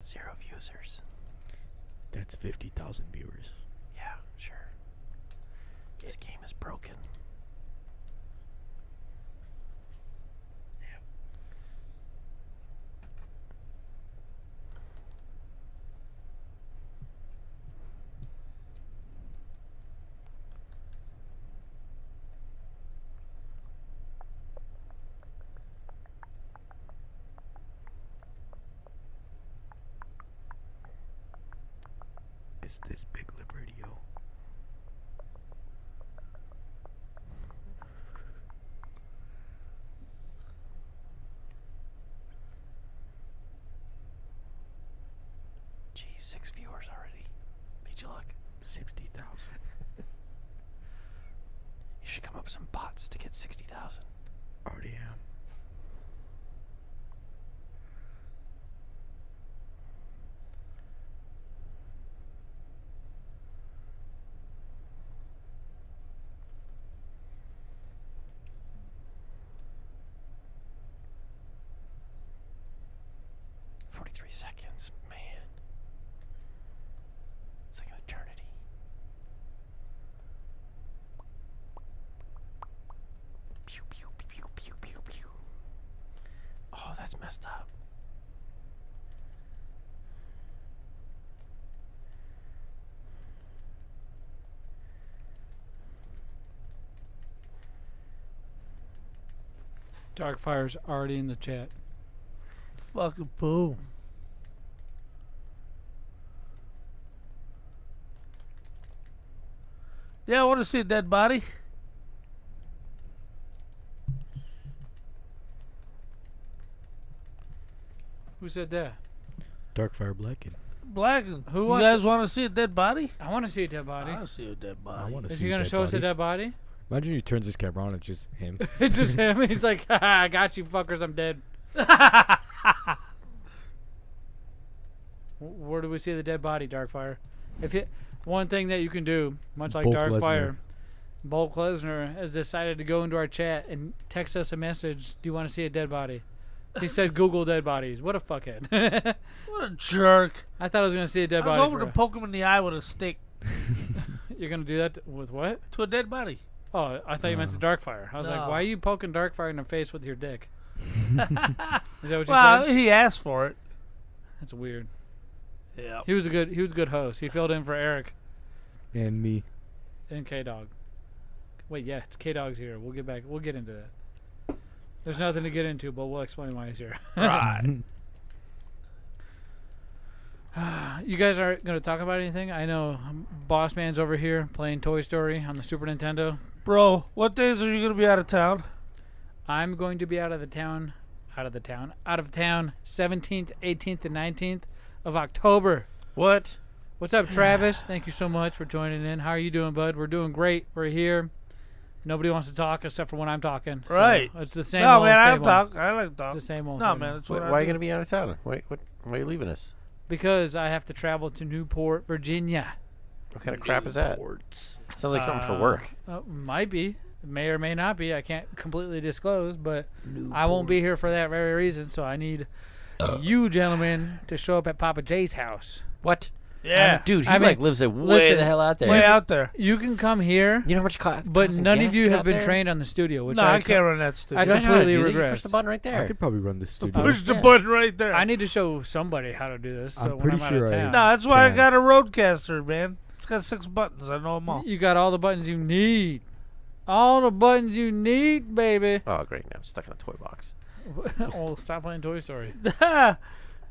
0 users. That's 50,000 viewers. Yeah, sure. This game is broken. Yep. Is this BigLipRadio? Geez, 6 viewers already. Beat you luck. 60,000. You should come up with some bots to get 60,000. Already am. Seconds, man. It's like an eternity. Pew, pew, pew, pew, pew, pew. Oh, that's messed up. Darkfire's already in the chat. Fucking boom. Yeah, I want to see a dead body. Who said that? Darkfire Blacken. Blacken. Who you wants guys want to see a dead body? I want to see a dead body. I want to see a dead body. I want to Is see he a going to dead show us a body. dead body? Imagine he turns his camera on and it's just him. It's just him. He's like, haha, I got you fuckers, I'm dead. Where do we see the dead body, Darkfire? One thing that you can do, much like Bulk Darkfire, Lesnar. Bulk Lesnar has decided to go into our chat and text us a message. Do you want to see a dead body? He said Google dead bodies. What a fuckhead. What a jerk. I thought I was going to see a dead I was body. hoping to poke him in the eye with a stick. You're going to do that with what? To a dead body. Oh, I thought you meant the Darkfire. I was like, No. why are you poking Darkfire in the face with your dick? Is that what you Well, said? he asked for it. That's weird. Yeah. He was a good host. He filled in for Eric And me. and Kdawg. Wait, yeah, it's Kdawg's here. We'll get into that. There's nothing to get into, but we'll explain why he's here. Right. You guys aren't going to talk about anything? I know Boss Man's over here playing Toy Story on the Super Nintendo. Bro, what days are you going to be out of town? I'm going to be out of town 17th, 18th, and 19th of October. What? What's up, Travis? Thank you so much for joining in. How are you doing, bud? We're doing great. We're here. Nobody wants to talk except for when I'm talking. So Right. it's the same No, old, man, I same like old. talk. I like talk. It's the same old, No, same man, old. that's what Why I are you do. going to be out of town? Why are you leaving us? Because I have to travel to Newport, Virginia. What kind of crap is that? Sounds like something for work. Might be. May or may not be. I can't completely disclose, but I won't be here for that very reason, so I need you gentlemen to show up at Pappa J's house. What? Yeah. Dude, he I mean, lives way listen, the hell out there. Way out there. You can come here, You know how much cost? but none of you have been trained on the studio, which No, I I can't run that I studio. completely You regret. push the button right I there. could probably run this studio. Push the Yeah. button right there. I need to show somebody how to do this. So I'm when pretty I'm sure out of I- town. No, that's why I Can. got a Roadcaster, man. It's got 6 buttons. I know them all. You got all the buttons you need. All the buttons you need, baby. Oh, great. Now I'm stuck in a toy box. Oh, stop playing Toy Story.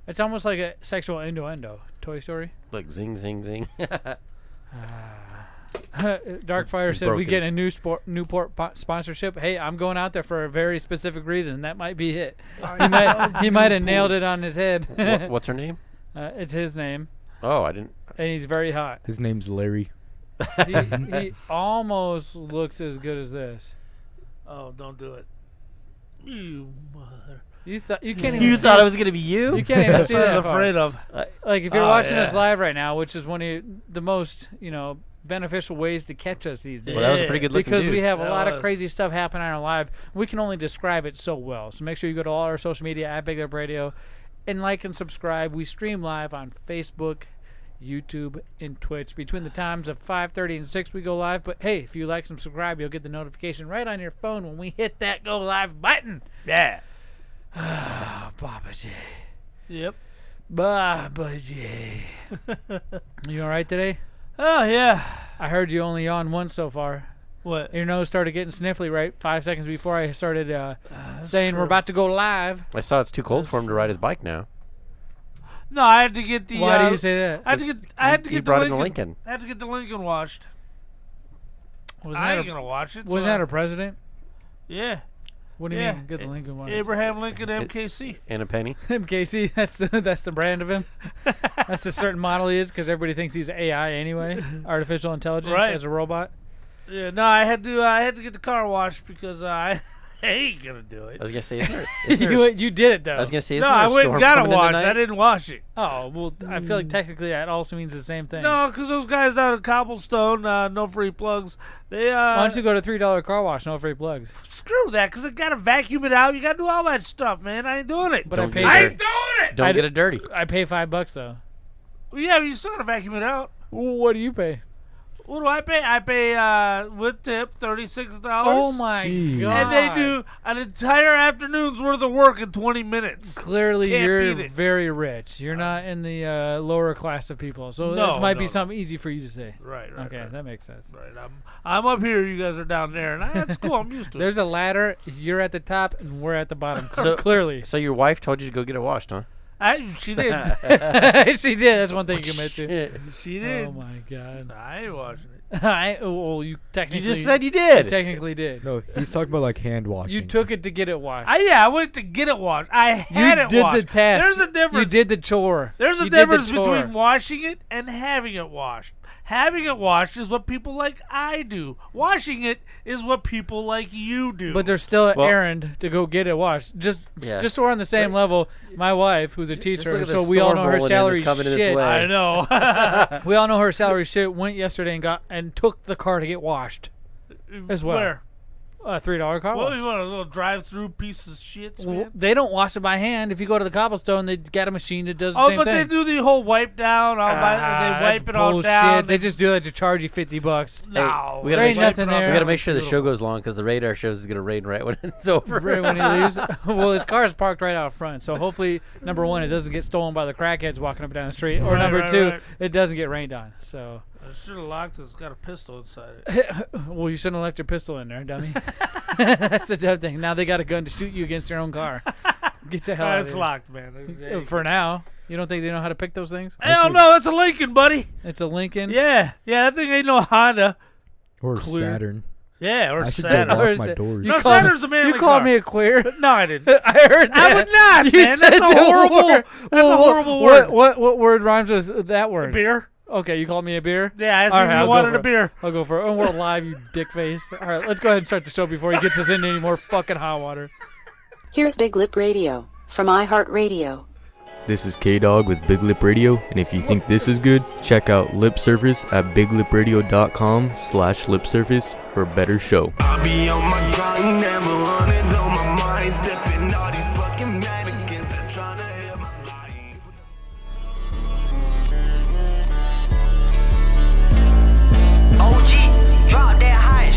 It's almost like a sexual innuendo. Toy Story. Like zing, zing, zing. Darkfire It's said we broken. get a Newport sponsorship. Hey, I'm going out there for a very specific reason. That might be it. He might have nailed it on his head. What's her name? It's his name, Oh, I didn't. and he's very hot. His name's Larry. He almost looks as good as this. Oh, don't do it. You mother. You thought you can't even. You see thought it was gonna be you? You can't even That's see what I that was far. afraid of. Like if you're Oh, watching yeah. us live right now, which is one of the most beneficial ways to catch us these days. Well, that was a pretty good looking Because dude. we have a That lot of was. crazy stuff happening on our live. We can only describe it so well. So make sure you go to all our social media at BigLipRadio, and like and subscribe. We stream live on Facebook, YouTube, and Twitch. Between the times of 5:30 and 6 we go live. But hey, if you like and subscribe, you'll get the notification right on your phone when we hit that go live button. Yeah. Pappa J. Yep. Pappa J. You all right today? Oh, yeah. I heard you only yawned once so far. What? Your nose started getting sniffly right 5 seconds before I started saying true. we're about to go live. I saw it's too cold for him to ride his bike now. No, I had to get the. Why do you say that? I had to He get brought the in the Lincoln. Lincoln. I had to get the Lincoln washed. Wasn't I that ain't gonna wash it. wasn't so that a president? Yeah. What do you Yeah. mean? Get the Lincoln one. Abraham Lincoln MKC. And a penny. MKC. That's the brand of him. That's the certain model he is because everybody thinks he's AI anyway, artificial intelligence Right. as a robot. Yeah. No, I had to get the car washed because I ain't gonna do it. I was gonna say, isn't there, You did it though. I was gonna say, No, isn't there I a went and storm got it coming in washed. tonight? I didn't wash it. Oh well, I feel like technically that also means the same thing. No, because those guys down at Cobblestone, no free plugs. They Why don't you go to $3 car wash, no free plugs? screw that, because I gotta vacuum it out. You gotta do all that stuff, man. I ain't doing it. But Don't I paid. get I it. ain't doing it. Don't I get d- it dirty. I pay $5 though. Yeah, but you still gotta vacuum it out. What do you pay? What do I pay? I pay with tip $36. Oh my Jeez. god! And they do an entire afternoon's worth of work in 20 minutes. Clearly, Can't you're beat it. very rich. You're not in the lower class of people, so No, this might be no. something easy for you to say. Right. Okay, Right. that makes sense. Right. I'm up here. You guys are down there, and that's cool. I'm used to it. There's a ladder. You're at the top, and we're at the bottom. So- Clearly, So your wife told you to go get it washed, huh? She did. she did. That's one thing you can admit to. Shit. She did. Oh my god! I ain't washing it. Well, you You technically just said you you did. technically did. No, he's talking about like hand washing. You took it to get it washed. I went to get it washed. I had you it did washed. the task. There's a difference. You did the chore. There's a You did the difference chore. between washing it and having it washed. Having it washed is what people like I do. Washing it is what people like you do. But there's still an Well- errand to go get it washed. Just Yeah. so we're on the same level. My wife, who's a teacher, look at so the we all storm know her rolling in that's salary coming this shit. way. I know. We all know her salary shit. Went yesterday and took the car to get washed as well. Where? A $3 car What wash. you want, a little drive-through piece of shit, Well, man? they don't wash it by hand. If you go to the cobblestone, they got a machine that does the Oh, same but thing. they do the whole wipe down. They That's wipe it all bullshit. down. They just do that to charge you $50. No. we There gotta ain't make nothing Wipe it all there. We gotta down. make sure the show goes long because the radar shows is gonna rain right when it's over. Right when he leaves. Well, his car is parked right out front. So hopefully, number one, it doesn't get stolen by the crackheads walking up and down the street. Or Right, number right, two, right. it doesn't get rained on. So, I should have locked it. It's got a pistol inside it. well, you shouldn't have left your pistol in there, dummy. That's the dumb thing. Now they got a gun to shoot you against your own car. Get the hell out of It's here. locked, man. For now. You don't think they know how to pick those things? Hell no, it's a Lincoln, buddy. It's a Lincoln. Yeah, that thing ain't no Honda. or clear. Saturn. Yeah, or I should go Saturn. Or lock is my it- doors. You No, called Saturn's a manly You called car. me a queer. No, I didn't. I heard that. I would not, You man. That's said a the horrible. word. That's Well, a horrible word. What word rhymes with that word? Beer. Okay, you called me a beer? Yeah, I asked All him right, if I'll you go wanted for a it. beer. I'll go for it. Oh, we're live, you dick face. All right, let's go ahead and start the show before he gets us into any more fucking hot water. Here's Big Lip Radio from iHeartRadio. This is Kdawg with Big Lip Radio, and if you think this is good, check out Lip Service at biglipradio.com/lip service for a better show. I be on my grind, never running on my mind, stepping all these fucking mannequins that tryna hit my life. OG, drop that high.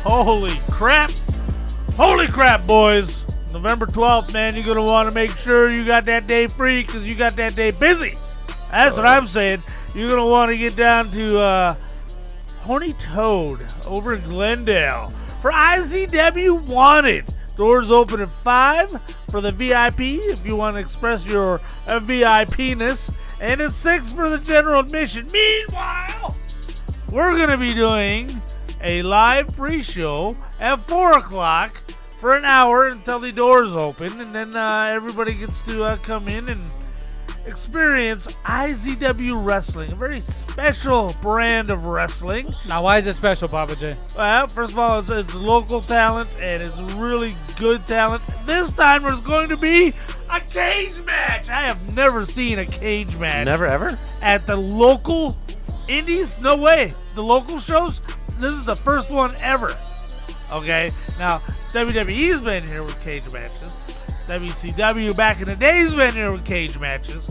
Holy crap. Holy crap, boys. November 12th, man, you're going to want to make sure you got that day free because you got that day busy. That's what I'm saying. You're going to want to get down to Horny Toad over in Glendale for IZW Wanted. Doors open at 5 for the VIP if you want to express your VIP-ness, and at 6 for the general admission. Meanwhile, we're going to be doing a live pre-show at 4 o'clock for an hour until the doors open, and then everybody gets to come in and experience IZW Wrestling, a very special brand of wrestling. Now, why is it special, Pappa J? Well, first of all, it's local talent, and it's really good talent. This time there's going to be a cage match. I have never seen a cage match Never ever? at the local indies. No way. The local shows, This is the first one ever. Okay, now WWE's been here with cage matches. WCW back in the day's been here with cage matches.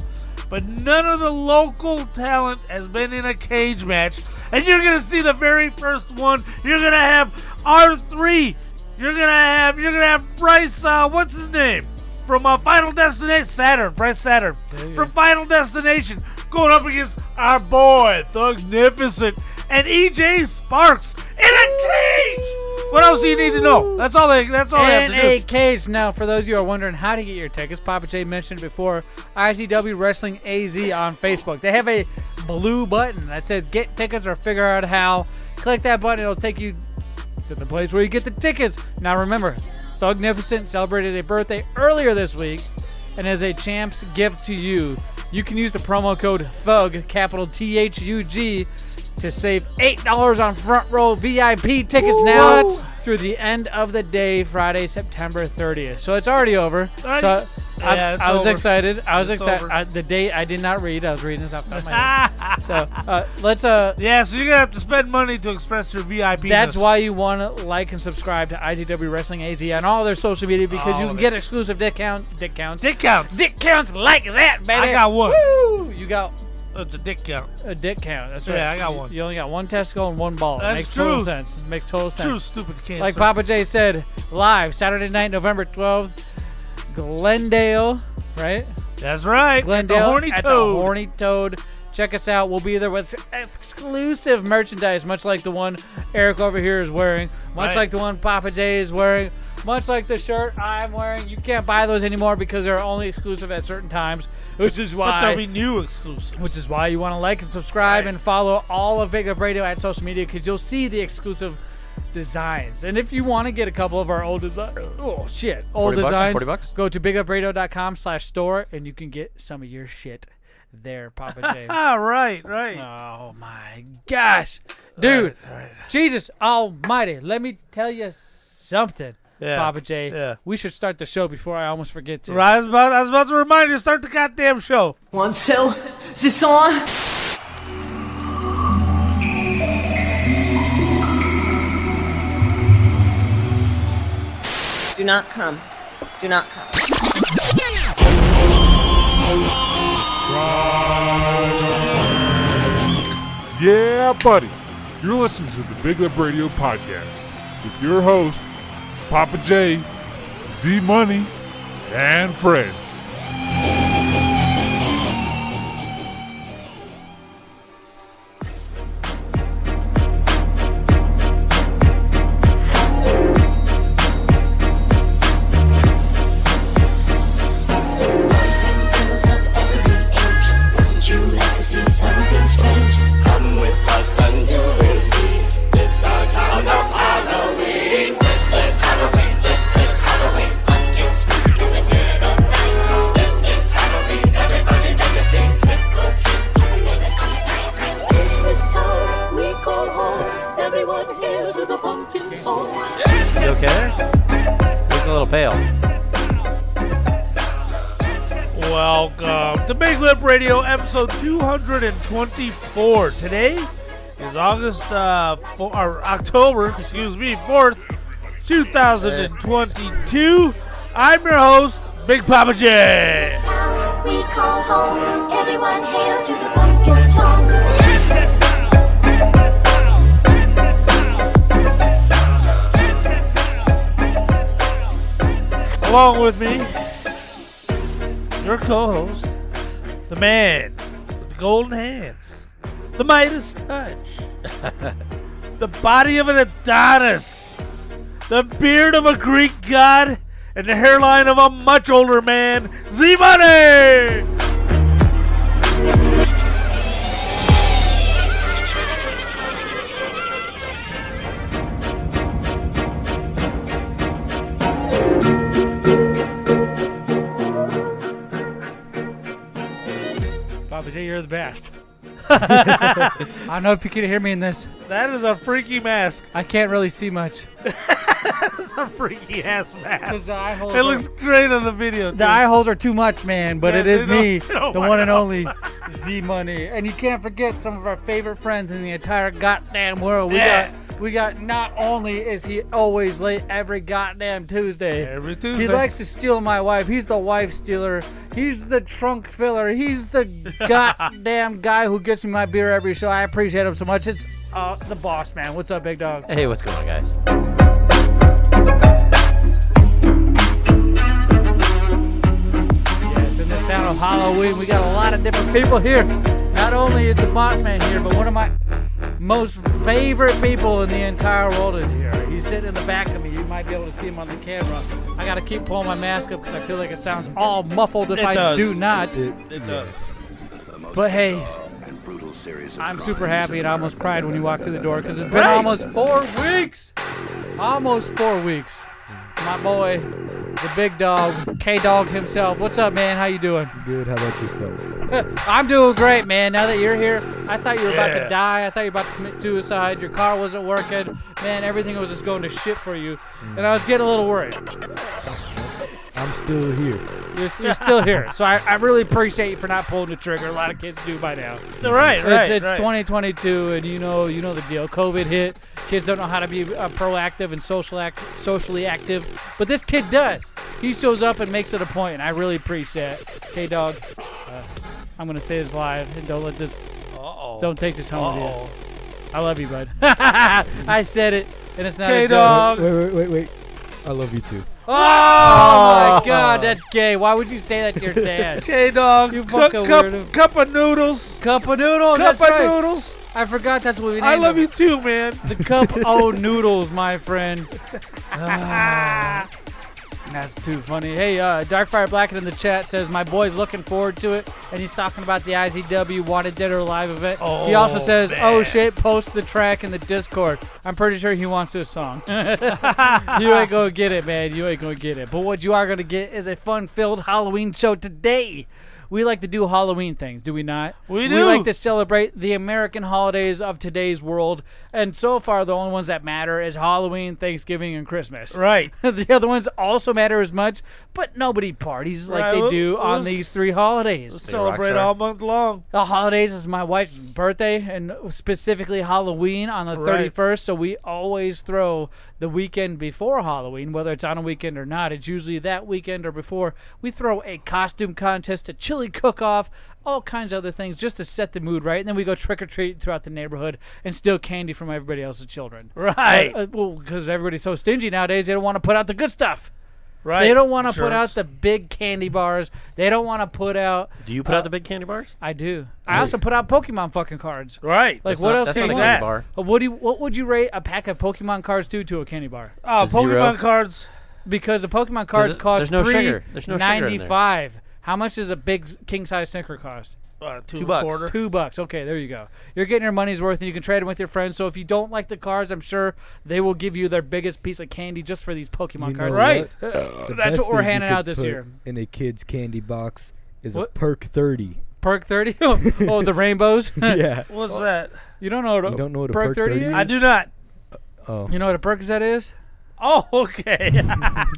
But none of the local talent has been in a cage match. And you're going to see the very first one. You're going to have R3. You're going to have Bryce, what's his name? From Final Destination, Bryce Saturn. From Final Destination. Going up against our boy, Thugnificent. And EJ Sparks in a cage. What else do you need to know? That's all they have to do. In a cage. Now, for those of you who are wondering how to get your tickets, Pappa J mentioned before, ICW Wrestling AZ on Facebook. They have a blue button that says get tickets or figure out how. Click that button. It'll take you to the place where you get the tickets. Now, remember, Thugnificent celebrated a birthday earlier this week. And as a champ's gift to you, you can use the promo code THUG, capital THUG, to save $8 on front row VIP tickets now through the end of the day, Friday, September 30th. So it's already over. So I was excited. The date I did not read. I was reading this off the top of my head. So let's. Yeah, so you're gonna have to spend money to express your VIP. That's why you want to like and subscribe to ICW Wrestling AZ on all their social media because you can get exclusive discounts like that, baby. I got one. Woo! You got. It's a dick count. A dick count. That's right. Yeah, I got one. You only got one testicle and one ball. That's It makes true. total sense. It makes total sense. True stupid cancer. Like Pappa J said, live Saturday night, November 12th, Glendale, right? That's right. Glendale at the Horny Toad. Check us out. We'll be there with exclusive merchandise, much like the one Eric over here is wearing, much like the one Pappa J is wearing, much like the shirt I'm wearing. You can't buy those anymore because they're only exclusive at certain times, which is why. But there'll be new exclusives. Which is why you want to like and subscribe and follow all of BigLipRadio at social media because you'll see the exclusive designs. And if you want to get a couple of our old designs, old designs, $40? go to BigLipRadio.com/store and you can get some of your shit there, Pappa J. Right. Oh my gosh, dude! Right. Jesus Almighty! Let me tell you something, Yeah. Pappa J. Yeah. We should start the show before I almost forget to. Right, I was about to remind you to start the goddamn show. 1, 2, is this on? Do not come. Do not come. Yeah, buddy. You're listening to the Big Lip Radio podcast with your host, Pappa J, Zmunny, and friends. You okay? Looking a little pale. Welcome to Big Lip Radio, episode 224. Today is October 4th, 2022. I'm your host, Big Pappa J. We call home. Everyone hail to the pumpkin song. Along with me, your co-host, the man with the golden hands, the Midas touch, the body of an Adonis, the beard of a Greek god, and the hairline of a much older man, Zmunny! Pappa J, you're the best. I don't know if you can hear me in this. That is a freaky mask. I can't really see much. That's a freaky ass mask. The eye holes It looks great on the video. The eye holes are too much, man, but Yeah, it is they me, don't- the one and only Z Money. And you can't forget some of our favorite friends in the entire goddamn world. We We got, not only is he always late every goddamn Tuesday. Every Tuesday. He likes to steal my wife. He's the wife stealer. He's the trunk filler. He's the goddamn guy who gets me my beer every show. I appreciate him so much. It's the boss, man. What's up, Big Dog? Hey, what's going on, guys? Yes, in this town of Halloween, we got a lot of different people here. Not only is the boss man here, but one of my most favorite people in the entire world is here. He's sitting in the back of me. You might be able to see him on the camera. I got to keep pulling my mask up because I feel like it sounds all muffled if I do not. It does. But hey, I'm super happy and I almost cried when you walked through the door because it's been almost 4 weeks. Almost 4 weeks. My boy, the big dog, Kdawg himself. What's up, man? How you doing? Good. How about yourself? I'm doing great, man. Now that you're here, I thought you were about to die. I thought you were about to commit suicide. Your car wasn't working. Man, everything was just going to shit for you. And I was getting a little worried. I'm still here. You're still here. So I really appreciate you for not pulling the trigger. A lot of kids do by now. Right. It's 2022, and you know the deal. COVID hit. Kids don't know how to be proactive and socially active. But this kid does. He shows up and makes it a point, and I really appreciate it. Kdawg, I'm going to say this live, and don't let this... Don't take this home with you. I love you, bud. I said it, and it's not a joke. Wait. I love you too. Oh my God, that's gay. Why would you say that to your dad? Kdawg, You fucking weirdo. cup of noodles. Cup of noodles. Cup That's of right. noodles. I forgot that's what we named I love him. you too, man. The cup of noodles, my friend. That's too funny. Hey, Darkfire Blackett in the chat says my boy's looking forward to it, and he's talking about the IZW Wanted Dead or Alive event. He also says, man. "Oh shit, post the track in the Discord." I'm pretty sure he wants this song. You ain't gonna get it, man. You ain't gonna get it. But what you are gonna get is a fun-filled Halloween show today. We like to do Halloween things, do we not? We do. We like to celebrate the American holidays of today's world, and so far the only ones that matter is Halloween, Thanksgiving, and Christmas. Right. The other ones also matter as much, but nobody parties like they do on these 3 holidays. Celebrate all month long. The holidays is my wife's birthday, and specifically Halloween on the 31st, so we always throw the weekend before Halloween, whether it's on a weekend or not. It's usually that weekend or before. We throw a costume contest, a chili cook-off, all kinds of other things just to set the mood right, and then we go trick-or-treat throughout the neighborhood and steal candy from everybody else's children. Right. Well, because everybody's so stingy nowadays, they don't want to put out the good stuff. Right. They don't want to put out the big candy bars. They don't want to put out... Do you put out the big candy bars? I do. I also put out Pokemon fucking cards. Right. Like, what else That's do not you a want? candy bar. What would you rate a pack of Pokemon cards to a candy bar? Oh, Zero. Pokemon cards. Because the Pokemon cards cost there's no sugar. There's no sugar in there. $3.95. How much does a big king-size Snicker cost? $2. $2. Okay, there you go. You're getting your money's worth, and you can trade them with your friends. So if you don't like the cards, I'm sure they will give you their biggest piece of candy just for these Pokemon cards. Right. That's what we're handing out this year. In a kid's candy box is What? a Perk 30. Perk 30? Oh, the rainbows? Yeah. What's that? You don't know what You don't know what a Perk 30 is? I do not. Oh. You know what a Percocet is? Oh, okay.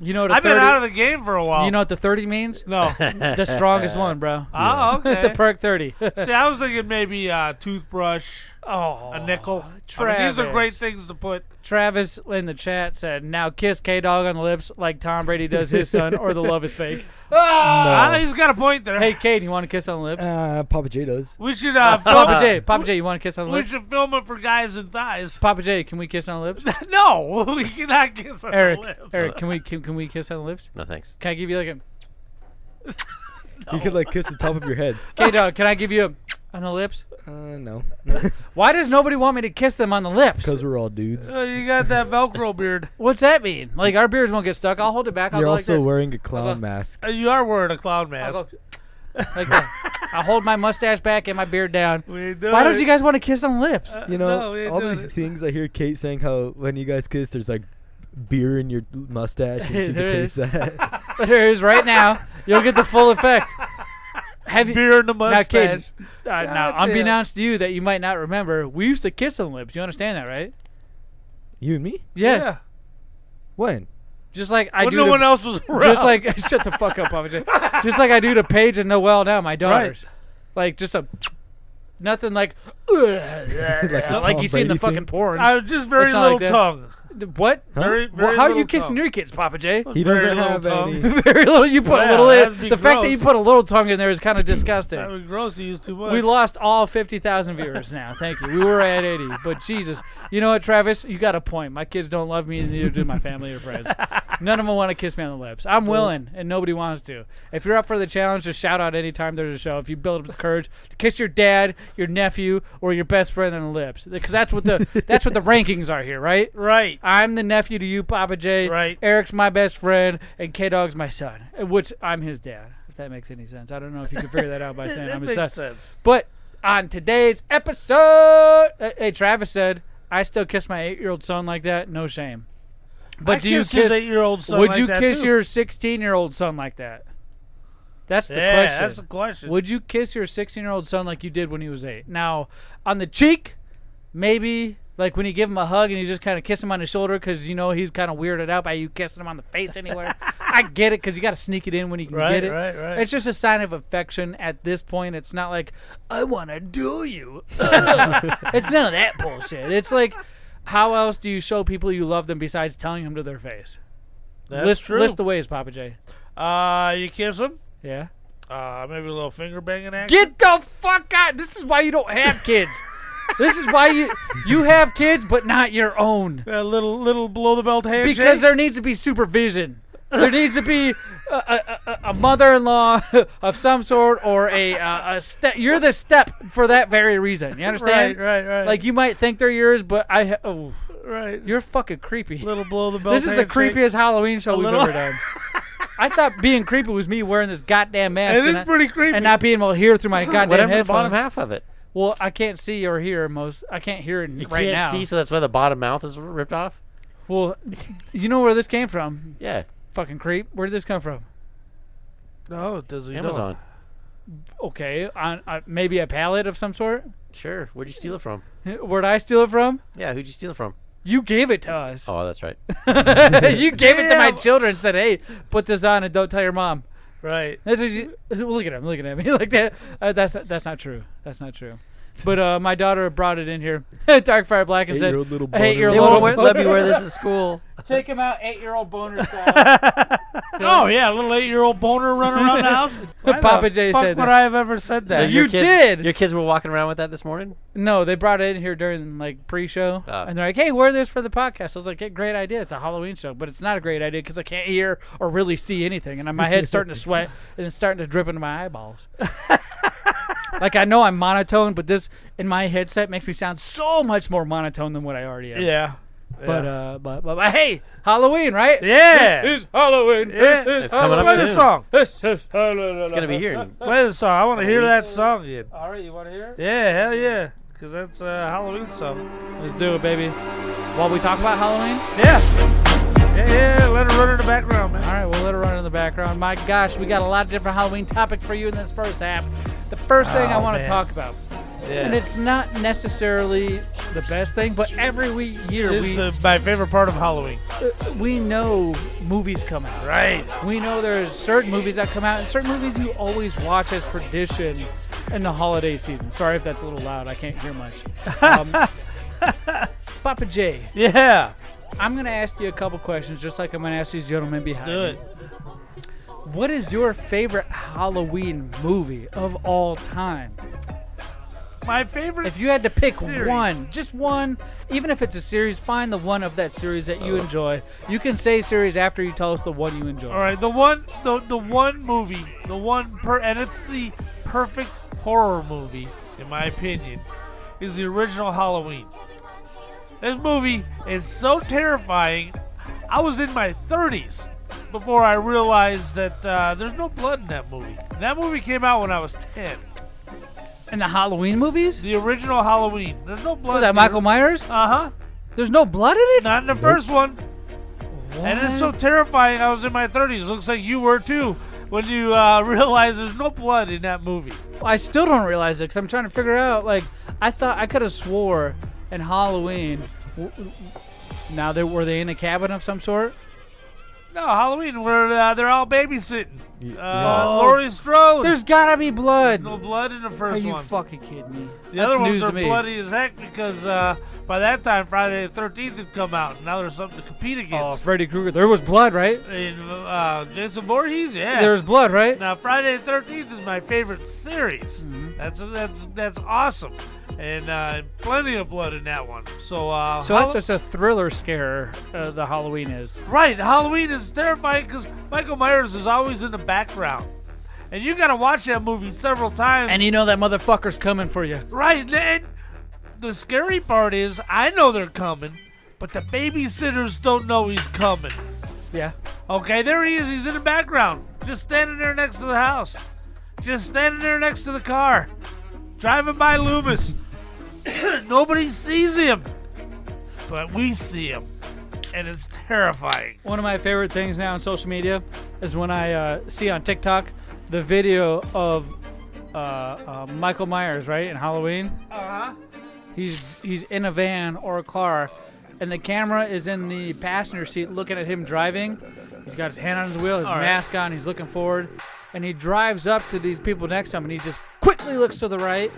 You know what a I've 30 been out of the game for a while. You know what the 30 means? No. The strongest one, bro. Oh, okay. The Perk 30. See, I was thinking maybe a toothbrush, a nickel. I mean, these are great Travis. things to put. Travis in the chat said, "Now kiss Kdawg on the lips like Tom Brady does his son, or the love is fake." He's got a point there. Hey, Kate, you want to kiss on the lips? Papa J does. We should Papa J, you want to kiss on the We lips? should film it for guys and thighs. Papa J, can we kiss on the lips? No, we cannot kiss on Eric, the lips. Eric, can we kiss on the lips? No thanks. Can I give you like a You could like kiss the top of your head. Kdawg? Can I give you a on the lips? No. Why does nobody want me to kiss them on the lips? Because we're all dudes. You got that Velcro beard. What's that mean? Like our beards won't get stuck. I'll hold it back. I'll You're go also like this. wearing a clown mask. You are wearing a clown I'll mask. go like that. I'll hold my mustache back and my beard down. We Why don't you guys want to kiss on the lips? You no, know, we ain't all doing the it. things I hear Kate saying, how when you guys kiss, there's like beer in your mustache, and she There can is. taste that. There it is right now. You'll get the full effect. Have you, beer in the now, mustache? Kid, now, God unbeknownst to you that you might not remember, we used to kiss on the lips. You understand that, right? You and me? Yes. Yeah. When? Just like I When do no to, one else was around. just like shut the fuck up, Papa J. Just like I do to Paige and Noelle now, my daughters. Like just a Nothing like Tom like you see in the Brady fucking porn. I was just very It's not little like that. tongue. What? Very, very How are little you kissing tongue. your kids, Pappa J? He Very doesn't little have tongue. any. Very little. You put a Yeah, little that'd in. be The fact that gross. you put a little tongue in there is kind of disgusting. That was gross to use too much. We lost all 50,000 viewers now. Thank you. We were at 80. But Jesus. You know what, Travis? You got a point. My kids don't love me, and neither do my family or friends. None of them want to kiss me on the lips. I'm willing, and nobody wants to. If you're up for the challenge, just shout out anytime there's a show. If you build up the courage to kiss your dad, your nephew, or your best friend on the lips. Because that's what the rankings are here, right? Right. I'm the nephew to you, Pappa J. Right. Eric's my best friend, and Kdawg's my son, which I'm his dad, if that makes any sense. I don't know if you can figure that out by saying That I'm his makes son. sense. But on today's episode, hey, Travis said, I still kiss my 8-year-old son like that. No shame. But I do you kissed his kiss? 8-year-old son Would like you that, kiss too. your 16-year-old son like that? That's the Yeah, question. that's the question. Would you kiss your 16-year-old son like you did when he was 8? Now, on the cheek, maybe. Like when you give him a hug and you just kind of kiss him on the shoulder because you know he's kind of weirded out by you kissing him on the face anywhere. I get it because you got to sneak it in when you can get it. Right. It's just a sign of affection at this point. It's not like, I want to do you. It's none of that bullshit. It's like, how else do you show people you love them besides telling them to their face? That's true. List the ways, Pappa J. You kiss him. Yeah. Maybe a little finger banging action. Get the fuck out. This is why you don't have kids. This is why you have kids, but not your own. A little below the belt handshake. Because there needs to be supervision. There needs to be a mother-in-law of some sort or a step. You're the step for that very reason. You understand? Right. Like you might think they're yours, but right. You're fucking creepy. Little below the belt. This is the creepiest Halloween show we've little- ever done. I thought being creepy was me wearing this goddamn mask. It is pretty creepy. And not being able to hear through my goddamn Whatever the headphones. bottom half of it. Well, I can't see or hear most. I can't hear it You right can't now. see, so that's why the bottom mouth is ripped off? Well, you know where this came from? Yeah. Fucking creep. Where did this come from? No, it doesn't. Amazon. Okay, on maybe a pallet of some sort. Sure. Where'd you steal it from? Where'd I steal it from? Yeah, who'd you steal it from? You gave it to us. Oh, that's right. You gave it to my children and said, "Hey, put this on and don't tell your mom." Right. That's what you, look at him, looking at me like that. That's not true. That's not true. But my daughter brought it in here, Dark Fire Black, and said, 8-year-old little "I hate boner. your They little." won't let me wear this at school. Take him out, 8-year-old boner style. Oh yeah, a little 8-year-old boner running around the house. Why Papa the J fuck said would that. I have ever said that? So You your kids, did. Your kids were walking around with that this morning? No, they brought it in here during like pre-show, and they're like, "Hey, wear this for the podcast." I was like, "Hey, great idea! It's a Halloween show, but it's not a great idea because I can't hear or really see anything, and my head's starting to sweat and it's starting to drip into my eyeballs." Like I know I'm monotone, but this in my headset makes me sound so much more monotone than what I already am. Yeah. But hey, Halloween, right? Yeah. This is Halloween. Yeah. This is It's coming up Play Halloween. the soon. song. This is Halloween. It's going to be here. Play the song. I want to hear that song again. All right, you want to hear it? Yeah, hell yeah. Because that's a Halloween song. Let's do it, baby. While we talk about Halloween. Yeah, let it run in the background, man. All right, we'll let it run in the background. My gosh, we got a lot of different Halloween topics for you in this first half. The first thing I want to man. talk about, Yeah. and it's not necessarily the best thing, but every year It's my favorite part of Halloween. we know movies come out. Right. We know there's certain movies that come out, and certain movies you always watch as tradition in the holiday season. Sorry if that's a little loud. I can't hear much. Pappa J, Yeah. I'm going to ask you a couple questions, just like I'm going to ask these gentlemen behind Do me. it. What is your favorite Halloween movie of all time? My favorite. If you had to pick series. one, just one, even if it's a series, find the one of that series that you enjoy. You can say series after you tell us the one you enjoy. All right, the one movie, and it's the perfect horror movie, in my opinion, is the original Halloween. This movie is so terrifying. I was in my 30s before I realized that there's no blood in that movie. That movie came out when I was 10. In the Halloween movies? The original Halloween. There's no blood. Was that Michael Myers? Uh-huh. There's no blood in it? Not in the first one. And it's so terrifying. I was in my 30s. Looks like you were too when you realize there's no blood in that movie. I still don't realize it because I'm trying to figure out. Like, I thought I could have swore in Halloween. Now, were they in a cabin of some sort? No, Halloween, where they're all babysitting. Yeah. Laurie Strode. There's gotta be blood. no blood in the Are first you one. fucking kidding me? The That's other news ones are to me. bloody as heck because by that time Friday the 13th had come out, and now there's something to compete Oh, against. Freddy Krueger. There was blood, right? And Jason Voorhees, yeah. There's blood, right? Now Friday the 13th is my favorite series. Mm-hmm. That's awesome, and plenty of blood in that one. So That's just a thriller scare. The Halloween is. right, Halloween is terrifying because Michael Myers is always in the background, and you got to watch that movie several times. And you know that motherfucker's coming for you. Right, and the scary part is I know they're coming, but the babysitters don't know he's coming. Yeah. Okay, there he is. He's in the background, just standing there next to the house, just standing there next to the car, driving by Loomis. Nobody sees him, but we see him, and it's terrifying. One of my favorite things now on social media is when I see on TikTok the video of Michael Myers, right, in Halloween. Uh-huh. He's in a van or a car, and the camera is in the passenger seat looking at him driving. He's got his hand on his wheel, his mask on, he's looking forward, and he drives up to these people next to him, and he just quickly looks to the right,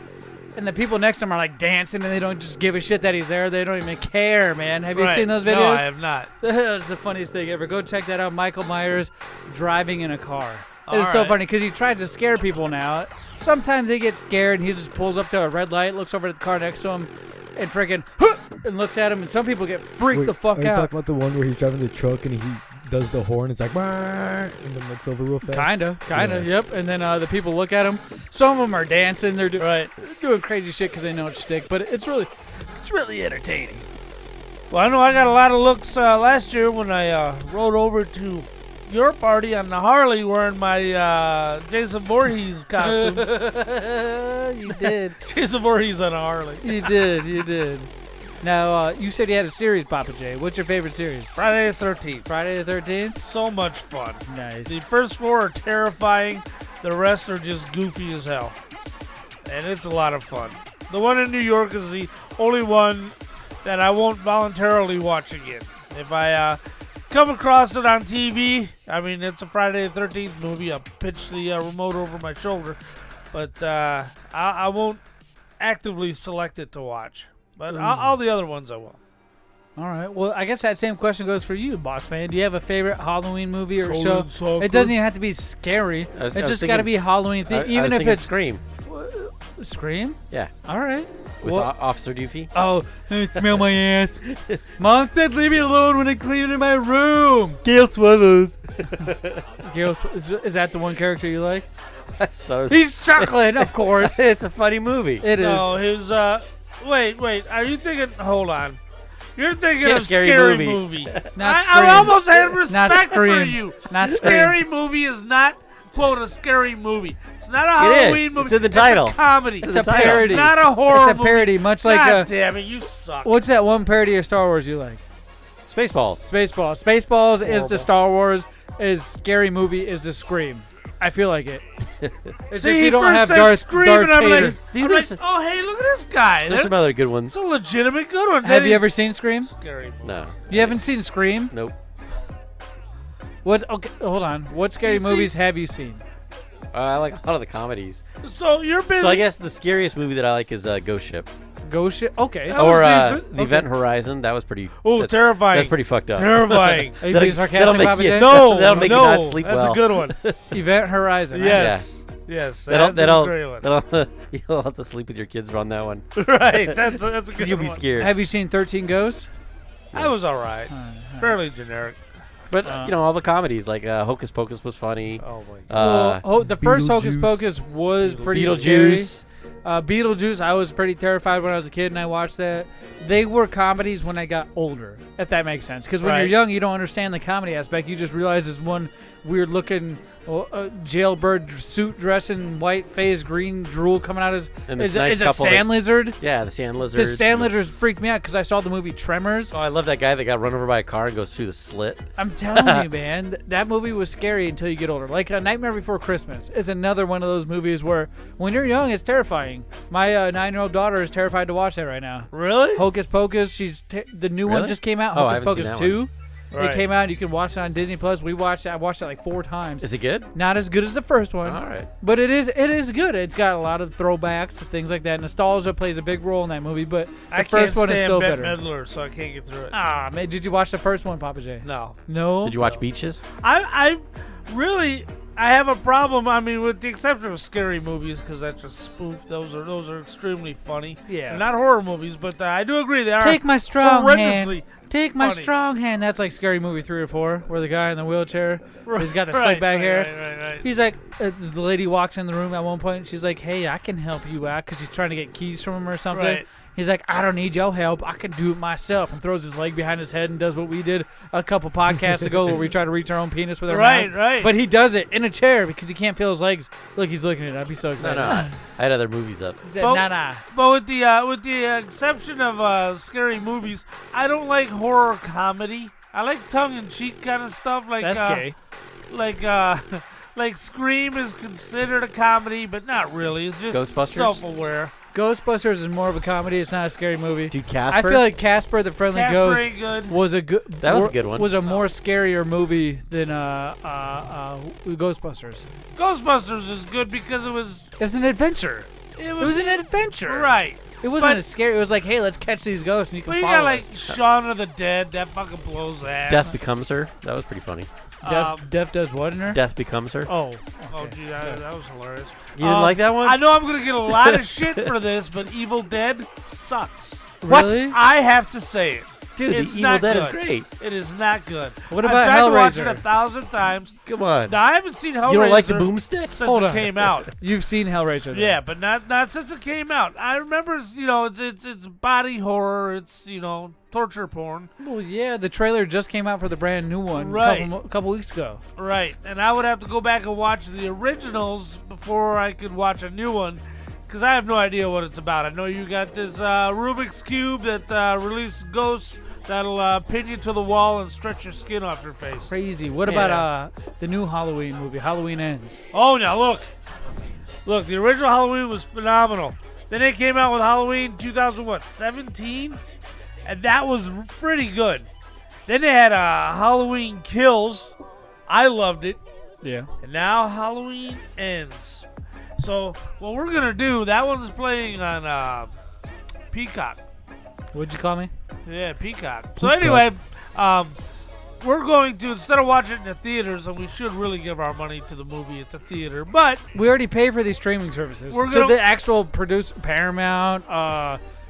and the people next to him are like dancing, and they don't just give a shit that he's there. They don't even care, man. Have you seen those videos? No, I have not. That's the funniest thing ever. Go check that out. Michael Myers driving in a car. It's so funny because he tries to scare people now. Sometimes they get scared and he just pulls up to a red light, looks over at the car next to him, and freaking and looks at him. And some people get freaked the fuck Are you out. talking about the one where he's driving the truck and he does the horn? It's like, and then looks over real fast. Kinda, Yeah. yep. And then the people look at him. Some of them are dancing. They're doing crazy shit because they know it's shtick. But it's really entertaining. Well, I know I got a lot of looks last year when I rode over to your party on the Harley wearing my Jason Voorhees costume. You did. Jason Voorhees on a Harley. You did. Now, you said you had a series, Pappa J. What's your favorite series? Friday the 13th. Friday the 13th? So much fun. Nice. The first 4 are terrifying. The rest are just goofy as hell. And it's a lot of fun. The one in New York is the only one that I won't voluntarily watch again. If I come across it on TV, I mean, it's a Friday the 13th movie. I'll pitch the remote over my shoulder. But I won't actively select it to watch. But all the other ones I will. All right. Well, I guess that same question goes for you, boss man. Do you have a favorite Halloween movie or show? It doesn't even have to be scary. It just got to be Halloween themed. Even if it's Scream. Scream? Yeah. All right. With Officer Doofy. Oh, it smell my ass. Mom said leave me alone when I clean in my room. Gail Sweathers. Gail, is that the one character you like? So He's chocolate, of course. It's a funny movie. It is. No, his wait. Are you thinking? Hold on. You're thinking of Scary Scary Movie. Movie. Not I Scream. almost had Not respect for Scream. you. Not Scream. Scary Movie is not, quote, a scary movie. It's not a It is. Halloween movie. It's in the title. It's a comedy. It's a parody. It's not a horror It's a parody, movie. much like God damn it, you suck. what's that one parody of Star Wars you like? Spaceballs. Spaceballs. Spaceballs is the Star Wars. Is Scary Movie is the Scream. I feel like it. It's See, if he you don't first have said Darth Scream, and I'm Vader. like, oh, hey, look at this guy. There's some other good ones. It's a legitimate good one. Have you ever seen Scream? Scary movie. No. You haven't seen Scream? Nope. What? Okay, hold on. What scary movies have you seen? I like a lot of the comedies. So you're busy. So I guess the scariest movie that I like is Ghost Ship. Ghost Ship? Okay. That Or was decent. The Event Horizon. That was pretty. Oh, terrifying. That's pretty fucked up. Terrifying. Are you being sarcastic, make Papa you- J? No, that'll make no, you not sleep that's well. a good one. Event Horizon. Yes. Yes. That'll That's a great one. you'll have to sleep with your kids on that one. Right. That's a good Because you'll be one. scared. Have you seen 13 Ghosts? That was all right. Fairly generic. But all the comedies like Hocus Pocus was funny. Oh my god. The first Hocus Beetlejuice. Pocus was pretty scary. Beetlejuice. Beetlejuice, I was pretty terrified when I was a kid and I watched that. They were comedies when I got older, if that makes sense. Because when you're Right. young, you don't understand the comedy aspect. You just realize this one weird-looking jailbird suit dressing, white face, green drool coming out as And is this nice a couple sand lizard. Yeah, the sand The lizards. sand lizards freaked me out because I saw the movie Tremors. Oh, I love that guy that got run over by a car and goes through the slit. I'm telling you, man, that movie was scary until you get older. Like A Nightmare Before Christmas is another one of those movies where when you're young, it's terrifying. My 9-year-old daughter is terrified to watch that right now. Really? Hocus Pocus, the new one Really? just came out. Oh, I Hocus haven't seen Pocus that 2. It came out. You can watch it on Disney Plus. I watched it like 4 times. Is it good? Not as good as the first one. All right. But it is good. It's got a lot of throwbacks and things like that. Nostalgia plays a big role in that movie, but the first one is still better. Bette Midler, so I can't get through it. Ah, man, did you watch the first one, Pappa J? No. No? Did you watch Beaches? I really have a problem. I mean, with the exception of scary movies, because that's a spoof. Those are extremely funny. Yeah. They're not horror movies, but I do agree they are. Take my strong hand. horrendously Take my funny. strong hand. That's like Scary Movie 3 or 4, where the guy in the wheelchair, he's got the Right, slick back right, hair. right. He's like, the lady walks in the room at one point. And she's like, "Hey, I can help you out," because she's trying to get keys from him or something. Right. He's like, "I don't need your help. I can do it myself," and throws his leg behind his head and does what we did a couple podcasts ago, where we try to reach our own penis with our mouth. Right. But he does it in a chair because he can't feel his legs. Look, he's looking at it. I'd be so No, excited. no. I had other movies up. He said, But- "Nah." But with the exception of scary movies, I don't like horror comedy. I like tongue-in-cheek kind of stuff. Like That's gay. Like Scream is considered a comedy, but not really. It's just Ghostbusters? self-aware. Ghostbusters is more of a comedy. It's not a scary movie. Dude, Casper? I feel like Casper the Friendly Casper Ghost ain't good. was a good. That was a good one. Was a more scarier movie than Ghostbusters. Ghostbusters is good because it was an adventure. It was an adventure. Right. It wasn't But- as scary. It was like, hey, let's catch these ghosts and you can Well, you follow got like us. Shaun of the Dead. That fucking blows ass. Death Becomes Her. That was pretty funny. Death does what in her? Death Becomes Her. Oh. Oh, gee, that was hilarious. You didn't like that one? I know I'm going to get a lot of shit for this, but Evil Dead sucks. Really? I have to say it. Dude, It's the Evil not Dead good. is great. It is not good. What I've about tried to watch it Hellraiser? 1,000 times. Come on. Now, I haven't seen Hellraiser. You don't like the boomstick? Since Hold it on. came out. You've seen Hellraiser, though. Yeah, but not since it came out. I remember, it's body horror. It's, torture porn. Well, yeah, the trailer just came out for the brand new one Right. a couple weeks ago. Right, and I would have to go back and watch the originals before I could watch a new one, because I have no idea what it's about. I know you got this Rubik's Cube that releases ghosts that'll pin you to the wall and stretch your skin off your face. Crazy. What about the new Halloween movie, Halloween Ends? Oh, now look. Look, the original Halloween was phenomenal. Then they came out with Halloween 2017? And that was pretty good. Then they had Halloween Kills. I loved it. Yeah. And now Halloween Ends. So what we're going to do, that one's playing on Peacock. What'd you call me? Yeah, Peacock. So anyway, we're going to, instead of watching it in the theaters, and we should really give our money to the movie at the theater, but We already pay for these streaming services. We're So gonna- the actual producer, Paramount,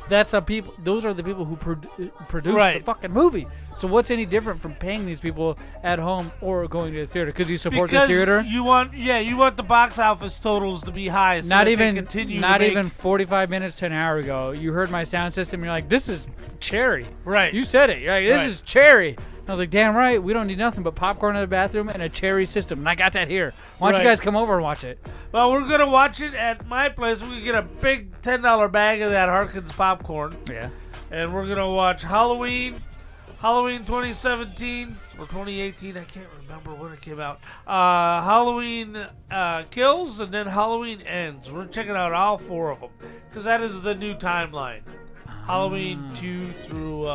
that's the people. Those are the people who produce the Right. fucking movie. So what's any different from paying these people at home or going to the theater? Because you support because the theater. you want the box office totals to be high. So Not that even, they continue not to make, even 45 minutes to an hour ago. You heard my sound system. You're like, this is cherry. Right. You said it. You're like, this Right. is cherry. I was like, damn right. We don't need nothing but popcorn in the bathroom and a cherry system. And I got that here. Why don't you Right. guys come over and watch it? Well, we're gonna watch it at my place. We're gonna get a big $10 bag of that Harkins popcorn. Yeah. And we're gonna watch Halloween 2017 or 2018. I can't remember when it came out. Halloween Kills and then Halloween Ends. We're checking out all 4 of them because that is the new timeline. Halloween 2 through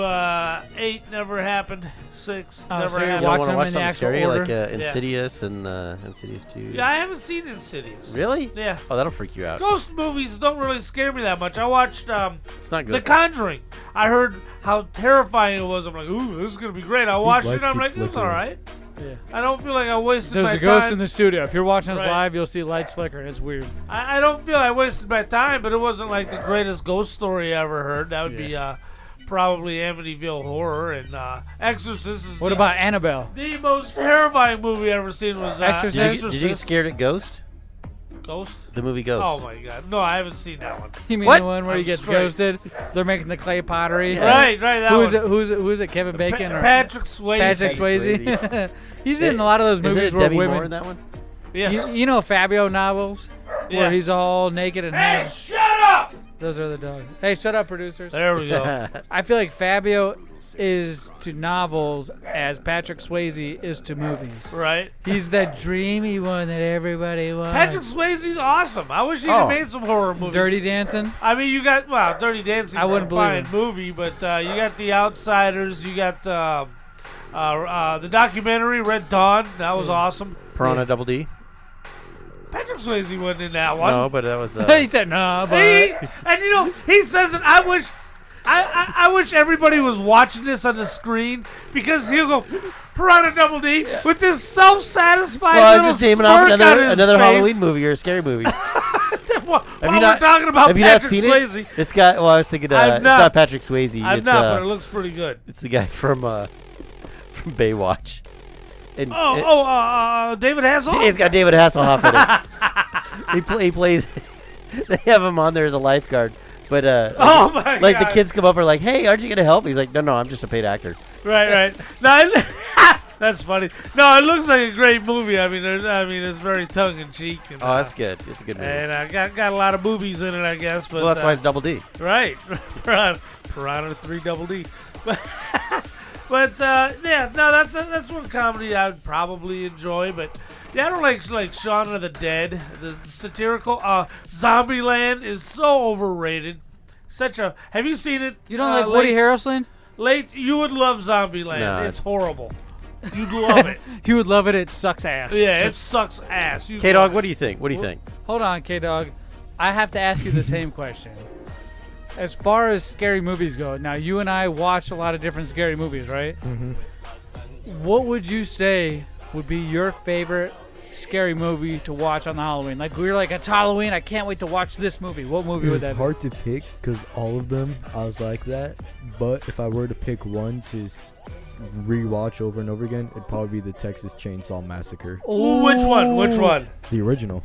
8 never happened. 6 Oh, never so you're You happened. don't watch want to them watch in the something actual scary like order? Insidious and Insidious 2? Yeah, I haven't seen Insidious. Really? Yeah. Oh, that'll freak you out. Ghost movies don't really scare me that much. I watched It's not good. The Conjuring. I heard how terrifying it was. I'm like, ooh, this is gonna be great. I watched it. lights And I'm keep like, this is all flickering. right. Yeah. I don't feel like I wasted There's my a ghost time. in the studio. If you're watching us Right. live, you'll see lights flickering. It's weird. I don't feel I wasted my time, but it wasn't like the greatest ghost story I ever heard. That would be probably Amityville Horror and Exorcist. Is What about Annabelle? the most terrifying movie I ever seen was Exorcist? Did you get scared at Ghost? Ghost? The movie Ghost. Oh my god. No, I haven't seen that one. You mean What? the one where he I'm gets straight. ghosted? They're making the clay pottery. Yeah. Right, that Who one. is it? Who is it? Kevin Bacon or Patrick Swayze. Patrick Swayze. Swayze? He's in a lot of those movies Isn't it where Demi women. Moore in that one? Yes. You know Fabio novels Yeah. where he's all naked and Hey, half. shut up! Those are the dogs. Hey, shut up, producers. There we go. I feel like Fabio is to novels as Patrick Swayze is to movies. Right. He's that dreamy one that everybody wants. Patrick Swayze's awesome. I wish he'd have made some horror movies. Dirty Dancing. I mean, you got Dirty Dancing. I wouldn't a believe fine it. movie, but you got The Outsiders. You got the documentary Red Dawn. That was awesome. Piranha Double D. Patrick Swayze wasn't in that one. No, but that was. He said no, but And he says it. I wish everybody was watching this on the screen because he'll go Piranha Double D with this self-satisfied Well, I little was just naming smirk off on his another face. Halloween movie or a scary movie. While we're talking about have you not Patrick seen Swayze, it? It's got. Well, I was thinking. I've It's not. not Patrick Swayze. I've It's not, but it looks pretty good. It's the guy from Baywatch. And, David Hasselhoff. It's got David Hasselhoff in it. He plays. They have him on there as a lifeguard, but Oh my like God. the kids come up and are like, "Hey, aren't you gonna help?" He's like, "No, I'm just a paid actor." Right. No, that's funny. No, it looks like a great movie. I mean, it's very tongue in cheek. And, Oh, that's good. It's a good movie. And got a lot of boobies in it, I guess. But Well, that's why it's Double D. Right. Piranha 3 Double D. But that's one comedy I would probably enjoy. But yeah, I don't like Shaun of the Dead. The satirical Zombieland is so overrated. Have you seen it? you don't like Woody Harrelson? You would love Zombieland. No, It's horrible. You'd love it. You would love it. It sucks ass. Yeah, it sucks ass. Kdawg, what do you think? What do you think? Hold on, Kdawg. I have to ask you the same question. As far as scary movies go, now you and I watch a lot of different scary movies, right? Mm-hmm. What would you say would be your favorite scary movie to watch on the Halloween? Like, we're like, it's Halloween, I can't wait to watch this movie. What movie It would was that hard to pick because all of them I was like that. But if I were to pick one to rewatch over and over again, it'd probably be the Texas Chainsaw Massacre. Ooh, which one? Which one? The original.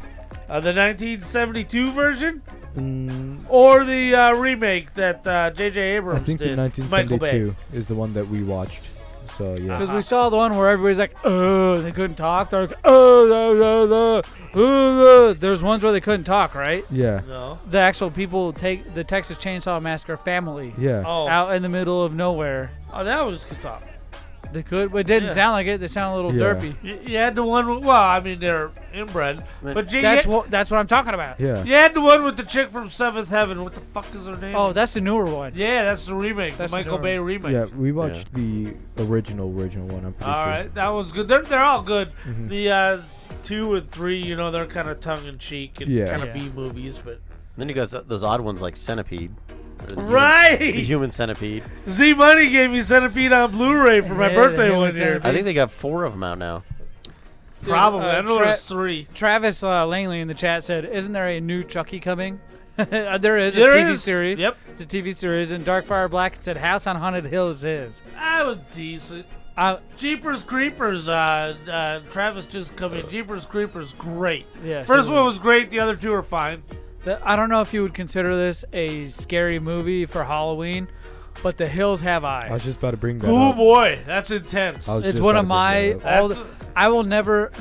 The 1972 version? Mm, Or the remake that J.J. Abrams I think did? the Michael Bay. 1972 is the one that we watched. So yeah. Because we saw the one where everybody's like, they couldn't talk. They're like, there's ones where they couldn't talk, right? Yeah. No. The actual people take the Texas Chainsaw Massacre family Yeah. out in the middle of nowhere. Oh, that was good talk. They could, but it didn't Yeah. sound like it. They sound a little Yeah. derpy. You had the one. Well, I mean, they're inbred. But That's what I'm talking about. Yeah. you had the one with the chick from Seventh Heaven. What the fuck is her name? Oh, that's the newer one. Yeah, that's the remake. That's the the Michael newer Bay one. remake. Yeah, we watched the original one, I'm pretty All sure. right, that one's good. They're all good. Mhm. The 2 and 3, they're kind of tongue in cheek and Yeah. kind of Yeah. B movies, but Then you got those odd ones like Centipede. Or the right. The Human Centipede. Zmunny gave me Centipede on Blu-ray for my Yeah, birthday the one Human year. Centipede. I think they got 4 of them out now. Probably. I know there's Tra- 3. Travis Langley in the chat said, "Isn't there a new Chucky coming?" There is a There TV is. series. Yep. It's a TV series, and Darkfire Black said, "House on Haunted Hill is his." That was decent. Jeepers Creepers. Travis just come in. Jeepers Creepers, great. Yeah, First so- one was great. The other 2 are fine. I don't know if you would consider this a scary movie for Halloween, but The Hills Have Eyes. I was just about to bring that Oh up. boy, that's intense. I was It's just one about of to my. bring that up. I will never.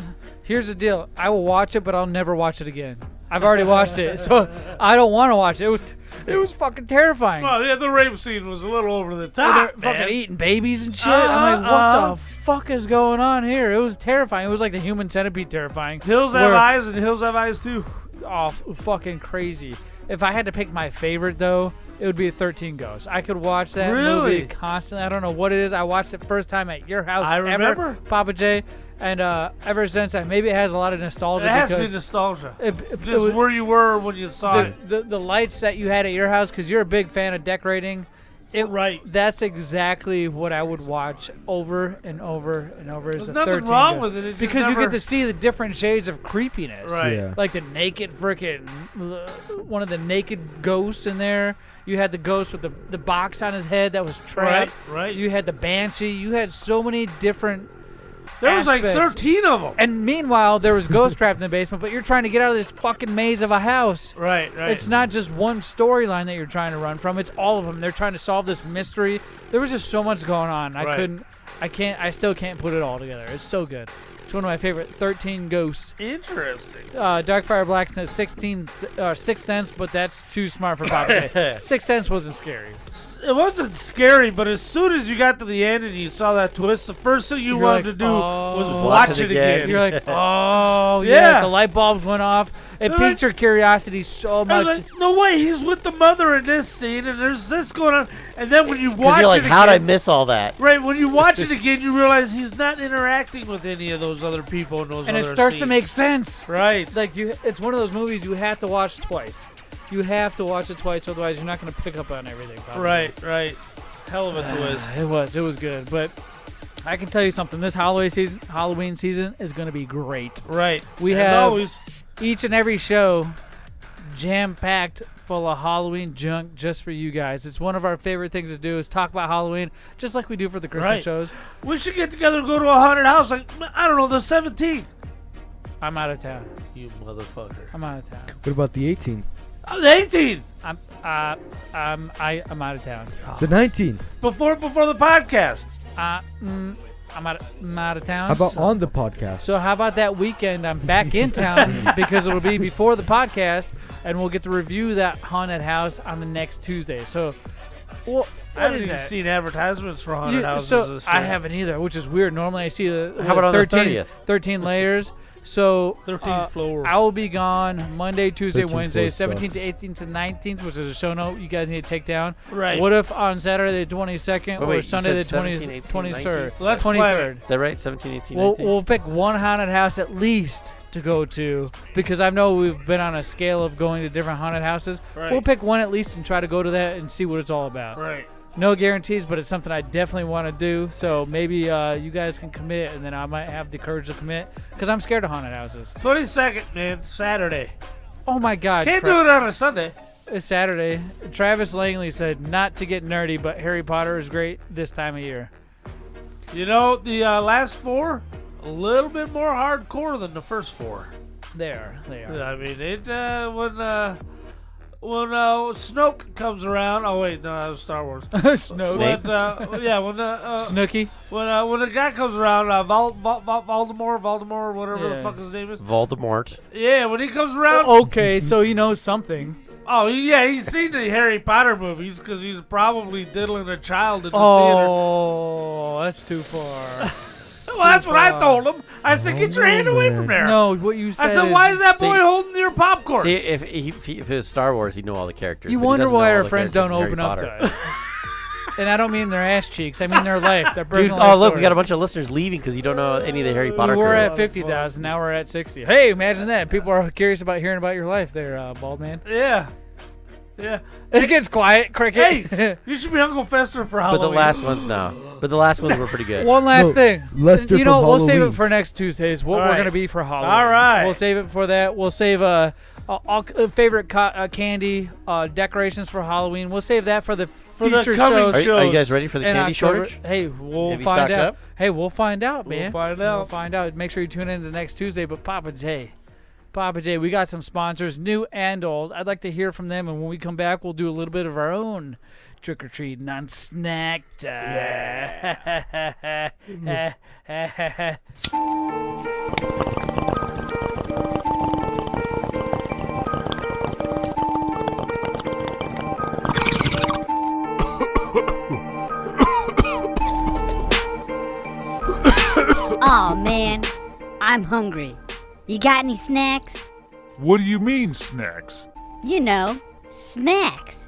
Here's the deal. I will watch it, but I'll never watch it again. I've already watched it, so I don't want to watch it. It was fucking terrifying. Well, yeah, the rape scene was a little over the They're top, fucking man. eating babies and shit. I'm like, what the fuck is going on here? It was terrifying. It was like the Human Centipede terrifying. Hills Have where- Eyes and Hills Have Eyes too. Oh, fucking crazy. If I had to pick my favorite, though, it would be 13 Ghosts. I could watch that Really? movie constantly. I don't know what it is. I watched it first time at your house I ever, remember. Pappa J. And ever since, maybe it has a lot of nostalgia. It has to be because nostalgia. it Just was- where you were when you saw it. the lights that you had at your house, because you're a big fan of decorating. Right. That's exactly what I would watch over and over and over. Is There's the nothing 13 wrong Ghosts. with it. It just Because you never- get to see the different shades of creepiness. Right. Yeah. Like the naked freaking, one of the naked ghosts in there. You had the ghost with the box on his head that was trapped. Right. You had the banshee. You had so many different. There was like aspects. 13 of them. And meanwhile, there was ghosts trapped in the basement, but you're trying to get out of this fucking maze of a house. Right. It's not just one storyline that you're trying to run from. It's all of them. They're trying to solve this mystery. There was just so much going on. Right. I still can't put it all together. It's so good. It's one of my favorite. 13 Ghosts. Interesting. Darkfire Black says 6 Sense, but that's too smart for Papa J. 6 Sense wasn't scary. wasn't scary, but as soon as you got to the end and you saw that twist, the first thing you wanted to do was watch it again. You're like, oh, yeah. The light bulbs went off. It piqued your curiosity so much. I was like, no way, he's with the mother in this scene, and there's this going on. And then when you watch you're like, it again, how'd I miss all that? Right, when you watch it again, you realize he's not interacting with any of those other people in those and other it starts scenes. to make sense. Right. It's like it's one of those movies you have to watch twice. You have to watch it twice, otherwise you're not going to pick up on everything. Probably. Right. Hell of a twist. It was good, but I can tell you something. This Halloween season is going to be great. Right. We As have always. each and every show jam-packed full of Halloween junk just for you guys. It's one of our favorite things to do is talk about Halloween, just like we do for the Christmas shows. We should get together and go to a haunted house, like, I don't know, the 17th. I'm out of town. You motherfucker. I'm out of town. What about the 18th? Oh, the 18th. I'm out of town. The 19th. Before the podcast. I'm out of town. How about on the podcast? So how about that weekend? I'm back in town because it'll be before the podcast, and we'll get to review that haunted house on the next Tuesday. So, well, I haven't even seen advertisements for haunted houses. So I haven't either, which is weird. Normally I see How about on the 13 30th? layers. So 13th floor. I will be gone Monday, Tuesday, 13th Wednesday, floor 17th sucks. to 18th to 19th, which is a show note you guys need to take down. Right. What if on Saturday the 22nd or wait, you Sunday the said 20th, 17, 18, 23rd? Well, that's 23rd. Is that right? 17, 18, We'll 19? we'll pick one haunted house at least to go to because I know we've been on a scale of going to different haunted houses. Right. We'll pick one at least and try to go to that and see what it's all about. Right. No guarantees, but it's something I definitely want to do. So maybe you guys can commit, and then I might have the courage to commit because I'm scared of haunted houses. 22nd, man. Saturday. Oh my God! Can't do it on a Sunday. It's Saturday. Travis Langley said not to get nerdy, but Harry Potter is great this time of year. You know, the last four, a little bit more hardcore than the first four. They are. I mean, when Snoke comes around. Oh wait, no, that was Star Wars. Snoke. When Snooky. When the guy comes around, Voldemort, whatever the fuck his name is. Voldemort. Yeah, when he comes around. Okay, so he knows something. Oh yeah, he's seen the Harry Potter movies because he's probably diddling a child in the theater. Oh, that's too far. Well, that's what I told him. I said, get your hand away from there. No, what you said. I said, why is that boy holding your popcorn? See, if it was Star Wars, he'd know all the characters. You but he wonder doesn't why know all our the friends characters don't in open Harry up to Potter. us. And I don't mean their ass cheeks. I mean their life. Their Dude, personal oh, look, story. we got a bunch of listeners leaving because you don't know any of the Harry Potter We were crew. at 50,000. Now we're at 60. Hey, imagine that. People are curious about hearing about your life there, bald man. Yeah. It gets quiet, cricket. Hey, you should be Uncle Fester for Halloween. But the last ones were pretty good. One last thing. Lester you know, from we'll save Halloween. it for next Tuesdays. What All we're right. going to be for Halloween. All right. We'll save it for that. We'll save all favorite candy decorations for Halloween. We'll save that for the future coming shows. Are you guys ready for the in candy October. shortage? Hey, we'll Have you find stocked out. up? Hey, we'll find out, man. We'll find out. Make sure you tune in to next Tuesday. But Pappa J, we got some sponsors, new and old. I'd like to hear from them, and when we come back, we'll do a little bit of our own trick or treating on snack time. Oh man, I'm hungry. You got any snacks? What do you mean, snacks? You know, snacks.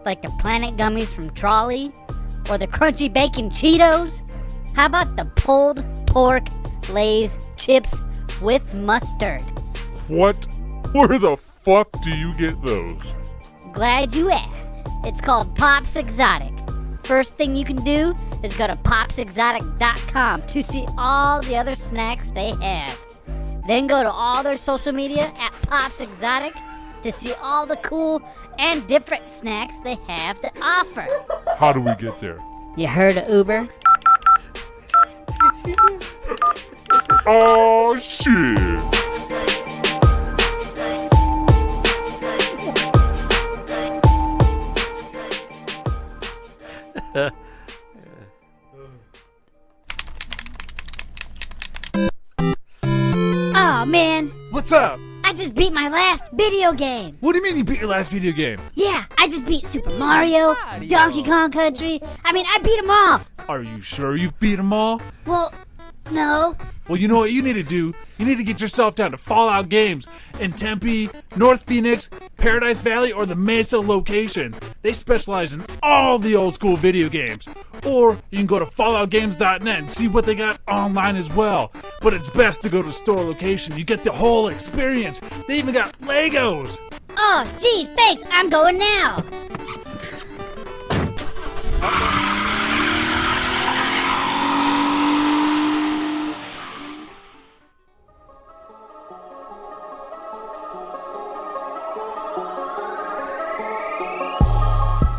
Like the Planet Gummies from Trolley, or the Crunchy Bacon Cheetos. How about the pulled pork Lay's chips with mustard? What? Where the fuck do you get those? Glad you asked. It's called Pops Exotic. First thing you can do is go to popsexotic.com to see all the other snacks they have. Then go to all their social media at Pops Exotic to see all the cool and different snacks they have to offer. How do we get there? You heard of Uber? Oh, shit. Oh man, What's up? I just beat my last video game. What do you mean you beat your last video game? Yeah, I just beat Super Mario, Donkey Kong Country. I mean, I beat them all. Are you sure you've beat them all? Well, no. Well, you know what you need to do? You need to get yourself down to Fallout Games in Tempe, North Phoenix, Paradise Valley, or the Mesa location. They specialize in all the old school video games. Or you can go to falloutgames.net and see what they got online as well. But it's best to go to the store location. You get the whole experience. They even got Legos. Oh, geez, thanks. I'm going now.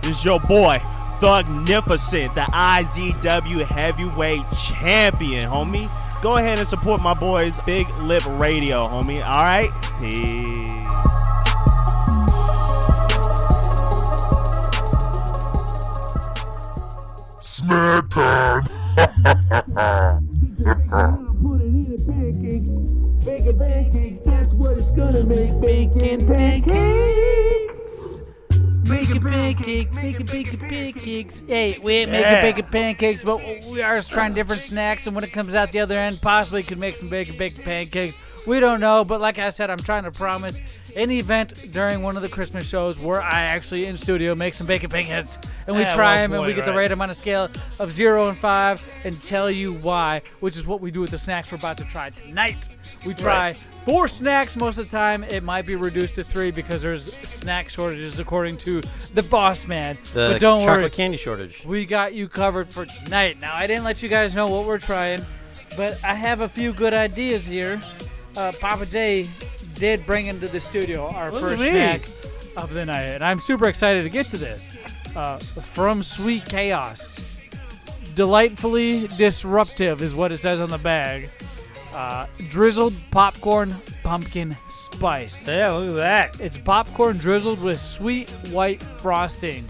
This is your boy, Thugnificent, the IZW Heavyweight Champion, homie. Go ahead and support my boys, Big Lip Radio, homie. All right? Peace. Snack time. Put it in a pancake. Bacon pancake, that's what it's gonna make. Bacon pancakes. Making pancakes, making pancakes. Hey, we ain't making bacon pancakes, but we are trying different snacks, and when it comes out the other end, possibly could make some bacon pancakes. We don't know, but like I said, I'm trying to promise an event during one of the Christmas shows where I actually in studio make some bacon pancakes, and we try them, and we get to rate them on a scale of 0 and 5 and tell you why, which is what we do with the snacks we're about to try tonight. We try 4 snacks most of the time. It might be reduced to 3 because there's snack shortages according to the boss man. But don't worry, chocolate candy shortage. we got you covered for tonight. Now, I didn't let you guys know what we're trying, but I have a few good ideas here. Pappa J did bring into the studio our first snack of the night, and I'm super excited to get to this. From Sweet Chaos. Delightfully disruptive is what it says on the bag. Drizzled popcorn pumpkin spice. Yeah, look at that. It's popcorn drizzled with sweet white frosting,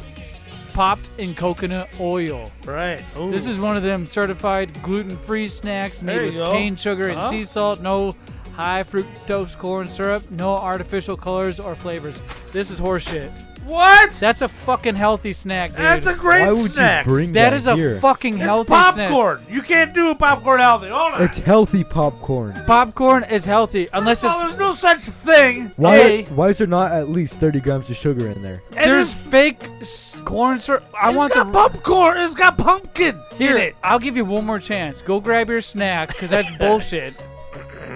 popped in coconut oil. Right. Ooh. This is one of them certified gluten-free snacks made with cane sugar and sea salt, no high fructose corn syrup, no artificial colors or flavors. This is horseshit. What? That's a fucking healthy snack, dude. That's a great Why would snack. you bring That that is a here? fucking It's healthy popcorn. You can't do popcorn healthy. Hold on. It's healthy popcorn. snack. Popcorn is healthy unless Oh, it's there's no such thing. Why is there not at least 30 grams of sugar in there? And there's fake corn syrup. I want the popcorn. It's got pumpkin in it. I'll give you one more chance. Go grab your snack because that's bullshit.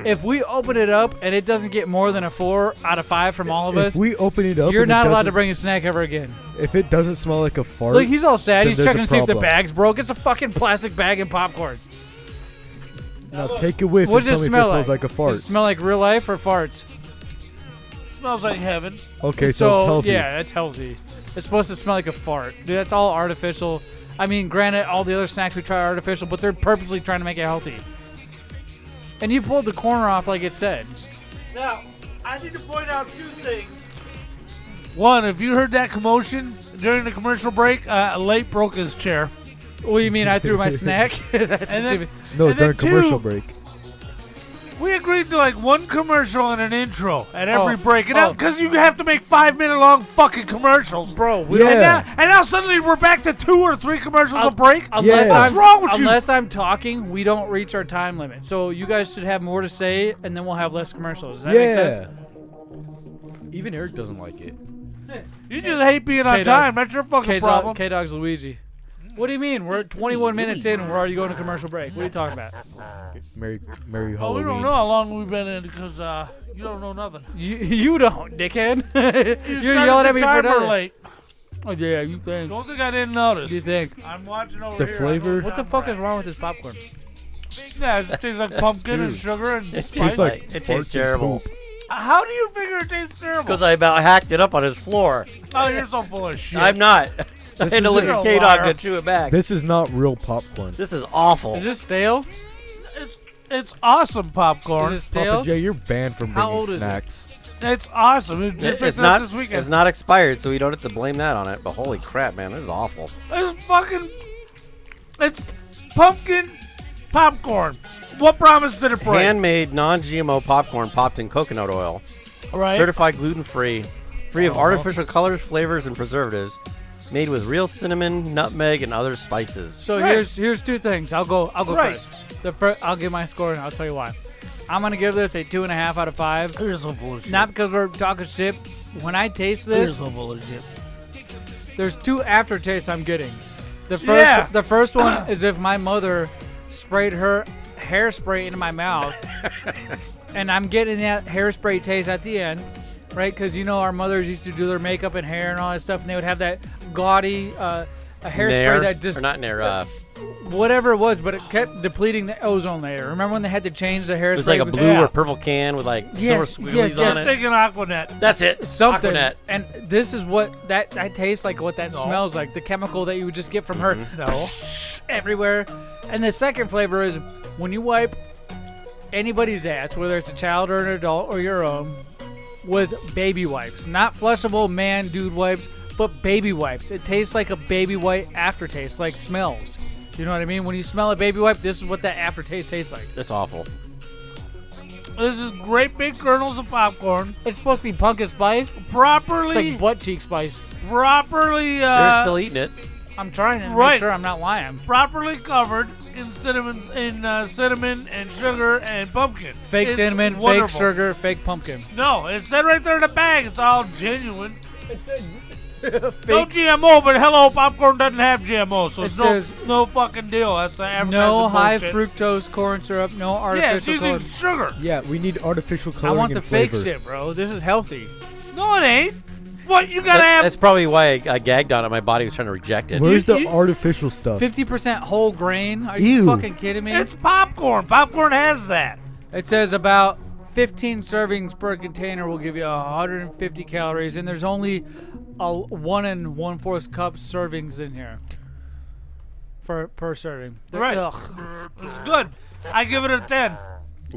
If we open it up and it doesn't get more than a 4 out of 5 from all of us, If we open it up, you're and it not allowed to doesn't- bring a snack ever again. If it doesn't smell like a fart, Look, he's all sad. then He's there's checking a to see if the problem. bag's broke. It's a fucking plastic bag and popcorn. Now take a whiff What and does tell it me if it smell smells like? like a fart. Does it smell like real life or farts? Smells like heaven. Okay, so it's healthy. Yeah, that's healthy. It's supposed to smell like a fart. Dude, that's all artificial. I mean, granted, all the other snacks we try are artificial, but they're purposely trying to make it healthy. And you pulled the corner off like it said. Now, I need to point out 2 things. One, if you heard that commotion during the commercial break, Late broke his chair. What do you mean I threw my snack? That's And then- No, and during then commercial 2, break. We agreed to like 1 commercial and an intro at every break. And oh. because you have to make 5-minute long fucking commercials. Bro, we And Yeah. now suddenly we're back to 2 or 3 commercials a break? Unless Yeah. What's wrong with you? Unless I'm talking, we don't reach our time limit. So you guys should have more to say, and then we'll have less commercials. Does that make sense? Even Eric doesn't like it. You just hate being on K-Dog's- time. That's your fucking problem. K-Dog's Luigi. What do you mean? We're 21 minutes in and we're already going to commercial break. What are you talking about? Merry Oh, we Halloween. don't know how long we've been in because you don't know nothing. You don't, dickhead. You You're started yelling the at me for timer nothing. late. Oh, yeah, you think. Don't think I didn't notice. You think. I'm watching over The here. flavor- What the fuck is wrong with this popcorn? Yeah, it tastes like pumpkin and sugar and It spice. tastes like It farts tastes and terrible. poop. How do you figure it tastes terrible? Because I about hacked it up on his floor. Oh, you're so full of shit. I'm not. I had to look You're at a K-Dog liar. to chew it back. This is not real popcorn. This is awful. Is this stale? It's awesome popcorn. Is it stale? Papa J, you're banned from How bringing old is it? snacks. It's awesome. It just It's picked up not. this weekend. It's not expired, so you don't have to blame that on it. But holy crap, man, this is awful. It's fucking. It's pumpkin popcorn. What promise did it break? Handmade, non-GMO popcorn popped in coconut oil. Right. Certified gluten-free. Free of artificial colors, flavors, and preservatives. Made with real cinnamon, nutmeg, and other spices. So here's two things. I'll go first. I'll give my score and I'll tell you why. I'm gonna give this a 2.5 out of 5. You're so full of shit. Not because we're talking shit. When I taste this, You're so full of shit. there's two aftertastes I'm getting. The first one is if my mother sprayed her hairspray into my mouth, and I'm getting that hairspray taste at the end, right? Because our mothers used to do their makeup and hair and all that stuff, and they would have that gaudy a hairspray that just whatever it was, but it kept depleting the ozone layer. Remember when they had to change the hairspray? It was like a blue or purple can with silver squigglies on it. Thinking Aquanet. That's it. Something. Aquanet. And this is what that tastes like. What that smells like. The chemical that you would just get from her everywhere. And the second flavor is when you wipe anybody's ass, whether it's a child or an adult or your own, with baby wipes, not flushable dude wipes, but baby wipes. It tastes like a baby wipe aftertaste, like smells. You know what I mean? When you smell a baby wipe, this is what that aftertaste tastes like. That's awful. This is great big kernels of popcorn. It's supposed to be pumpkin spice. Properly. It's like butt cheek spice. Properly. They're still eating it. I'm trying to make sure I'm not lying. Properly covered in cinnamon and sugar and pumpkin. Fake It's cinnamon, wonderful. fake sugar, fake pumpkin. No, it said right there in the bag. It's all genuine. It said no GMO, but hello, popcorn doesn't have GMO, so It it's says no fucking deal. That's advertising no high bullshit. fructose corn syrup, no Yeah, artificial it's using color. sugar. Yeah, we need artificial I coloring want the and fake flavor. shit, bro. This is healthy. No, it ain't. What, you gotta have... That's probably why I gagged on it. My body was trying to reject it. Where's the artificial stuff? 50% whole grain? Are you Ew. fucking kidding me? It's popcorn. Popcorn has that. It says about 15 servings per container will give you 150 calories, and there's only 1 1/4 cup servings in here per serving. Right. Ugh. It's good. I give it a 10.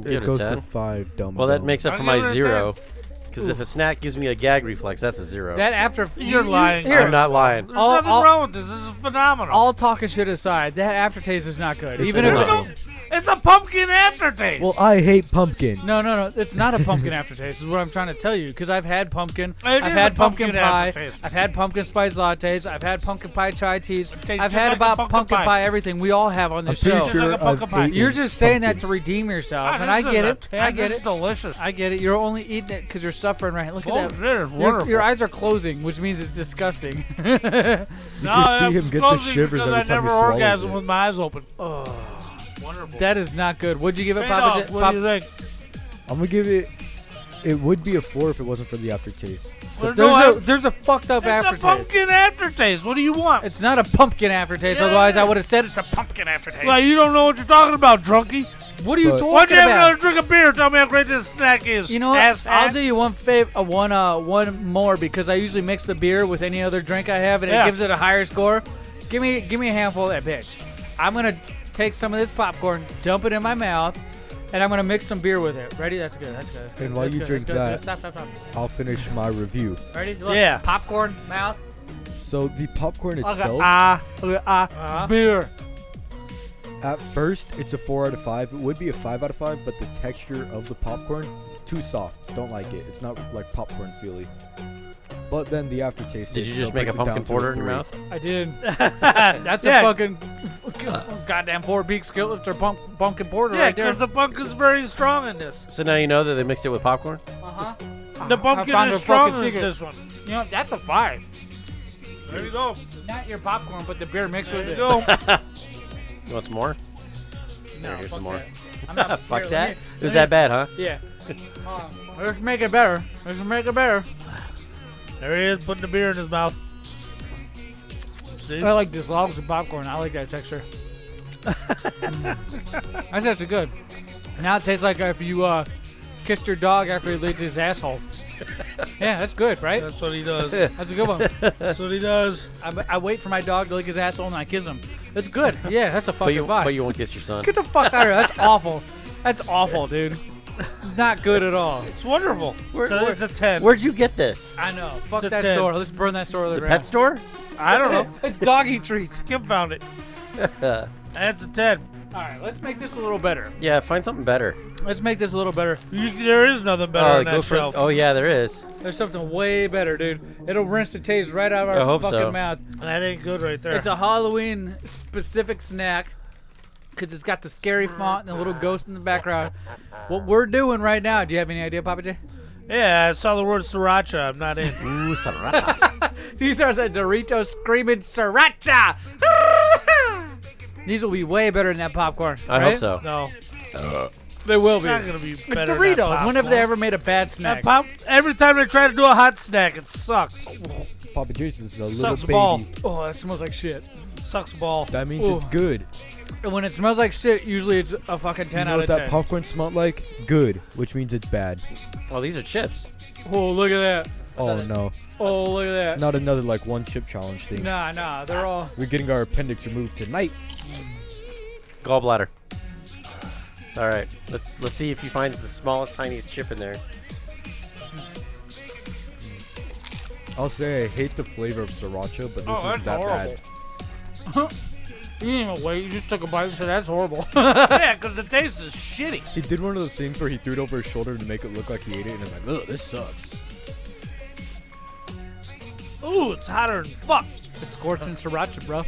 It goes to 5, dumb. Well, that makes up I'll for my give it a 0. Because if a snack gives me a gag reflex, that's a 0. That after You're lying. Here, I'm not lying. There's nothing wrong with this. This is phenomenal. all talking shit aside, that aftertaste is not good. Even It's if not. It's a pumpkin aftertaste. Well, I hate pumpkin. No, it's not a pumpkin aftertaste. Is what I'm trying to tell you. Because I've had pumpkin, It I've is had a pumpkin pumpkin pie, aftertaste. I've had pumpkin spice lattes, I've had pumpkin pie chai teas, tastes I've just had like about a pumpkin pie. pie everything. We all have on I'm this pretty show. sure Like a pumpkin I've pie. eaten You're just saying that pumpkin. to redeem yourself, God, and I this get is a it. 10. I get This it. is delicious. I get it. You're only eating it because you're suffering right now. Look at Oh, that. shit, it's wonderful. Your eyes are closing, which means it's disgusting. You can see him get the shivers because every I time never he swallows orgasm it. with my eyes open. Oh, wonderful. That is not good. What'd you give it, Fade Papa off. J? What do you think? I'm gonna give it. It would be a 4 if it wasn't for the aftertaste. There's a fucked up It's aftertaste. a pumpkin aftertaste. What do you want? It's not a pumpkin aftertaste. Yeah, Otherwise, it I is. would have said it's a pumpkin aftertaste. Well, you don't know what you're talking about, drunkie. What are you But- talking Why don't you have about? another drink of beer? Tell me how great this snack is. You know what? Ass I'll hat. do you one more because I usually mix the beer with any other drink I have, and it Yeah. gives it a higher score. Give me a handful of that bitch. I'm gonna take some of this popcorn, dump it in my mouth, and I'm gonna mix some beer with it. Ready? That's good. That's good. That's good. And while That's you good. drink That's good. that- Stop. I'll finish my review. Ready? Look, Yeah. Popcorn mouth. So the popcorn Okay. itself, Beer. at first, it's a 4 out of 5. It would be a 5 out of 5, but the texture of the popcorn, too soft. Don't like it. It's not like popcorn feely. But then the aftertaste. Did you is, just so make a brings it down pumpkin to porter in your 3. mouth? I did. That's Yeah. a fucking goddamn 4-peak skillet lifter pumpkin porter Yeah, right there. because the pumpkin's very strong in this. So now you know that they mixed it with popcorn? The pumpkin found is a stronger fucking than secret. this one. You know, that's a 5. There you go. Not your popcorn, but the beer mixed There with you it. go. You want some more? No, Here's fuck some more. that. I'm not, Fuck here, that. let me- It was that bad, huh? Yeah. Let's make it better. Let's make it better. There he is, putting the beer in his mouth. See? I like this logs of popcorn. I like that texture. That's actually good. Now it tastes like if you kissed your dog after he licked his asshole. Yeah, that's good, right? That's what he does. That's a good one. That's what he does. I wait for my dog to lick his asshole and I kiss him. That's good. Yeah, that's a fucking vibe. But you won't kiss your son. Get the fuck out of here. That's awful. That's awful, dude. Not good at all. It's wonderful. It's a 10. Where'd you get this? I know. Fuck It's a that 10. store. Let's burn that store to the The ground. pet store? I don't know. It's doggy treats. Kim found it. That's a 10. All right, let's make this a little better. Yeah, find something better. Let's make this a little better. There is nothing better on that shelf. Oh yeah, there is. There's something way better, dude. It'll rinse the taste right out of I our hope fucking so. mouth. That ain't good right there. It's a Halloween specific snack because it's got the scary font and the little ghost in the background. What we're doing right now, do you have any idea, Pappa J? Yeah, I saw the word sriracha. I'm not in. Ooh, sriracha. These are the Doritos screaming sriracha. These will be way better than that popcorn. I right? hope so. No. They will It's be. not going to be It's better than Doritos. that When have they popcorn. ever made a bad snack? Every time they try to do a hot snack, it sucks. Pappa J's is a little Sucks baby. ball. Oh, that smells like shit. Sucks ball. That means Ooh. it's good. And when it smells like shit, usually it's a fucking 10 You know out what of that 10. popcorn smelled like? Good, which means it's bad. Well, these are chips. Oh, look at that. Oh no. Oh, look at that. Not another like one chip challenge thing. Nah, they're all... We're getting our appendix removed tonight. Gallbladder. All right, let's see if he finds the smallest, tiniest chip in there. I'll say I hate the flavor of sriracha, but this that's isn't that horrible. bad. You didn't even wait. You just took a bite and said, that's horrible. Yeah, because the taste is shitty. He did one of those things where he threw it over his shoulder to make it look like he ate it, and it's like, ugh, this sucks. Ooh, it's hotter than fuck. It's scorching sriracha, bro.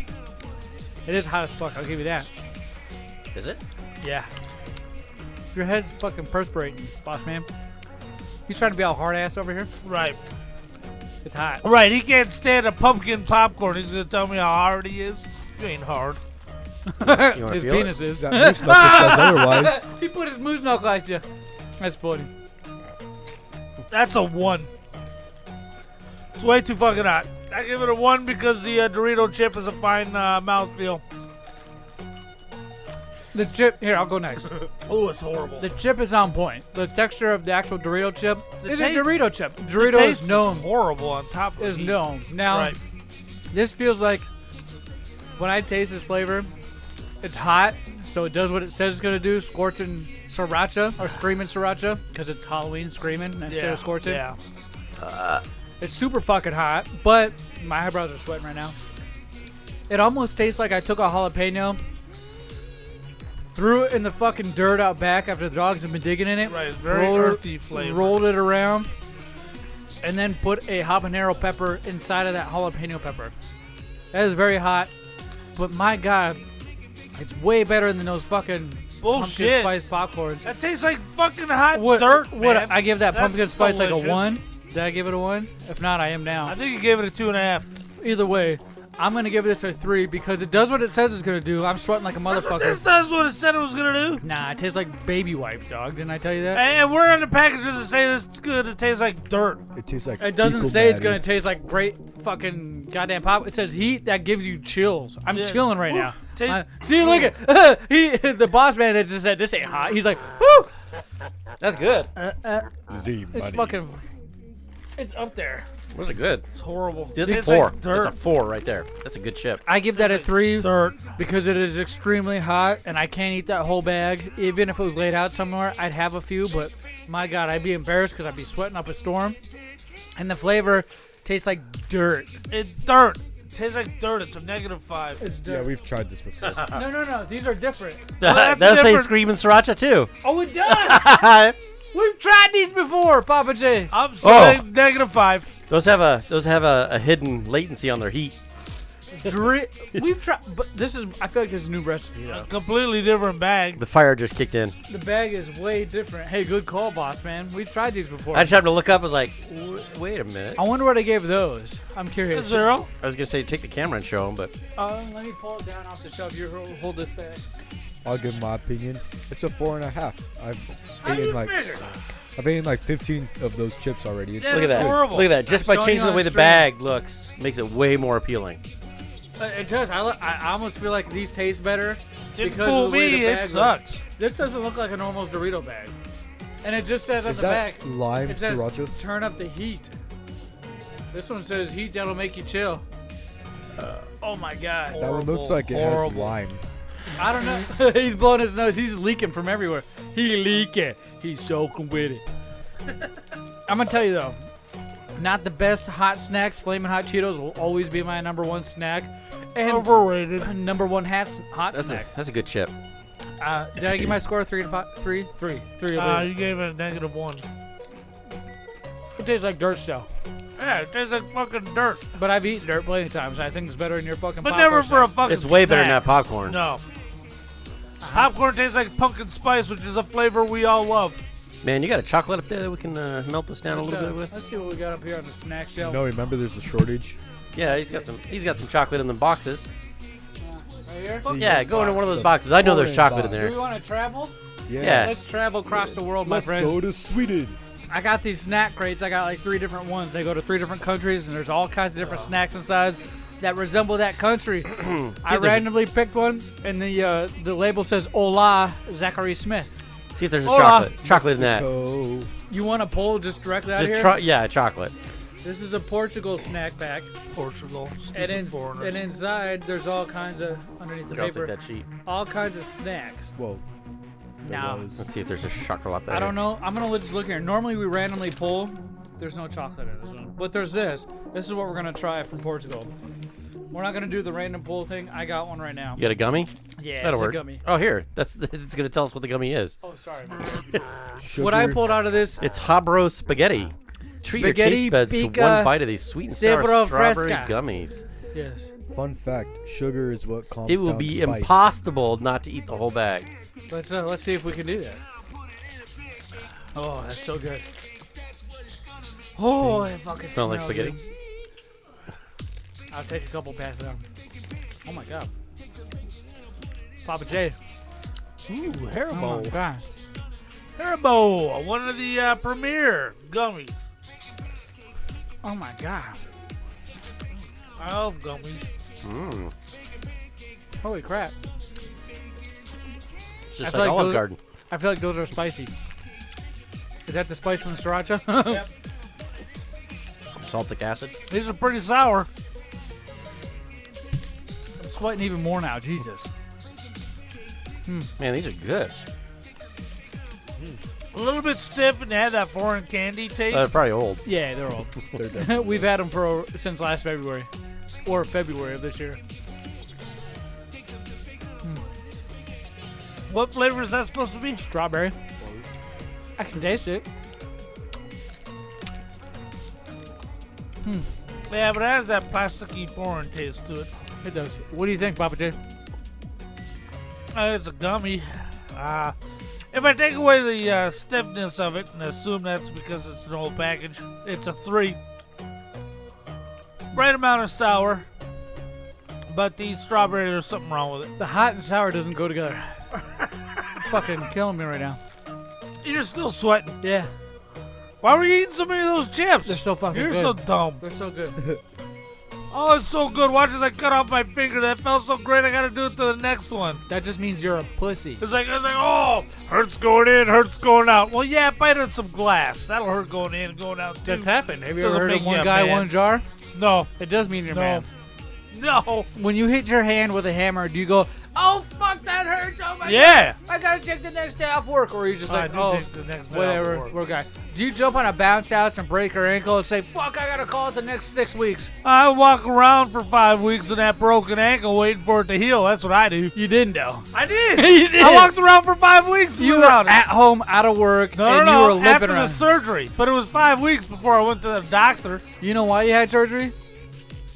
It is hot as fuck. I'll give you that. Is it? Yeah. Your head's fucking perspirating, boss man. He's trying to be all hard ass over here. Right. It's hot. Right, he can't stand a pumpkin popcorn. He's going to tell me how hard he is. You ain't hard. His penis is. That moose knuckle says otherwise. He put his moose knuckle at you. That's funny. That's a 1. It's way too fucking hot. I give it a 1 because the Dorito chip is a fine mouthfeel. The chip, here, I'll go next. Oh, it's horrible. The chip is on point. The texture of the actual Dorito chip is a taste- Dorito chip. The Dorito taste is known. horrible on top of Is it. known. Now, Right. this feels like when I taste this flavor, it's hot, so it does what it says it's gonna do, scorching sriracha or screaming sriracha, because it's Halloween screaming instead of scorching. Yeah. It's super fucking hot, but my eyebrows are sweating right now. It almost tastes like I took a jalapeno, threw it in the fucking dirt out back after the dogs have been digging in it. Right, it's very earthy flavor. Rolled it around, and then put a habanero pepper inside of that jalapeno pepper. That is very hot, but my god, it's way better than those fucking pumpkin Bullshit. spice popcorns. That tastes like fucking hot What, dirt, what man. I give that That's pumpkin spice like a delicious. 1? Did I give it a 1? If not, I am now. I think you gave it a 2.5. Either way, I'm gonna give this a 3 because it does what it says it's gonna do. I'm sweating like a motherfucker. This does what it said it was gonna do. Nah, it tastes like baby wipes, dog. Didn't I tell you that? And where on the package does it say this is good? It tastes like dirt. It tastes like It doesn't fecal say it's matter. gonna taste like great fucking goddamn pop. It says heat that gives you chills. I'm Yeah. chilling right Woo. now. Ta- See, look at the boss man that just said this ain't hot. He's like, whoo! That's good. It's fucking. It's up there. Those are good. It's horrible. That's a Tastes 4. like dirt. That's a 4 right there. That's a good chip. I give that a 3 Dirt. because it is extremely hot and I can't eat that whole bag. Even if it was laid out somewhere, I'd have a few, but my god, I'd be embarrassed because I'd be sweating up a storm. And the flavor tastes like dirt. It's dirt. It tastes like dirt. It's a -5. It's Yeah, dirt. we've tried this before. No. These are different. that's That'll say different. screaming sriracha too. Oh, it does. We've tried these before, Pappa J. I'm saying -5. Those have a hidden latency on their heat. We've tried, but this is. I feel like this is a new recipe though. A completely different bag. The fire just kicked in. The bag is way different. Hey, good call, boss man. We've tried these before. I just happened to look up. I was like, wait a minute. I wonder what I gave those. I'm curious. 0. I was gonna say take the camera and show them, but Let me pull it down off the shelf. You hold this bag. I'll give my opinion. It's a 4.5. How you figure? I've eaten like 15 of those chips already. It's Yeah, look at that. horrible. Look at that. Just I'm by showing changing you the way on the stream. bag looks, makes it way more appealing. It does. I almost feel like these taste better Didn't because fool of the way me. the bag It looks. sucks. This doesn't look like a normal Dorito bag, and it just says on Is the that back. lime It says sriracha? turn up the heat. This one says heat that'll make you chill. Oh my god. That one looks like it has horrible. lime. I don't know. He's blowing his nose. He's leaking from everywhere. He leaking. He's soaking with it. I'm gonna tell you though, not the best hot snacks. Flamin' Hot Cheetos will always be my #1 snack, and Overrated. #1 hot That's snack. a good chip. Did I give my score 3 to 5? 3? 3. 3. You gave it a -1. It tastes like dirt still. Yeah, it tastes like fucking dirt. But I've eaten dirt plenty of times. I think it's better than your fucking But popcorn never for a snack. fucking It's way better than snack. that popcorn. No. Popcorn tastes like pumpkin spice, which is a flavor we all love. Man, you got a chocolate up there that we can melt this down a little bit with? Let's see what we got up here on the snack shelf. No, remember there's a shortage. Yeah, he's got some chocolate in the boxes. Right here? Yeah, go into one of those boxes. I know there's chocolate in Do there. we want to travel? Yeah. Let's travel across the world, my Let's friend. go to Sweden. I got these snack crates. I got like 3 different ones. They go to 3 different countries, and there's all kinds of different snacks inside that resemble that country. I randomly picked one, and the label says "Hola, Zachary Smith." See if there's a chocolate in that. You want to pull just directly out Just here? yeah, chocolate. This is a Portugal snack pack. Portugal. And, inside, there's all kinds of, underneath the Here, I'll paper, take that sheet. all kinds of snacks. Whoa. Now, Let's see if there's a chocolate there. I don't know. I'm going to just look here. Normally, we randomly pull. There's no chocolate in this one. But there's this. This is what we're going to try from Portugal. We're not going to do the random pull thing. I got one right now. You got a gummy? Yeah, That'll it's work. a gummy. Oh, here. It's going to tell us what the gummy is. Oh, sorry. What I pulled out of this. It's Habro spaghetti. Treat your Spaghetti taste buds to pica one bite of these sweet and sour zebra strawberry fresca. gummies. Yes. Fun fact: sugar is what calms It will down be spice. impossible not to eat the whole bag. Let's see if we can do that. Oh, that's so good. Oh, it fucking Smell like smells spaghetti? good. I'll take a couple passes down. Oh my god. Pappa J. Ooh, Oh Haribo. my god. Haribo, one of the premier gummies. Oh my god. I love gummies. Mm. Holy crap. It's just like Olive Garden. I feel like those are spicy. Is that the spice from the sriracha? Yep. Saltic acid. These are pretty sour. I'm sweating even more now. Jesus. Man, these are good. A little bit stiff and they had that foreign candy taste. They're probably old. Yeah, they're old. They're definitely We've had them for since last February. Or February of this year. What flavor is that supposed to be? Strawberry. I can taste it. Yeah, but it has that plasticky foreign taste to it. It does. What do you think, Pappa J? It's a gummy. If I take away the stiffness of it and assume that's because it's an old package, it's a 3. Right amount of sour, but the strawberry, there's something wrong with it. The hot and sour doesn't go together. Fucking killing me right now. You're still sweating. Yeah. Why were you eating so many of those chips? They're so fucking You're good. so dumb. They're so good. Oh, it's so good. Watch as I cut off my finger. That felt so great. I gotta do it to the next one. That just means you're a pussy. It's like, oh, hurts going in, hurts going out. Well, yeah, bite on some glass. That'll hurt going in and going out, too. That's happened. Have you Doesn't ever heard make of you one a guy, man. one jar? No. It does mean you're a No. man. No. When you hit your hand with a hammer, do you go, oh, fuck, that hurts. Oh, my Yeah. God. I gotta take the next day off work. Or are you just I like, do oh, take the next day whatever, off work. we're guy. Do you jump on a bounce house and break your ankle and say, fuck, I gotta call it the next 6 weeks? I walk around for 5 weeks with that broken ankle waiting for it to heal. That's what I do. You didn't, though. I did. You did. I walked around for 5 weeks You were without it. at home, out of work, No, and no, you were no. limping After around. the surgery. But it was 5 weeks before I went to the doctor You know why you had surgery?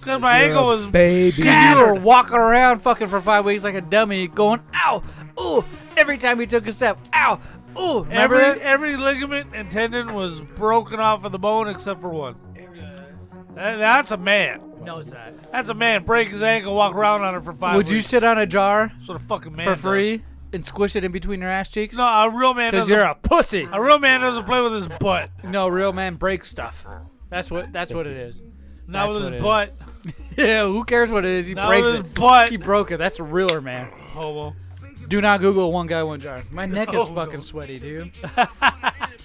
because my ankle was baby. You were scattered. walking around fucking for 5 weeks like a dummy, going, ow, ooh, every time you took a step, ow, ooh. Remember that? Every ligament and tendon was broken off of the bone except for one. That's a man. No, it's not. That's a man. Break his ankle, walk around on it for 5 Would weeks. you sit on a jar That's what a fucking man for does. free and squish it in between your ass cheeks? No, a real man Because doesn't. you're a pussy. A real man doesn't play with his butt. No, real man breaks stuff. That's what it is. Not That's with what his it butt. Yeah, who cares what it is? He Not breaks with it. his butt. He broke it. That's a realer, man. Homo. Do not Google one guy, one jar. My neck is No, fucking no. sweaty, dude.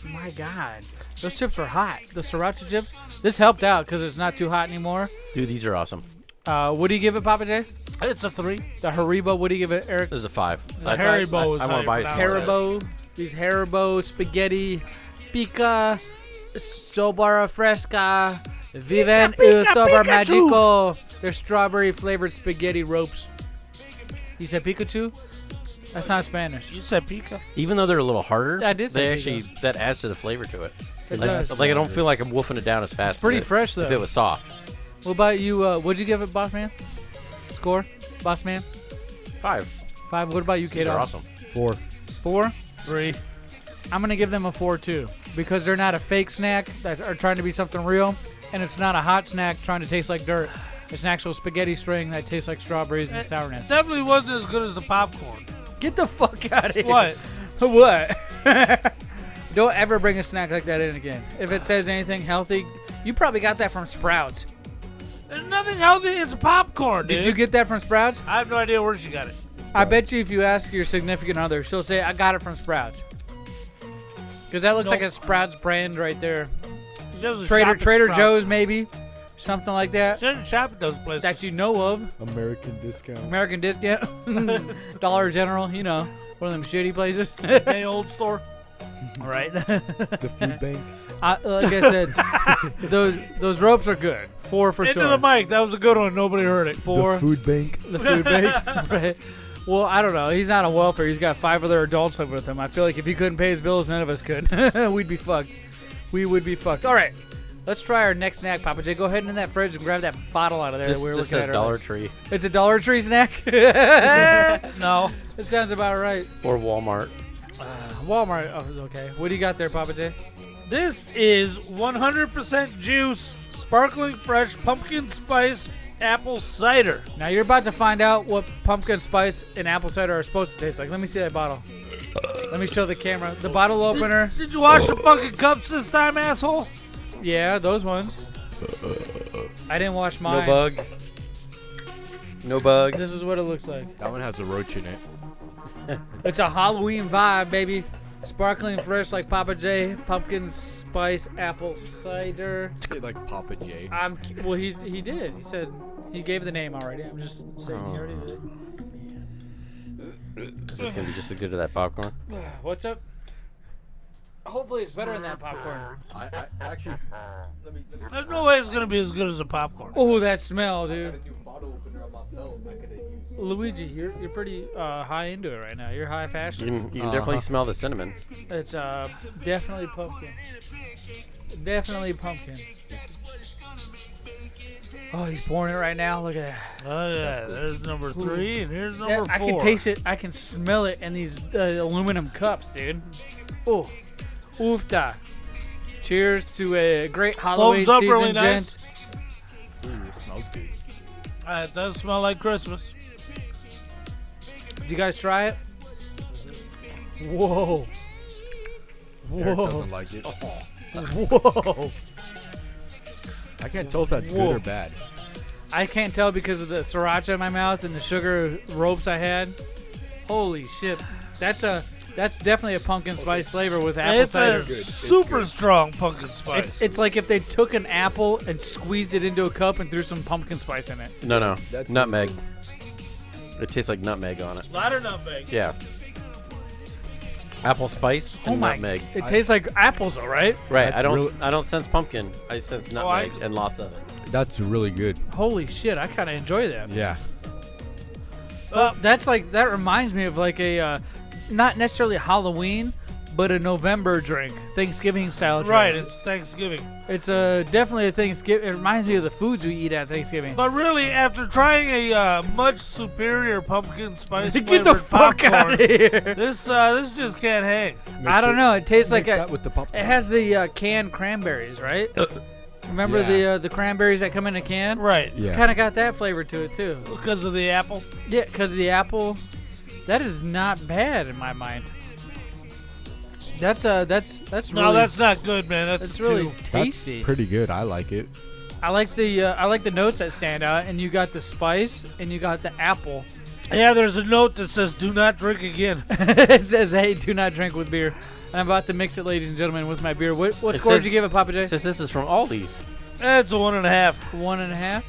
My God. Those chips are hot. The sriracha chips. This helped out because it's not too hot anymore. Dude, these are awesome. What do you give it, Pappa J? It's a 3. The Haribo, what do you give it, Eric? This is a 5. The Haribo is I want to buy how some. you Haribo. These Haribo spaghetti pica sobara fresca viven il sabor magico. They're strawberry flavored spaghetti ropes. You said Pikachu? That's not Spanish. You said pica. Even though they're a little harder, Yeah, I did say they pico. actually that adds to the flavor to it. It Like, does. like I don't feel like I'm wolfing it down as fast. It's pretty as it- fresh, though. If it was soft. What about you? What'd you give it, Boss Man? Score, Boss Man? 5. 5. What about you, These Kdawg? are awesome. 4. 4? 3. I'm gonna give them a 4 too, because they're not a fake snack that are trying to be something real, and it's not a hot snack trying to taste like dirt. It's an actual spaghetti string that tastes like strawberries and sourness. Definitely wasn't as good as the popcorn. Get the fuck out of here. What? What? Don't ever bring a snack like that in again. If it says anything healthy, you probably got that from Sprouts. There's nothing healthy. It's popcorn, dude. Did you get that from Sprouts? I have no idea where she got it. I bet you if you ask your significant other, she'll say, I got it from Sprouts. Because that looks like a Sprouts brand right there. She doesn't shop at Trader Sprouts. Joe's, maybe. Something like that. She doesn't shop at those places. That you know of. American discount. American Discount. Dollar General, you know. One of them shitty places. Day old store. All right. The food bank. Like I said, those ropes are good. 4 for Into sure. the mic. That was a good one. Nobody heard it. 4. The food bank. The food bank. Right. Well, I don't know. He's not on welfare. He's got 5 other adults living with him. I feel like if he couldn't pay his bills, none of us could. We'd be fucked. We would be fucked. All right. Let's try our next snack, Pappa J. Go ahead in that fridge and grab that bottle out of there This, that we were this looking says at Dollar earlier. Tree It's a Dollar Tree snack? No. It sounds about right. or Walmart. Walmart. Oh, okay. What do you got there, Pappa J? This is 100% juice, sparkling fresh pumpkin spice apple cider. Now you're about to find out what pumpkin spice and apple cider are supposed to taste like. Let me see that bottle. Let me show the camera. The bottle opener. Did you wash the fucking cups this time, asshole? Yeah, those ones. I didn't wash mine. No bug. No bug. This is what it looks like. That one has a roach in it. It's a Halloween vibe, baby. Sparkling fresh like Pappa J. Pumpkin spice apple cider. Say like Pappa J. Well, he did. He said he gave the name already. I'm just saying he already did it. Is this gonna be just as good as that popcorn? What's up? Hopefully it's better than that popcorn. I actually. There's no way it's gonna be as good as the popcorn. Oh, that smell, dude. Bottle opener on my belt. I could have used. Luigi, you're pretty high into it right now. You're high fashion. You can definitely smell the cinnamon. It's definitely pumpkin. Definitely pumpkin. Oh, he's pouring it right now. Look at that. Oh yeah, there's number 3 and here's number 4. I can taste it. I can smell it in these aluminum cups, dude. Oh, oofta. Cheers to a great Halloween up season, really nice. gents. Ooh, it smells good. It does smell like Christmas. Did you guys try it? Whoa. Eric Whoa. doesn't like it. Whoa. I can't tell if that's Whoa. good or bad. I can't tell because of the sriracha in my mouth and the sugar ropes I had. Holy shit. That's definitely a pumpkin spice flavor with apple It's cider. a super strong pumpkin spice. It's like if they took an apple and squeezed it into a cup and threw some pumpkin spice in it. No. That's Nutmeg. It tastes like nutmeg on it. Ladder nutmeg. Yeah. Apple spice and Oh my! nutmeg. It tastes like apples, though, right? Right. That's I don't sense pumpkin. I sense nutmeg and lots of it. That's really good. Holy shit! I kind of enjoy that. Yeah. That reminds me of like a not necessarily Halloween, but a November drink, Thanksgiving style drink. Right, it's Thanksgiving. It's definitely a Thanksgiving. It reminds me of the foods we eat at Thanksgiving. But really, after trying a much superior pumpkin spice Get flavored the fuck popcorn, out of here! this just can't hang. I don't know. It tastes like Mix that with the popcorn. it has the canned cranberries, right? Remember the cranberries that come in a can? Right. It's Yeah. kind of got that flavor to it too. Because of the apple. Yeah, because of the apple. That is not bad in my mind. That's really, No, that's not good, man. That's really too. tasty. That's pretty good. I like it. I like the notes that stand out, and you got the spice, and you got the apple. Yeah, there's a note that says "Do not drink again." It says, "Hey, do not drink with beer." And I'm about to mix it, ladies and gentlemen, with my beer. What score did you give it, Pappa J? It says this is from Aldi's. It's a 1.5. 1.5.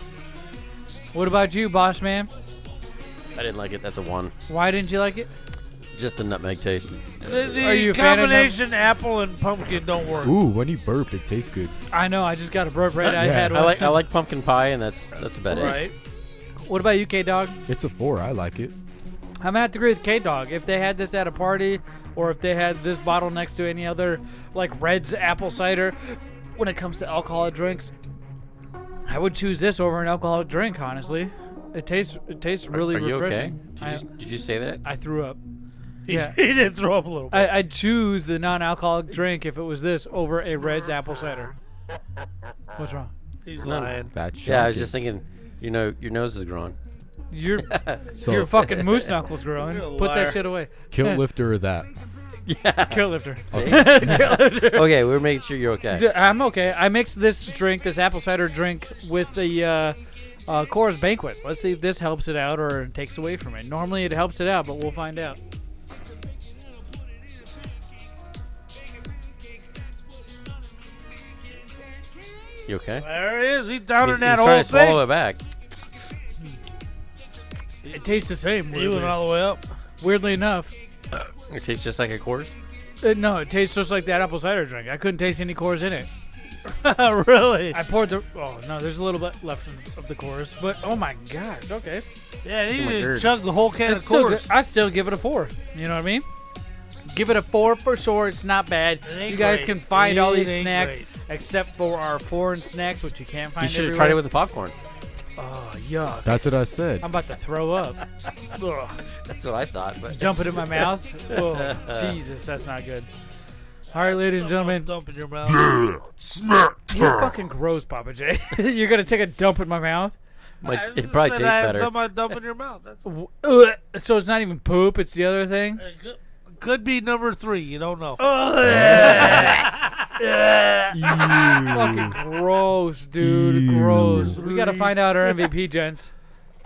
What about you, boss man? I didn't like it. That's a 1. Why didn't you like it? Just the nutmeg taste. Are you The a fan of combination apple and pumpkin don't work. Ooh, when you burp, it tastes good. I know. I just got a burp right. I Yeah. had one. I like pumpkin pie, and that's about it. Right. What about you, Kdawg? It's a 4. I like it. I'm gonna have to agree with Kdawg. If they had this at a party, or if they had this bottle next to any other, like Red's apple cider, when it comes to alcoholic drinks, I would choose this over an alcoholic drink. Honestly, it tastes really Are you refreshing. okay? Did you say that? I threw up. Yeah, he did throw up a little bit. I'd choose the non-alcoholic drink if it was this over a Red's apple cider. What's wrong? He's lying. Yeah, I was just thinking. Your nose is growing. Your fucking moose knuckles growing. Put that shit away. Kill lifter or that? Yeah. Kill lifter. See? Kill lifter. Okay, we're making sure you're okay. I'm okay. I mixed this apple cider drink, with the Coors Banquet. Let's see if this helps it out or takes away from it. Normally it helps it out, but we'll find out. You okay? There he is. He's down in that he's whole trying to thing. swallow it back. It tastes the same. He went all the way up. Weirdly enough. It tastes just like a Coors? No, it tastes just like that apple cider drink. I couldn't taste any Coors in it. Really? I poured the... Oh, no, there's a little bit left of the Coors. But, oh, my God. Okay. Yeah, he didn't chug the whole can of Still Coors. I still give it a 4. You know what I mean? Give it a 4 for sure. It's not bad. You guys great. can find all these It ain't snacks great. except for our foreign snacks, which you can't find You should have everywhere. tried it with the popcorn. Oh, yuck. That's what I said. I'm about to throw up. Ugh. That's what I thought. But Dump it in my mouth? Oh, Jesus, that's not good. All right, ladies and gentlemen. Dump in your mouth. Yeah, smack You're time. fucking gross, Papa J. You're going to take a dump in my mouth? it probably tastes better. Somebody dump in your mouth. That's So it's not even poop, it's the other thing? could be number 3. You don't know. Fucking gross, dude. Gross. We got to find out our MVP, gents.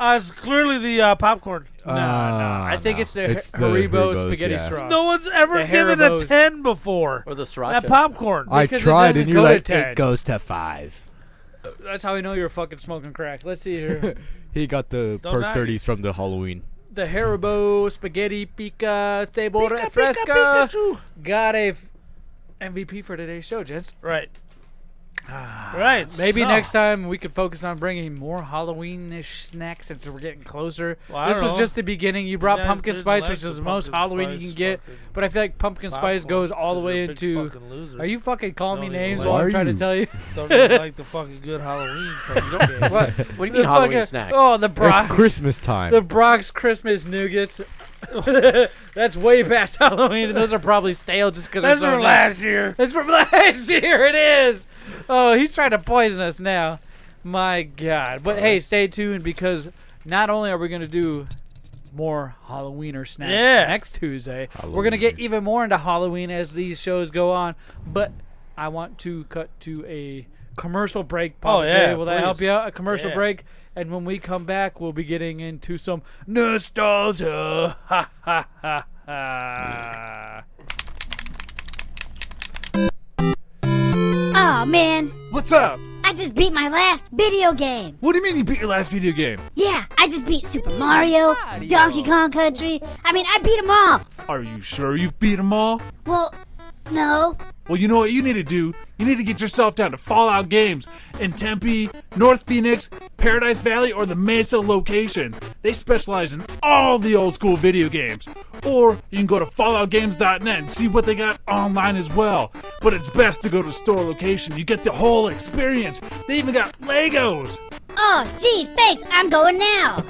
It's clearly the popcorn. No. I think it's the Haribo spaghetti straw. No one's ever The given a Haribos. 10 before. Or the sriracha. That popcorn. I Because it tried, doesn't and you're go to like, 10. it goes to 5. That's how we know you're fucking smoking crack. Let's see here. He got the Don't perk knock 30s from the Halloween. The Haribo spaghetti pica sabor Pika, fresca Pikachu. got a MVP for today's show, gents. Right. Right. Maybe so. next time we could focus on bringing more Halloween-ish snacks since we're getting closer. Well, I This don't was know. just the beginning. You brought Yeah, pumpkin didn't spice, like which the is the most pumpkin Halloween you spice can get. fucking But I feel like pumpkin spice popcorn, goes all the 'cause way you're a big into... fucking loser. Are you fucking calling me Don't even names like while it. I'm trying to Are tell you? Don't even like the fucking good Halloween stuff. What do you mean The Halloween fucking- snacks? Oh, the Brock's. It's Christmas time. The Brock's Christmas nougats. That's way past Halloween, and those are probably stale just because That's from last year. That's from last year. It is. Oh, he's trying to poison us now. My God. But hey, stay tuned because not only are we going to do more Halloweener snacks next Tuesday, we're going to get even more into Halloween as these shows go on. But I want to cut to a commercial break. Papa J, will that help please. you out? A commercial Yeah. break. And when we come back, we'll be getting into some nostalgia. Ha, ha, ha, ha. Oh, man. What's up? I just beat my last video game. What do you mean you beat your last video game? Yeah, I just beat Super Mario, Donkey Kong Country. I mean, I beat them all. Are you sure you've beat them all? Well, no. Well, you know what you need to do? You need to get yourself down to Fallout Games in Tempe, North Phoenix, Paradise Valley, or the Mesa location. They specialize in all the old school video games. Or you can go to falloutgames.net and see what they got online as well. But it's best to go to store location. You get the whole experience. They even got Legos. Oh, geez, thanks. I'm going now.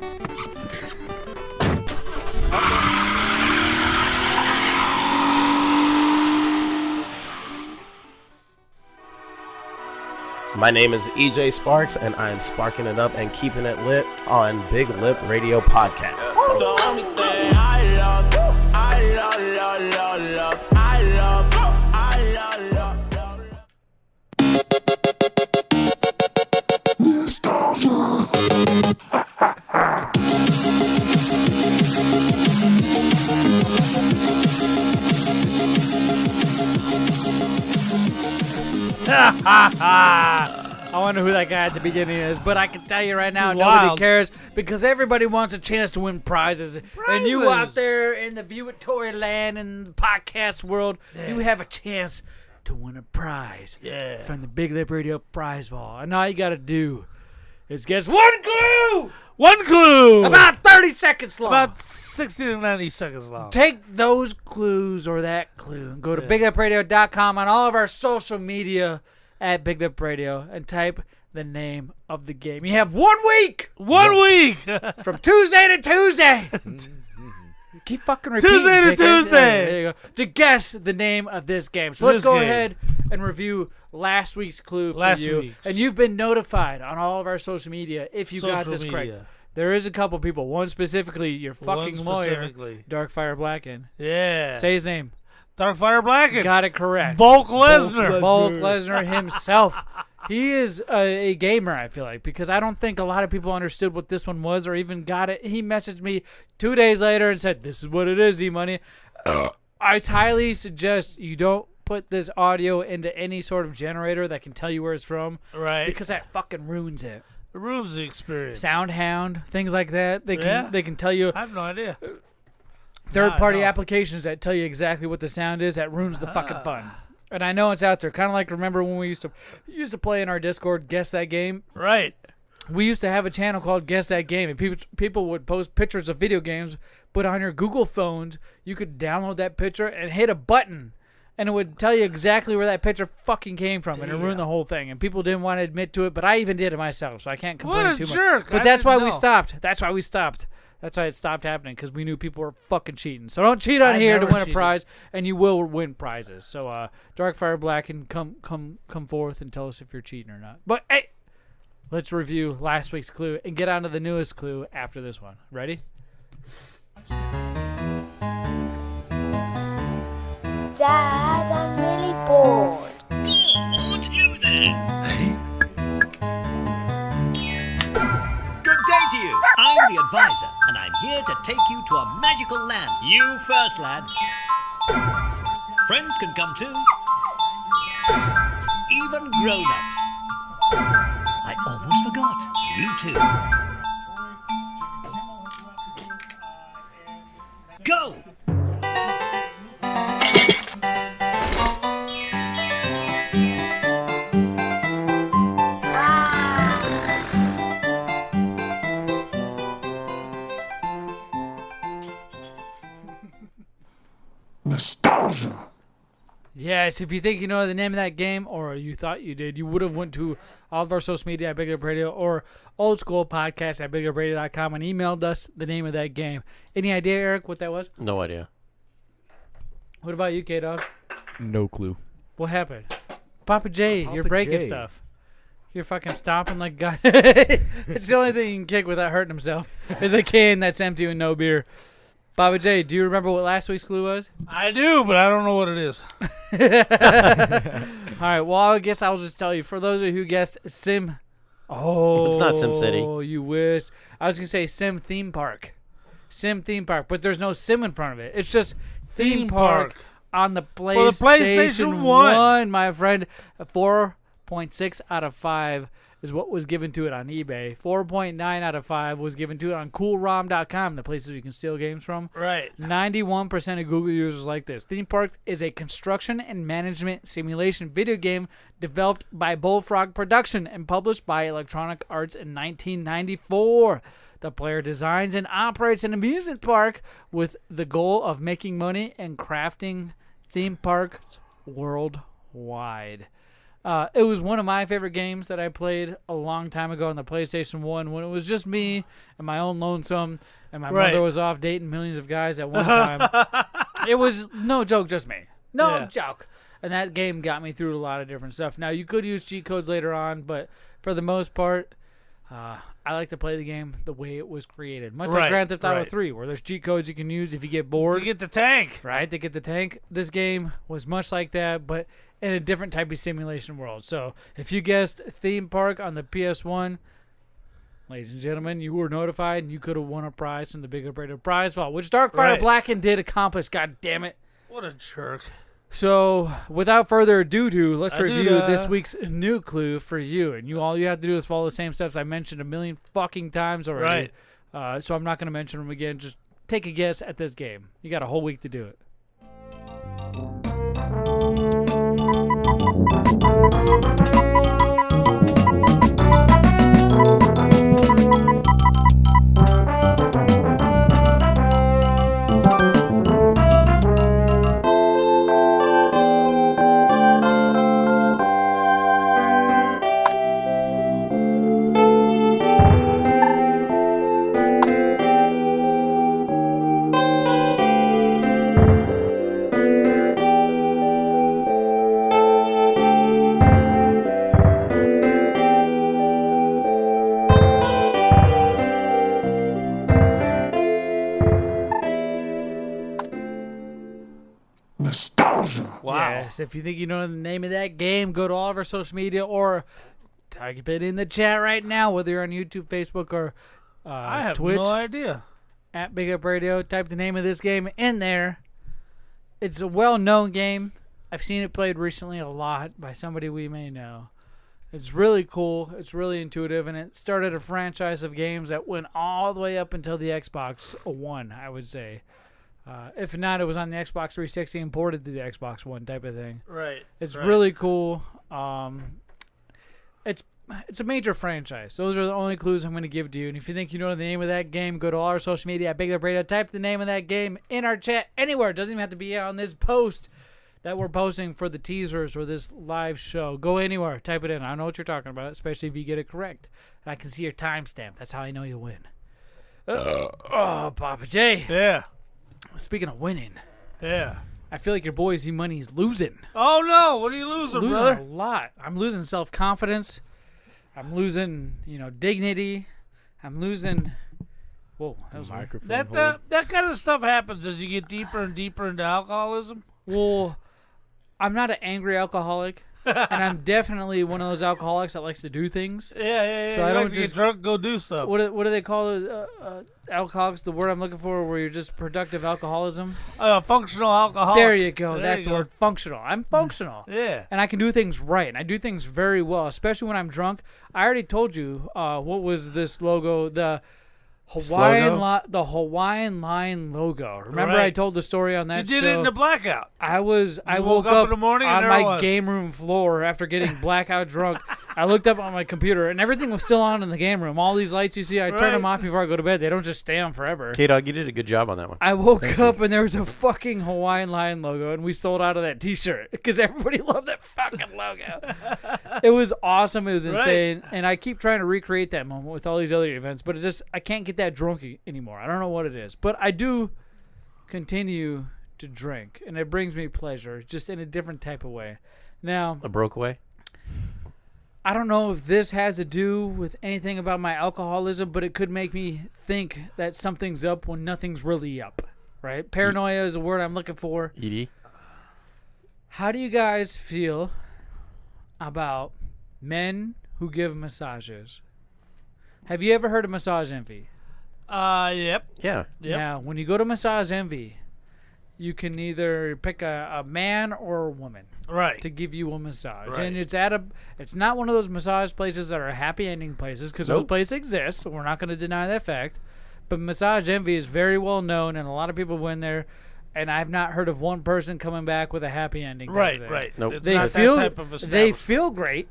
My name is EJ Sparks, and I'm sparking it up and keeping it lit on Big Lip Radio Podcast. The only thing I love, I love, love, love, love, I love, I love, love, love, I wonder who that guy at the beginning is, but I can tell you right now, nobody Wild. cares because everybody wants a chance to win prizes. And you out there in the viewatory land and the podcast world, you have a chance to win a prize from the Big Lip Radio prize vault. And all you got to do is guess one clue. One clue. About 30 seconds long. About 60 to 90 seconds long. Take those clues or that clue and go to BigLipRadio.com on all of our social media at BigLipRadio and type the name of the game. You have 1 week. 1 week. From Tuesday to Tuesday. Keep fucking repeating. Tuesday to Tuesday. There you go. To guess the name of this game. So let's go ahead and review last week's clue for you. And you've been notified on all of our social media if you got this correct. There is a couple people. One specifically, your fucking lawyer, Darkfire Blacken. Yeah. Say his name. Darkfire Blacken. Got it correct. Bulk Lesnar. Bulk Lesnar himself. He is a gamer, I feel like, because I don't think a lot of people understood what this one was or even got it. He messaged me 2 days later and said, "This is what it is, E-Money." I highly suggest you don't put this audio into any sort of generator that can tell you where it's from. Right. Because that fucking ruins it. It ruins the experience. SoundHound, things like that. They can tell you. I have no idea. Third-party applications that tell you exactly what the sound is, that ruins the fucking fun. And I know it's out there. Kind of like, remember when we used to play in our Discord, Guess That Game? Right. We used to have a channel called Guess That Game, and people would post pictures of video games, but on your Google phones, you could download that picture and hit a button, and it would tell you exactly where that picture fucking came from, and it ruined the whole thing. And people didn't want to admit to it, but I even did it myself, so I can't complain too much. What a jerk. But that's why we stopped. That's why we stopped. That's why it stopped happening, because we knew people were fucking cheating. So don't cheat on here to win a prize, and you will win prizes. So Darkfire Black can come forth and tell us if you're cheating or not. But hey, let's review last week's clue and get on to the newest clue after this one. Ready? Dad, I'm really bored. Bored? Who then? Good day to you. I'm the advisor, and I'm here to take you to a magical land. You first, lad. Friends can come too. Even grown-ups. I almost forgot. You too. Go! Nostalgia. Yes, if you think you know the name of that game, or you thought you did, you would have went to all of our social media at BigLipRadio or Old School Podcast at BigLipRadio.com and emailed us the name of that game. Any idea, Eric, what that was? No idea. What about you, Kdawg? No clue. What happened? Pappa J, you're breaking J. stuff. You're fucking stomping like God. It's the only thing you can kick without hurting himself is a can that's empty with no beer. Pappa J, do you remember what last week's clue was? I do, but I don't know what it is. All right, well, I guess I'll just tell you. For those of you who guessed Sim... Oh, it's not Sim City. Oh, you wish. I was going to say Sim Theme Park. Sim Theme Park, but there's no Sim in front of it. It's just Theme Park on the PlayStation 1, my friend. 4.6 out of 5 is what was given to it on eBay. 4.9 out of 5 was given to it on coolrom.com, the places you can steal games from. Right. 91% of Google users like this. Theme Park is a construction and management simulation video game developed by Bullfrog Production and published by Electronic Arts in 1994. The player designs and operates an amusement park with the goal of making money and crafting theme parks worldwide. It was one of my favorite games that I played a long time ago on the PlayStation 1 when it was just me and my own lonesome, and my mother was off dating millions of guys at one time. It was, no joke, just me. No joke. And that game got me through a lot of different stuff. Now, you could use cheat codes later on, but for the most part, I like to play the game the way it was created. Much like Grand Theft Auto 3, where there's cheat codes you can use if you get bored. To get the tank. Right, to get the tank. This game was much like that, but in a different type of simulation world. So if you guessed Theme Park on the PS1, ladies and gentlemen, you were notified and you could have won a prize from the BigLipRadio prize vault, which Darkfire Blacken did accomplish. God damn it. What a jerk. So without further ado, let's review this week's new clue for you. And all you have to do is follow the same steps I mentioned a million fucking times already. Right. So I'm not going to mention them again. Just take a guess at this game. You got a whole week to do it. Yes. If you think you know the name of that game, go to all of our social media or type it in the chat right now, whether you're on YouTube, Facebook, or I have Twitch. no idea. At BigLipRadio, type the name of this game in there. It's a well-known game. I've seen it played recently a lot by somebody we may know. It's really cool. It's really intuitive, and it started a franchise of games that went all the way up until the Xbox One, I would say. If not, it was on the Xbox 360 and ported to the Xbox One type of thing. Right. It's really cool. It's a major franchise. Those are the only clues I'm going to give to you. And if you think you know the name of that game, go to all our social media at BigLipRadio. Type the name of that game in our chat anywhere. It doesn't even have to be on this post that we're posting for the teasers or this live show. Go anywhere. Type it in. I know what you're talking about, especially if you get it correct. And I can see your timestamp. That's how I know you win. Pappa J. Yeah. Speaking of winning. Yeah. I feel like your boy Zmunny is losing. Oh, no. What are you losing, brother? A lot. I'm losing self-confidence. I'm losing, dignity. I'm losing... Whoa, that was microphone. That kind of stuff happens as you get deeper and deeper into alcoholism. Well, I'm not an angry alcoholic, and I'm definitely one of those alcoholics that likes to do things. Yeah. So I don't like to just get drunk, go do stuff. What do they call it? Alcoholics? The word I'm looking for, where you're just productive alcoholism. Functional alcoholic. There you go. There That's you the go. word. Functional. I'm functional. Yeah. And I can do things right, and I do things very well, especially when I'm drunk. I already told you what was this logo, the Hawaiian line logo. Remember Right. I told the story on that show? You did it in the blackout. I You woke up in the morning on and there my it was. game room floor after getting blackout drunk. I looked up on my computer, and everything was still on in the game room. All these lights you see, I turn them off before I go to bed. They don't just stay on forever. Kdawg, you did a good job on that one. I woke up, and there was a fucking Hawaiian Lion logo, and we sold out of that T-shirt because everybody loved that fucking logo. It was awesome. It was insane. And I keep trying to recreate that moment with all these other events, but I can't get that drunk anymore. I don't know what it is. But I do continue to drink, and it brings me pleasure, just in a different type of way. Now, A broke away? I don't know if this has to do with anything about my alcoholism, but it could make me think that something's up when nothing's really up, right? Paranoia is a word I'm looking for. ED? How do you guys feel about men who give massages? Have you ever heard of massage envy? Yep. Yeah. Yep. Now, when you go to massage envy, you can either pick a man or a woman, right, to give you a massage, Right. and it's not one of those massage places that are happy ending places, because those places exist. So we're not going to deny that fact. But massage envy is very well known, and a lot of people went there, and I've not heard of one person coming back with a happy ending. Right. Nope. It's They not feel that type of they establishment. feel great.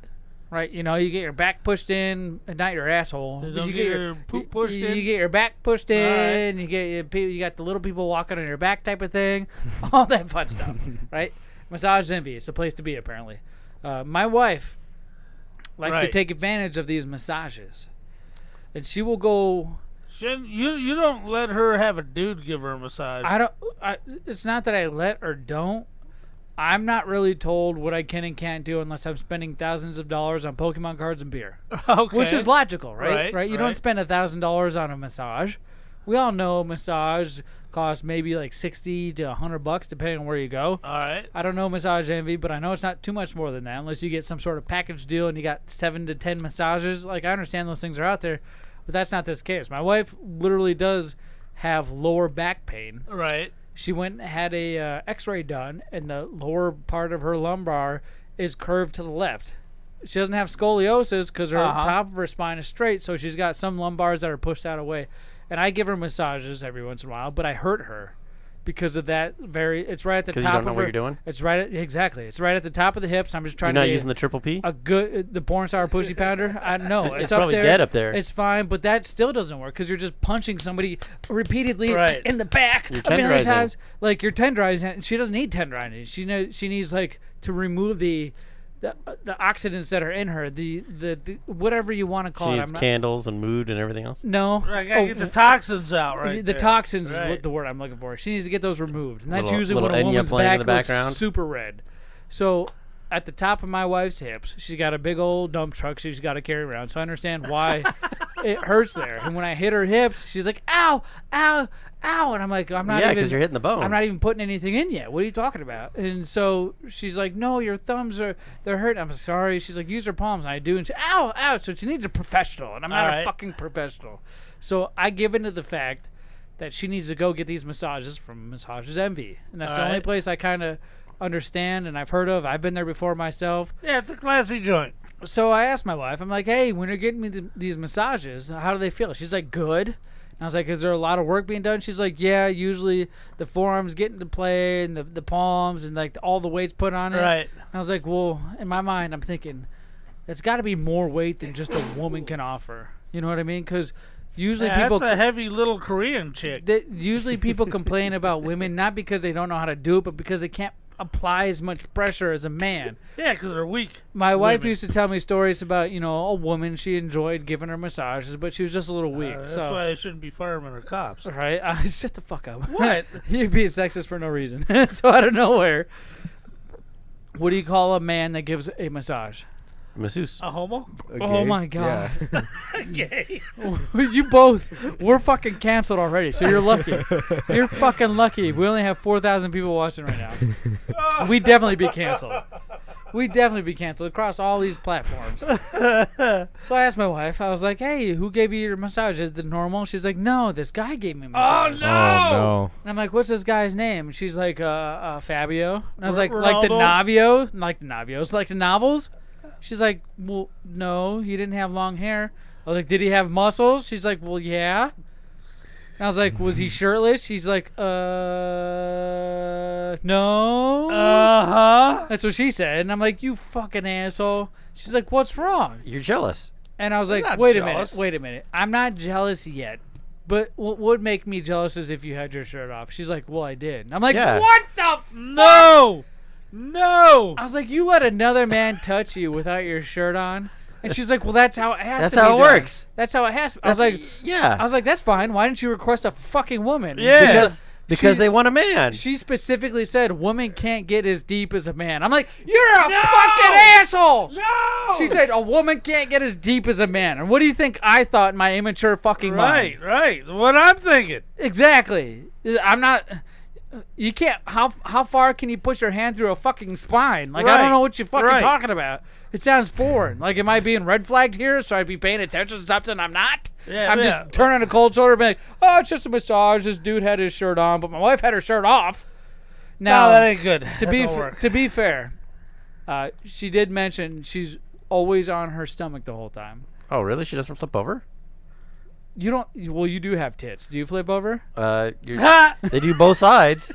Right, you get your back pushed in, not your asshole. You don't You get your poop pushed in. You get your back pushed in. Right. You got the little people walking on your back type of thing, all that fun stuff. Right, massage envy. It's the place to be apparently. My wife likes to take advantage of these massages, and she will go. You don't let her have a dude give her a massage. It's not that I let or don't. I'm not really told what I can and can't do unless I'm spending thousands of dollars on Pokemon cards and beer. Okay. Which is logical, right? You don't right. spend $1,000 on a massage. We all know massage costs maybe like $60 to $100 depending on where you go. All right. I don't know massage envy, but I know it's not too much more than that unless you get some sort of package deal and you got 7 to 10 massages. Like, I understand those things are out there, but that's not this case. My wife literally does have lower back pain. Right. She went and had a x-ray done, and the lower part of her lumbar is curved to the left. She doesn't have scoliosis because her top of her spine is straight, so she's got some lumbars that are pushed out of way. And I give her massages every once in a while, but I hurt her because of that it's right at the top of her. Because you don't know what you're doing? It's exactly. It's right at the top of the hips. I'm just trying You're to not using the triple P? The porn star pussy pounder? I know. It's up probably there. dead up there. It's fine, but that still doesn't work because you're just punching somebody repeatedly in the back You're a million tenderizing. times. Like, you're tenderizing it, and she doesn't need tenderizing. She needs, like, to remove the oxidants that are in her, the whatever you want to call She it. needs candles and mood and everything else? No. I gotta get the toxins out, The there. toxins is Right. the word I'm looking for. She needs to get those removed. And that's Little- usually when little a Enya woman's playing in back the looks background. super red. So at the top of my wife's hips. She's got a big old dump truck she's got to carry around, so I understand why it hurts there. And when I hit her hips, she's like, ow, ow, ow. And I'm like, I'm not Yeah, even. because you're hitting the bone. I'm not even putting anything in yet. What are you talking about? And so she's like, no, your thumbs they're hurting. I'm sorry. She's like, use her palms. And I do. And she, ow, ow. So she needs a professional. And I'm not a fucking professional. So I give into the fact that she needs to go get these massages from Massages Envy. And that's the only place I kind of understand and I've heard of. I've been there before myself. Yeah, it's a classy joint. So I asked my wife, I'm like, hey, when you're getting me these massages, how do they feel? She's like, good. And I was like, is there a lot of work being done? She's like, yeah, usually the forearms get into play and the palms and like all the weight's put on it. Right. And I was like, well, in my mind, I'm thinking, that's got to be more weight than just a woman can offer. You know what I mean? Because usually people... That's a heavy little Korean chick. Usually people complain about women not because they don't know how to do it, but because they can't apply as much pressure as a man. Yeah, because they're weak. My wife used to tell me stories about, a woman she enjoyed giving her massages, but she was just a little weak. That's so why they shouldn't be firemen or cops. Right? Shut the fuck up. What? You're being sexist for no reason. So out of nowhere, what do you call a man that gives a massage? Masseuse. A homo? Oh my god. Gay. We're fucking canceled already, so you're lucky. You're fucking lucky. We only have 4,000 people watching right now. We'd definitely be canceled. We'd definitely be canceled across all these platforms. So I asked my wife, I was like, hey, who gave you your massage? Is it normal? She's like, no, this guy gave me a massage. Oh, no! Oh, no. And I'm like, what's this guy's name? And she's like, Fabio. And I was like the Ronaldo? Navio? Like the Navios? Like the novels? She's like, well, no, he didn't have long hair. I was like, did he have muscles? She's like, well, yeah. And I was like, was he shirtless? She's like, no. Uh-huh. That's what she said. And I'm like, you fucking asshole. She's like, what's wrong? You're jealous. And I was I'm like, not wait jealous. a minute. I'm not jealous yet. But what would make me jealous is if you had your shirt off. She's like, well, I did. And I'm like, Yeah. what the fuck? No. I was like, you let another man touch you without your shirt on? And she's like, well, that's how it has That's to be how it done. works. That's how it has to be. I was like, yeah. I was like, that's fine. Why didn't you request a fucking woman? Yeah. Because they want a man. She specifically said woman can't get as deep as a man. I'm like, you're a fucking asshole. No. She said a woman can't get as deep as a man. And what do you think I thought in my immature fucking mind? Right. What I'm thinking. Exactly. I'm not... You can't... How far can you push your hand through a fucking spine? Like, I don't know what you're fucking talking about. It sounds foreign. Like, am I being red flagged here? So I'd be paying attention to something I'm not? Yeah, I'm just turning a cold shoulder and being like, oh, it's just a massage. This dude had his shirt on, but my wife had her shirt off. Now, No, that ain't good. To be fair, she did mention she's always on her stomach the whole time. Oh, really? She doesn't flip over? You don't... Well, you do have tits. Do you flip over? They do both sides.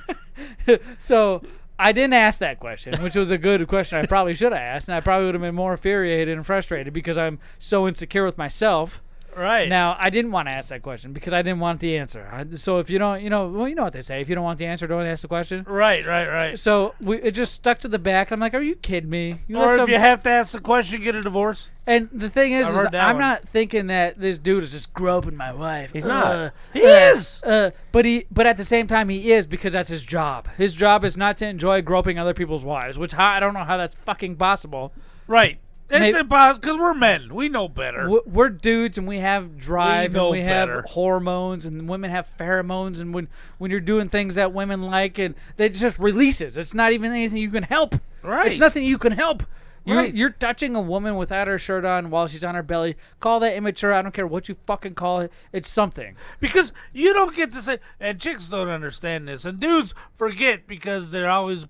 So... I didn't ask that question, which was a good question I probably should have asked, and I probably would have been more infuriated and frustrated because I'm so insecure with myself. Right. Now, I didn't want to ask that question because I didn't want the answer. So if you don't, you know what they say. If you don't want the answer, don't ask the question. Right. So it just stuck to the back. I'm like, are you kidding me? Or if you have to ask the question, get a divorce. And the thing is I'm one. not thinking that this dude is just groping my wife. He's not. He is. But at the same time, he is because that's his job. His job is not to enjoy groping other people's wives, which I don't know how that's fucking possible. Right. It's impossible because we're men. We know better. We're dudes and we have drive and we better. have hormones and women have pheromones and when you're doing things that women like and they just releases. It's not even anything you can help. Right. It's nothing you can help. Right. You're touching a woman without her shirt on while she's on her belly. Call that immature. I don't care what you fucking call it. It's something. Because you don't get to say, and chicks don't understand this, and dudes forget because they're always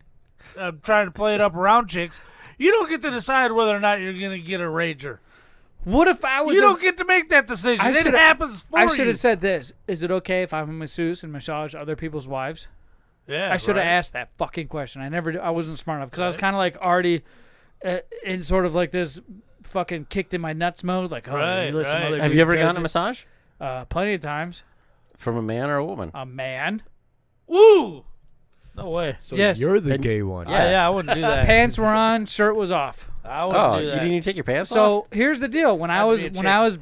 trying to play it up around chicks. You don't get to decide whether or not you're going to get a rager. What if I was... You don't get to make that decision. It happens for you. I should have said this. Is it okay if I'm a masseuse and massage other people's wives? Yeah, I should have asked that fucking question. I wasn't smart enough because I was kind of like already in sort of like this fucking kicked in my nuts mode. Like, oh, Right, you let some right. other Have dude you ever touch gotten a it? massage? Plenty of times. From a man or a woman? A man. Woo! No way. So Yes. you're the gay one. Yeah, I wouldn't do that. Pants were on, shirt was off. I wouldn't Oh, do you that. didn't even take your pants off? So here's the deal: when I Had to was be a when chick. I was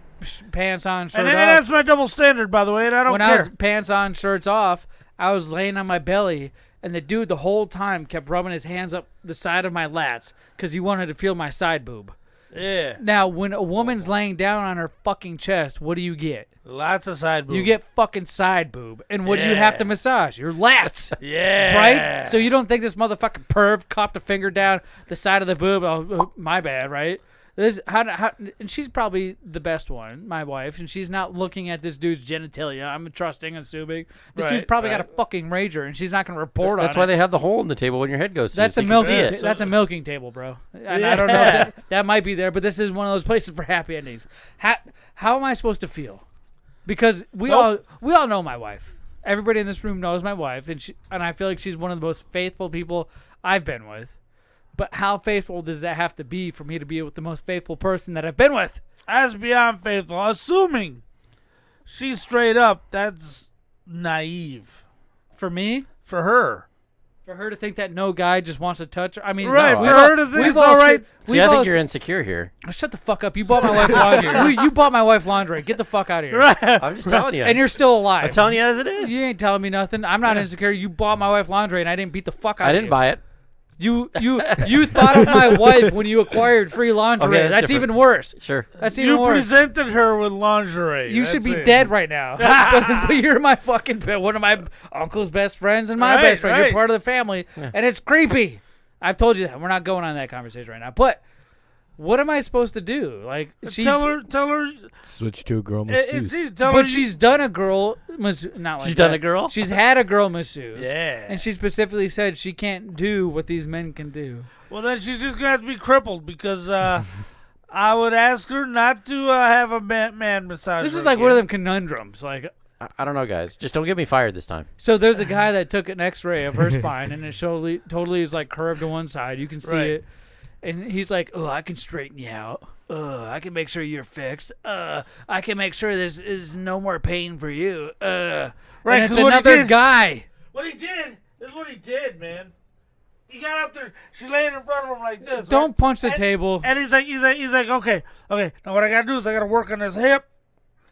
pants on, shirt and off. that's my double standard, by the way, and I don't when care. I was pants on, shirts off, I was laying on my belly, And the dude the whole time kept rubbing his hands up the side of my lats because he wanted to feel my side boob. Yeah. Now, when a woman's laying down on her fucking chest, what do you get? Lots of side boob. You get fucking side boob. And what do you have to massage? Your lats. Yeah. Right? So you don't think this motherfucking perv copped a finger down the side of the boob? Oh, my bad, right? And she's probably the best one, my wife, and she's not looking at this dude's genitalia. I'm trusting, assuming. This dude's probably got a fucking rager, and she's not going to report on it. That's why they have the hole in the table when your head goes through. That's a milking. That's a milking table, bro. And I don't know if that might be there, but this is one of those places for happy endings. How am I supposed to feel? Because we all know my wife. Everybody in this room knows my wife, and I feel like she's one of the most faithful people I've been with. But how faithful does that have to be for me to be with the most faithful person that I've been with? That's beyond faithful. Assuming she's straight up, that's naive. For me? For her. For her to think that no guy just wants to touch her? I mean, right, no, for her to think it's all right. See, I think you're insecure here. Oh, shut the fuck up. You bought my wife laundry. You bought my wife laundry. Get the fuck out of here. Right. I'm just telling you. And you're still alive. I'm telling you as it is. You ain't telling me nothing. I'm not insecure. You bought my wife laundry, and I didn't beat the fuck out of you. I didn't buy it. You thought of my wife when you acquired free lingerie. Okay, that's even worse. Sure. That's even You worse. presented her with lingerie. You should be dead right now. but you're my fucking one of my uncle's best friends and my best friend. Right. You're part of the family, and it's creepy. I've told you that. We're not going on that conversation right now. But what am I supposed to do? Like, tell her. Switch to a girl masseuse. But she's done a girl masseuse. Not like She's that. done a girl? She's had a girl masseuse. Yeah. And she specifically said she can't do what these men can do. Well, then she's just going to have to be crippled because I would ask her not to have a man massage. This her is like again. one of them conundrums. Like, I don't know, guys. Just don't get me fired this time. so there's a guy that took an X-ray of her spine, and it totally is like curved to one side. You can see it. And he's like, oh, I can straighten you out. I can make sure you're fixed. I can make sure there's no more pain for you. Right, and it's another guy. What he did is what he did, man. He got up there. She laid in front of him like this. Don't punch the table. And he's like, okay. Now what I gotta do is I gotta work on his hip.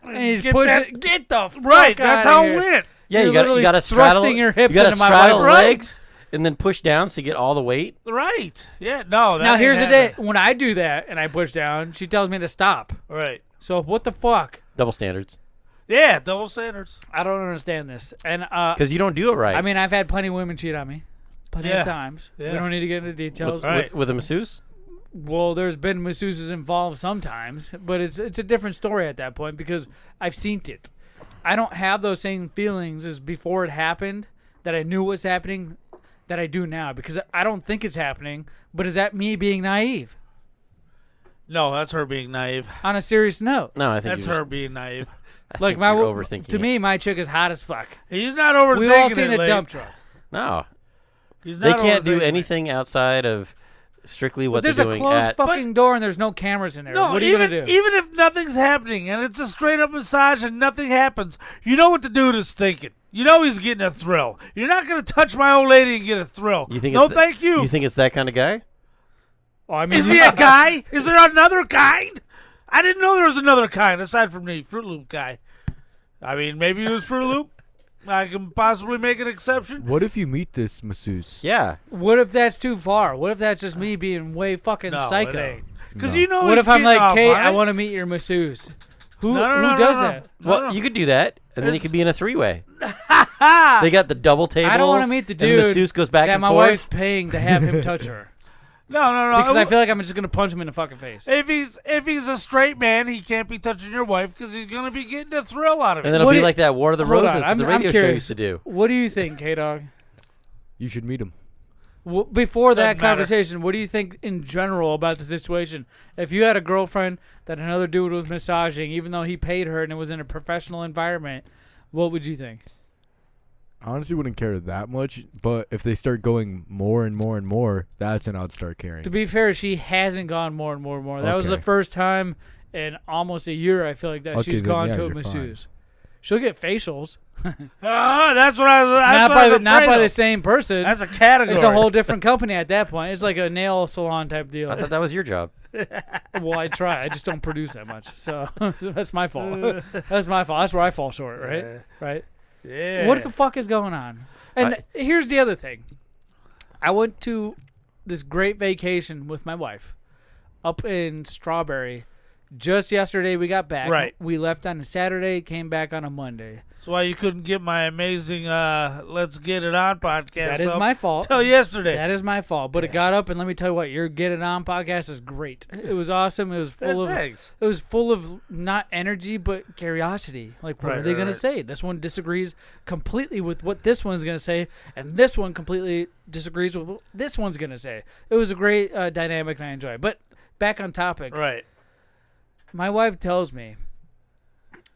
And he's pushing. Get the fuck right. out That's of how here. it went. Yeah, You're you got to straddle thrusting your hips you gotta into my straddle wife's legs and then push down so you get all the weight. Right. Yeah. No. That Now ain't here's the happening. day. When I do that and I push down, she tells me to stop. Right. So what the fuck? Double standards. Yeah. Double standards. I don't understand this. And Because you don't do it right. I mean, I've had plenty of women cheat on me. Plenty of times. Yeah. We don't need to get into details. with a masseuse? Well, there's been masseuses involved sometimes, but it's a different story at that point because I've seen it. I don't have those same feelings as before it happened, that I knew was happening, that I do now, because I don't think it's happening, but is that me being naive? No, that's her being naive. On a serious note. No, I think that's her being naive. Like you're overthinking to me, my chick is hot as fuck. He's not overthinking We've all seen it, a dump truck. No. He's They not can't do overthinking anything outside of strictly what There's they're a doing closed at... fucking door and there's no cameras in there. No, What are you going to do? Even if nothing's happening and it's a straight up massage and nothing happens, you know what the dude is thinking. You know he's getting a thrill. You're not going to touch my old lady and get a thrill. You think no, it's thank you. You think it's that kind of guy? Well, I mean, Is he a guy? Is there another kind? I didn't know there was another kind aside from the Fruit Loop guy. I mean, maybe it was Fruit Loop. I can possibly make an exception. What if you meet this masseuse? Yeah. What if that's too far? What if that's just me being way fucking psycho? Because you know What he's if I'm getting like, off Kate, on I it. want to meet your masseuse? Who No, does no. that? Well, you could do that, and then you could be in a three-way. They got the double tables. I don't want to meet the dude and the masseuse goes back that and my forth. wife's paying to have him touch her. No. Because I feel like I'm just going to punch him in the fucking face. If he's a straight man, he can't be touching your wife because he's going to be getting a thrill out of it. And then it'll be like that War of the Hold Roses on, that the I'm radio show curious. used to do. What do you think, Kdawg? You should meet him. Before that Doesn't matter. conversation, what do you think in general about the situation? If you had a girlfriend that another dude was massaging, even though he paid her and it was in a professional environment, what would you think? I honestly wouldn't care that much, but if they start going more and more and more, that's when I'd start caring. To be fair, she hasn't gone more and more and more. That was the Okay. first time in almost a year, I feel like, that Okay, she's then, gone yeah, to a you're masseuse. She'll get facials. That's what I was. Not by the same person. That's a category. It's a whole different company at that point. It's like a nail salon type deal. I thought that was your job. Well, I try. I just don't produce that much. So that's my fault. That's my fault. That's where I fall short, right? Yeah. Right? Yeah. What the fuck is going on? And here's the other thing. I went to this great vacation with my wife up in Strawberry. Just yesterday we got back. Right. We left on a Saturday, came back on a Monday. That's why you couldn't get my amazing Let's Get It On podcast. That is my fault. Till yesterday. That is my fault. But it got up, and let me tell you what, your Get It On podcast is great. It was awesome. It was full of Thanks. It was full of not energy but curiosity. Like, what are they gonna say? This one disagrees completely with what this one's gonna say, and this one completely disagrees with what this one's gonna say. It was a great dynamic, and I enjoyed it. But back on topic. Right. My wife tells me,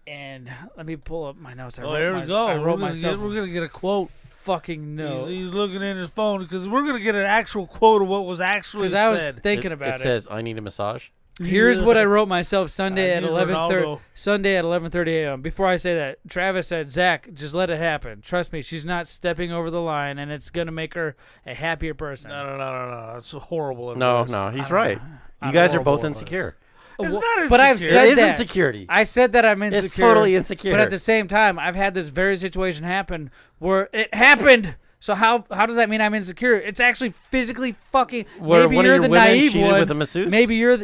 and let me pull up my notes. Here we go. I wrote myself. We're gonna get a quote. Fucking no. He's looking in his phone because we're gonna get an actual quote of what was actually said. Because I was thinking about it. It says, "I need a massage." Here's what I wrote myself Sunday at need 11:30. Ronaldo. Sunday at 11:30 a.m. Before I say that, Travis said, "Zach, just let it happen. Trust me, she's not stepping over the line, and it's gonna make her a happier person." No. That's horrible. No, advice. he's right. You guys are both insecure. It's not insecure. But I've said It is that. insecurity. I said that I'm insecure. It's totally insecure. But at the same time, I've had this very situation happen where it happened. So how does that mean I'm insecure? It's actually physically fucking. Where maybe one of you're your the women naive cheated one. with a masseuse? Maybe you're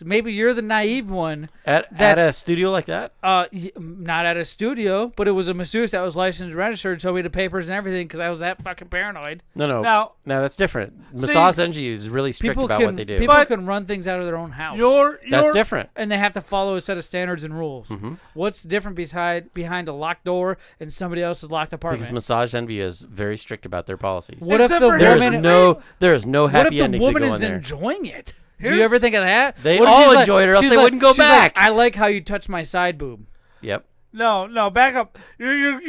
maybe you're the naive one. At a studio like that? Not at a studio, but it was a masseuse that was licensed and registered, showed me the papers and everything because I was that fucking paranoid. No, Now, that's different. Massage NG is really strict about what they do. People can run things out of their own house. That's different. And they have to follow a set of standards and rules. Mm-hmm. What's different behind a locked door and somebody else's locked apartment? Because Massage Envy is very strict about their policies. What if the there woman is no happy endings what if the woman that go is in there. enjoying it? Do you ever think of that? They What if all she's enjoyed it, or else she's they wouldn't go she's back. I like how you touch my side boob. Yep. No, back up. You're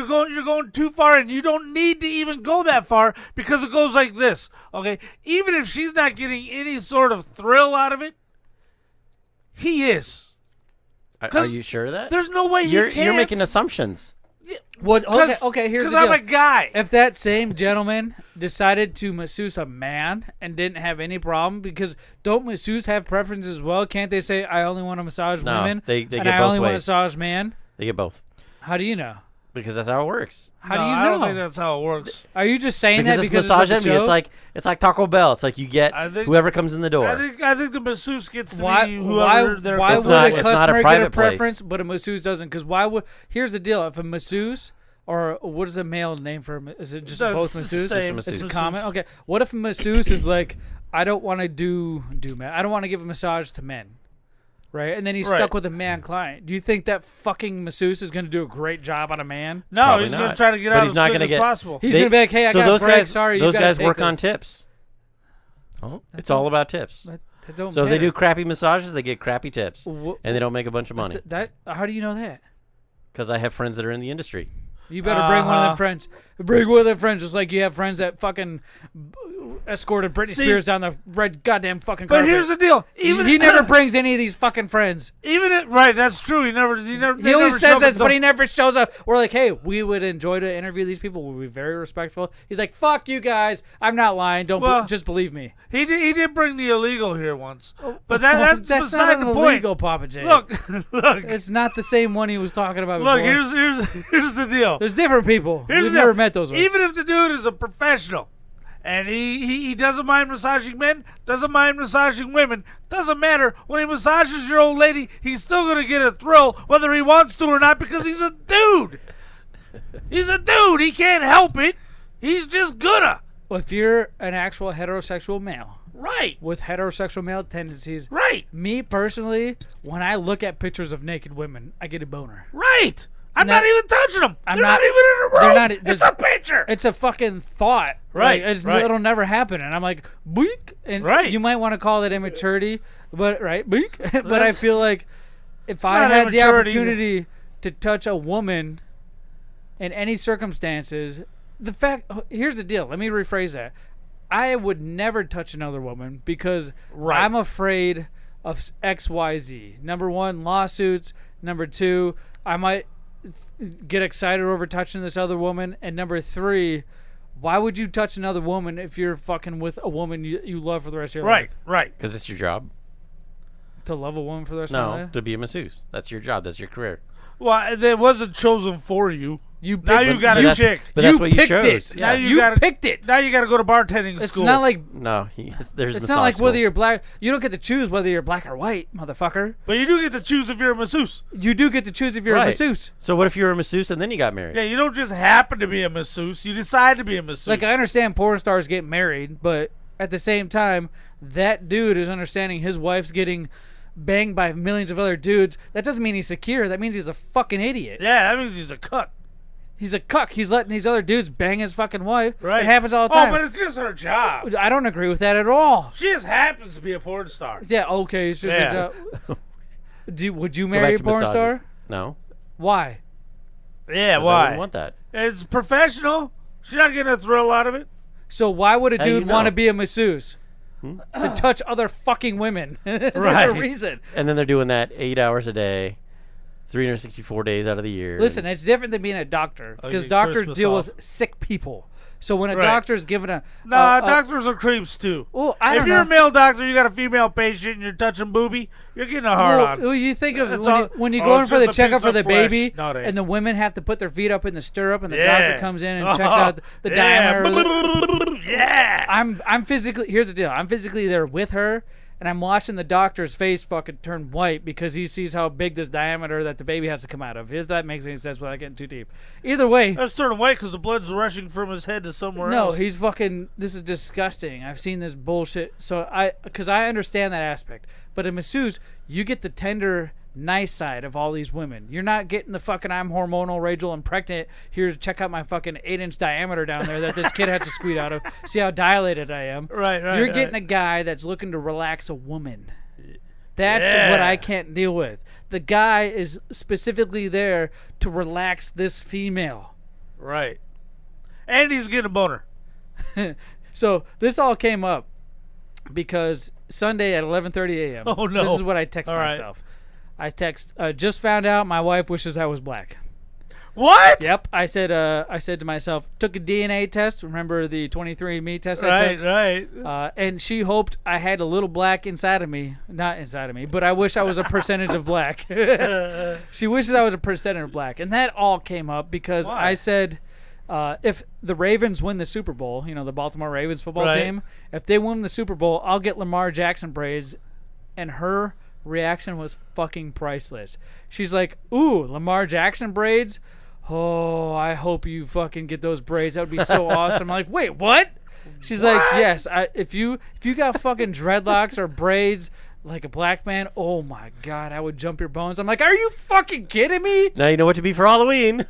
going too far, and you don't need to even go that far because it goes like this. Okay, even if she's not getting any sort of thrill out of it, he is. Are you sure of that? There's no way you're can't. making assumptions. What? Okay. Here's the deal. I'm a guy. If that same gentleman decided to masseuse a man and didn't have any problem, because don't masseuses have preferences as well? Can't they say I only want to massage women they and get I both only want to ways. massage man? They get both. How do you know? Because that's how it works. How do you know? I don't think that's how it works. Are you just saying Because that it's because Massage it's Envy. the show? It's like Taco Bell. It's like you get whoever comes in the door. I think the masseuse gets to Why be whoever would they're a It's not customer a get a private place. preference, but a masseuse doesn't? Because why would? Here's the deal: if a masseuse, or what is a male name for? Is it just No, both it's the masseuse? same. It's Masseuse. common. Okay. What if a masseuse is like, I don't want to do men. I don't want to give a massage to men, right? And then he's Right. stuck with a man client. Do you think that fucking masseuse is going to do a great job on a man? No, Probably he's going not. to try to get But out he's as not quick gonna as get- possible. He's going to be like, hey, I so got those a break. guys, Sorry, those you gotta guys take work on this. tips. Oh, it's all about tips. That don't So if they matter. do crappy massages, they get crappy tips, Wh- and they don't make a bunch of money. That how do you know that? Because I have friends that are in the industry. You better bring one of them friends. Bring one of them friends, just like you have friends that fucking escorted Britney Spears down the red goddamn fucking But carpet. here's the deal. Even he never brings any of these fucking friends. Right, that's true. He always says this, but he never shows up. We're like, hey, we would enjoy to interview these people. We'll be very respectful. He's like, fuck you guys. I'm not lying. Don't just believe me. He did bring the illegal here once, but that's not beside the point. illegal, Papa J. Look, it's not the same one he was talking about Look, before. here's the deal. There's different people. Here's We've the never deal. met those ones. Even if the dude is a professional, and he doesn't mind massaging men, doesn't mind massaging women, doesn't matter. When he massages your old lady, he's still going to get a thrill whether he wants to or not because he's a dude. He's a dude. He can't help it. He's just gonna. Well, if you're an actual heterosexual male, right, with heterosexual male tendencies, right. Me personally, when I look at pictures of naked women, I get a boner. Right. I'm not even touching them. I'm They're not even in a room. They're not, it's a picture. It's a fucking thought. Right, Like, right. It'll never happen. And I'm like, boink. And Right. you might want to call it immaturity, but boink. But I feel like if It's I not had the immaturity. opportunity to touch a woman in any circumstances, here's the deal. Let me rephrase that. I would never touch another woman because I'm afraid of XYZ. Number one, lawsuits. Number two, I might get excited over touching this other woman. And number three, why would you touch another woman if you're fucking with a woman you love for the rest of your life? Right. Because it's your job. To love a woman for the rest of your No, life? to be a masseuse. That's your job. That's your career. Well, it wasn't chosen for you. You now picked you got But a chick. But that's what you picked chose. it. Yeah. Now you picked it. Now you got to go to bartending It's school. not like No, there's it's not like whether you're black. You don't get to choose whether you're black or white, motherfucker. But you do get to choose if you're a masseuse. You do get to choose if you're a masseuse. So what if you're a masseuse and then you got married? Yeah, you don't just happen to be a masseuse. You decide to be a masseuse. Like, I understand porn stars get married, but at the same time, that dude is understanding his wife's getting banged by millions of other dudes. That doesn't mean he's secure. That means he's a fucking idiot. Yeah, that means he's a cuck. He's a cuck. He's letting these other dudes bang his fucking wife. Right. It happens all the time. Oh, but it's just her job. I don't agree with that at all. She just happens to be a porn star. Yeah, okay. It's just Yeah. a job. Would you Go marry back a to porn massages. star? No. Why? Yeah, 'Cause I why? wouldn't want that. It's professional. She's not getting a thrill out of it. So why would a How do you dude want to know? be a masseuse? To touch other fucking women. There's Right. a reason. And then they're doing that 8 hours a day, 364 days out of the year. Listen, it's different than being a doctor Oh, because you get doctors Christmas deal off. with sick people. So when a Right. doctor's given a Doctors are creeps too. Well, I if don't you're know. a male doctor, you got a female patient, and you're touching booby, you're getting a hard on. Well, you think of That's when you all- go oh, in it's for the just a checkup piece for of the flesh. baby, No, it ain't. and the women have to put their feet up in the stirrup, and the Yeah. doctor comes in and checks out the Yeah. diameter. Yeah. I'm physically. Here's the deal. I'm physically there with her, and I'm watching the doctor's face fucking turn white because he sees how big this diameter that the baby has to come out of. If that makes any sense without getting too deep. Either way. That's turning white because the blood's rushing from his head to somewhere No, else. he's fucking. This is disgusting. I've seen this bullshit. So because I understand that aspect. But in masseuse, you get the tender, nice side of all these women. You're not getting the fucking I'm hormonal, Rachel, and pregnant. Here to check out my fucking 8-inch diameter down there that this kid had to squeeze out of. See how dilated I am. Right. You're getting a guy that's looking to relax a woman. That's Yeah. what I can't deal with. The guy is specifically there to relax this female. Right. And he's getting a boner. So this all came up because Sunday at 11:30 a.m. Oh, no. This is what I text All right. myself. I text, just found out my wife wishes I was black. What? Yep. I said to myself, took a DNA test. Remember the 23andMe test I took? Right. And she hoped I had a little black inside of me. Not inside of me, but I wish I was a percentage of black. She wishes I was a percentage of black. And that all came up because Why? I said, if the Ravens win the Super Bowl, the Baltimore Ravens football Right. team, if they win the Super Bowl, I'll get Lamar Jackson braids. And her reaction was fucking priceless. She's like, ooh, Lamar Jackson braids? Oh, I hope you fucking get those braids. That would be so awesome. I'm like, wait, what? She's like, yes. If you got fucking dreadlocks or braids like a black man, oh my god, I would jump your bones. I'm like, are you fucking kidding me? Now you know what to be for Halloween.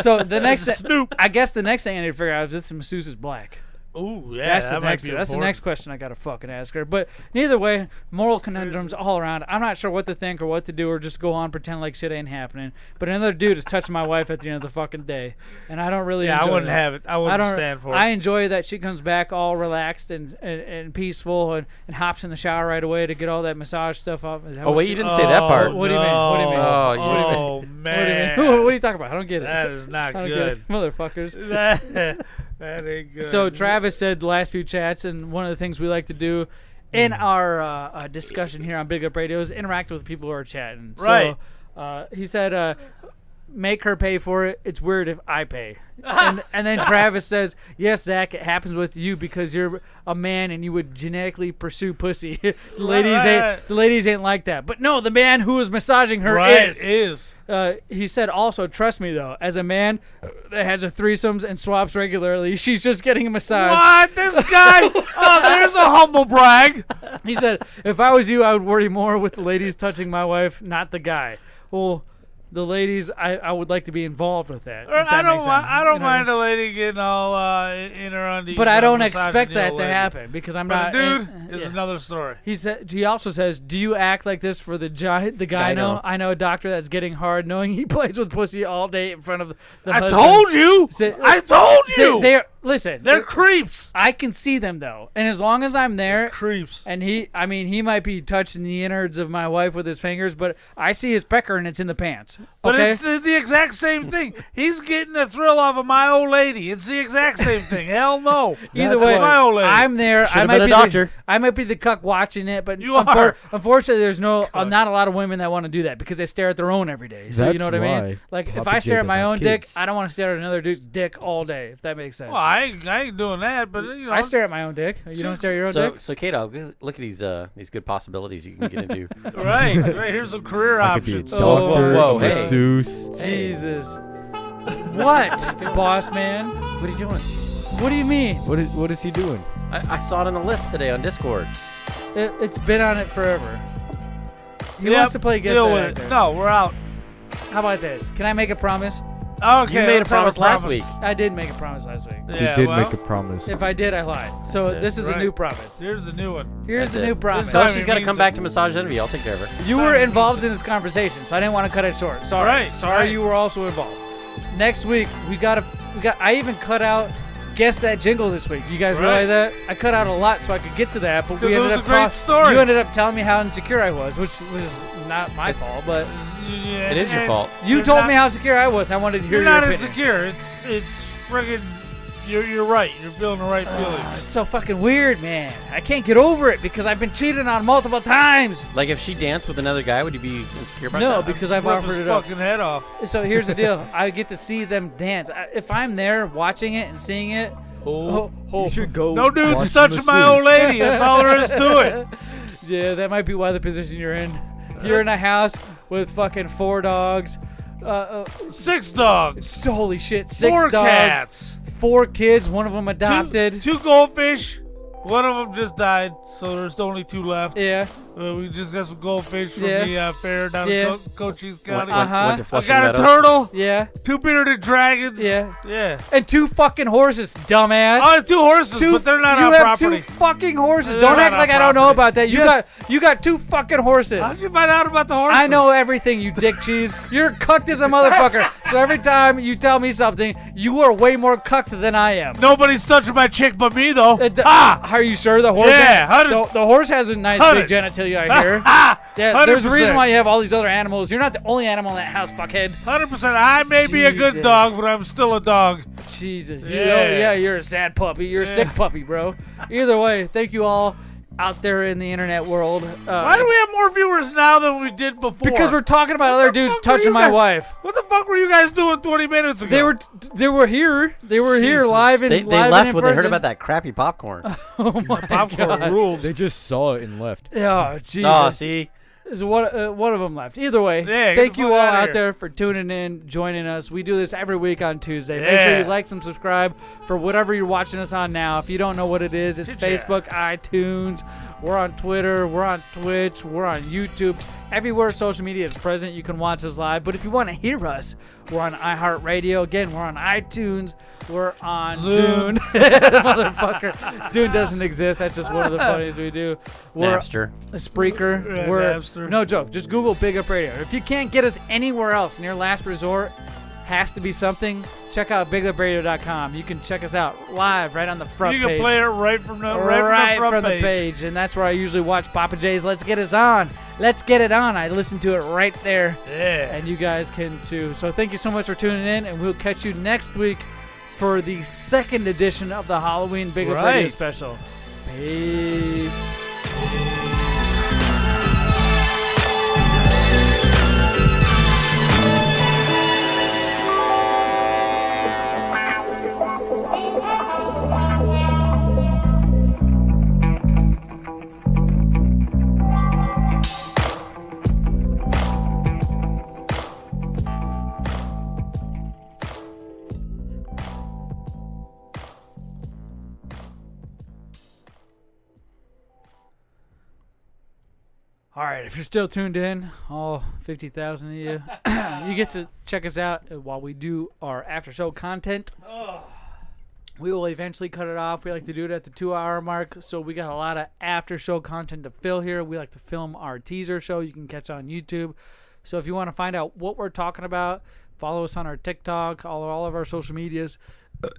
So the next Snoop. I guess the next thing I need to figure out is if the masseuse is black. Ooh, yeah, that might be That's the important. next question I gotta fucking ask her. But neither way, moral conundrums all around. I'm not sure what to think or what to do or just go on pretend like shit ain't happening. But another dude is touching my wife at the end of the fucking day, and I don't really. Yeah, I enjoy wouldn't that. have it. I wouldn't don't- stand for it. I enjoy that she comes back all relaxed and peaceful and hops in the shower right away to get all that massage stuff off. Is that Oh, what wait, she- you didn't say that part. What do you mean? What do you mean? Oh, you didn't say- Oh, What do you man. mean? What are you talking about? I don't get it. That is not I don't get good. it. Motherfuckers. That ain't good. So Travis said the last few chats, and one of the things we like to do in our discussion here on Big Up Radio is interact with people who are chatting. Right. So he said, make her pay for it. It's weird if I pay. And then Travis says, yes, Zach, it happens with you because you're a man and you would genetically pursue pussy. The ladies ain't like that. But no, the man who is massaging her is. He said also, trust me though, as a man that has a threesomes and swaps regularly, she's just getting a massage. What? This guy? Oh, there's a humble brag. He said, if I was you, I would worry more with the ladies touching my wife, not the guy. Well, the ladies, I would like to be involved with that. if that I don't makes mind. sense. I don't You know what I mind a lady getting all in her undies. But I don't massaging expect the that old to lady. happen because I'm But not. a dude is yeah. another story. He also says, do you act like this for the guy? know. I know a doctor that's getting hard knowing he plays with pussy all day in front of the I husband. told you. I told you. Listen. They're creeps. I can see them though, and as long as I'm there, creeps. And he might be touching the innards of my wife with his fingers, but I see his pecker and it's in the pants. Yes. But Okay. it's the exact same thing. He's getting a thrill off of my old lady. It's the exact same thing. Hell no. Either way, my old lady. I'm there. I Should've might been a be doctor. I might be the cuck watching it, but You are. unfortunately, there's not a lot of women that want to do that because they stare at their own every day. So you know what I mean? That's Like if Pappa I J stare at my doesn't own have dick, kids. I don't want to stare at another dude's dick all day. If that makes sense. Well, I ain't doing that, but you know. I stare at my own dick. You don't stare at your own So, dick. so Kdawg, look at these good possibilities you can get into. Right. Here's some career I could be a options. doctor, whoa, a hey. masseuse. Jesus. What, boss man? What are you doing? What do you mean? What is he doing? I saw it on the list today on Discord. It's been on it forever. He Yep, wants to play guess deal that with actor. it. No, we're out. How about this? Can I make a promise? Okay. You made a let's have promise last week. I did make a promise last week. Yeah, he did well, make a promise. If I did, I lied. So That's it. this is the Right. new promise. Here's the new one. Here's That's the it. new promise. This So time she's it got to means come it. back to Massage Envy. I'll take care of her. You were involved in this conversation, so I didn't want to cut it short. Sorry. Right, Sorry right. you were also involved. Next week we got I even cut out guess that jingle this week. You guys Right. realize that? I cut out a lot so I could get to that, but 'Cause we it ended was up a great story. You ended up telling me how insecure I was, which was not my fault, but Yeah, It is your and fault. you you're told not- me how insecure I was. I wanted to hear You're your not opinion. insecure. It's friggin'. You're right. You're feeling the right feelings. It's so fucking weird, man. I can't get over it because I've been cheated on multiple times. Like if she danced with another guy, would you be insecure about No, that? because I've Rip offered his it up. fucking head off. So here's the deal. I get to see them dance. If I'm there watching it and seeing it, You should go. No dudes watch touching my masseuse. old lady. That's all there is to it. Yeah, that might be why the position you're in. You're in a house with fucking 4 dogs. 6 dogs. Holy shit, 6 4 dogs. cats. 4 kids, one of them adopted. 2 goldfish. One of them just died, so there's only 2 left. Yeah. We just got some goldfish from Yeah. the fair down Yeah. in Cochise County. Went to I Flushing got a Meadows. turtle. Yeah. 2 bearded dragons. Yeah. Yeah. And 2 fucking horses, dumbass. Oh, 2 horses, but they're not you on have property. 2 fucking horses. They're Don't not act on like I don't know property. about that. You got 2 fucking horses. How did you find out about the horses? I know everything, you dick cheese. You're cucked as a motherfucker. So every time you tell me something, you are way more cucked than I am. Nobody's touching my chick but me, though. Are you sure the horse? Yeah, the horse has a nice 100. big genitalia, I hear. Yeah, there's a reason why you have all these other animals. You're not the only animal in that house, fuckhead. 100%. I may be a good Jesus. dog, but I'm still a dog. Jesus. Yeah. You're a sad puppy. You're a sick puppy, bro. Either way, thank you all out there in the internet world. Why do we have more viewers now than we did before? Because we're talking about other dudes fuck were touching you my guys- wife. What the fuck were you guys doing 20 minutes ago? They were here. They were here Jesus. live and They live left and in when they heard person. about that crappy popcorn. Oh my popcorn God. rules. They just saw it and left. Oh, Jesus. Oh, see? So one of them left. Either way, Yeah, get thank the you fuck all outta out here. there for tuning in, joining us. We do this every week on Tuesday. Make sure you Yeah. like and subscribe for whatever you're watching us on now. If you don't know what it is, it's Hit ya. Facebook, iTunes. We're on Twitter. We're on Twitch. We're on YouTube. Everywhere social media is present, you can watch us live. But if you want to hear us, we're on iHeartRadio. Again, we're on iTunes. We're on Zune. Motherfucker. Zune doesn't exist. That's just one of the funniest we do. We're Napster. a Spreaker. Yeah, We're Napster. no joke. Just Google Big Up Radio. If you can't get us anywhere else, and your last resort has to be something, check out BigLipRadio.com. You can check us out live right on the front You can page. play it right from the Right front from page. the page, and that's where I usually watch Pappa J's Let's Get Us On. Let's Get It On. I listen to it right there, Yeah. and you guys can too. So thank you so much for tuning in, and we'll catch you next week for the 2nd edition of the Halloween Big Up Radio Right. special. Peace. All right, if you're still tuned in, all 50,000 of you, you get to check us out while we do our after show content. We will eventually cut it off. We like to do it at the 2-hour mark, so we got a lot of after show content to fill here. We like to film our teaser show you can catch on YouTube. So if you want to find out what we're talking about, follow us on our TikTok, all of our social medias.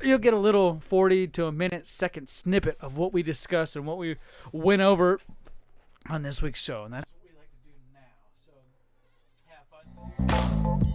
You'll get a little 40 to a minute, second snippet of what we discussed and what we went over on this week's show, and that's what we like to do now. So have fun.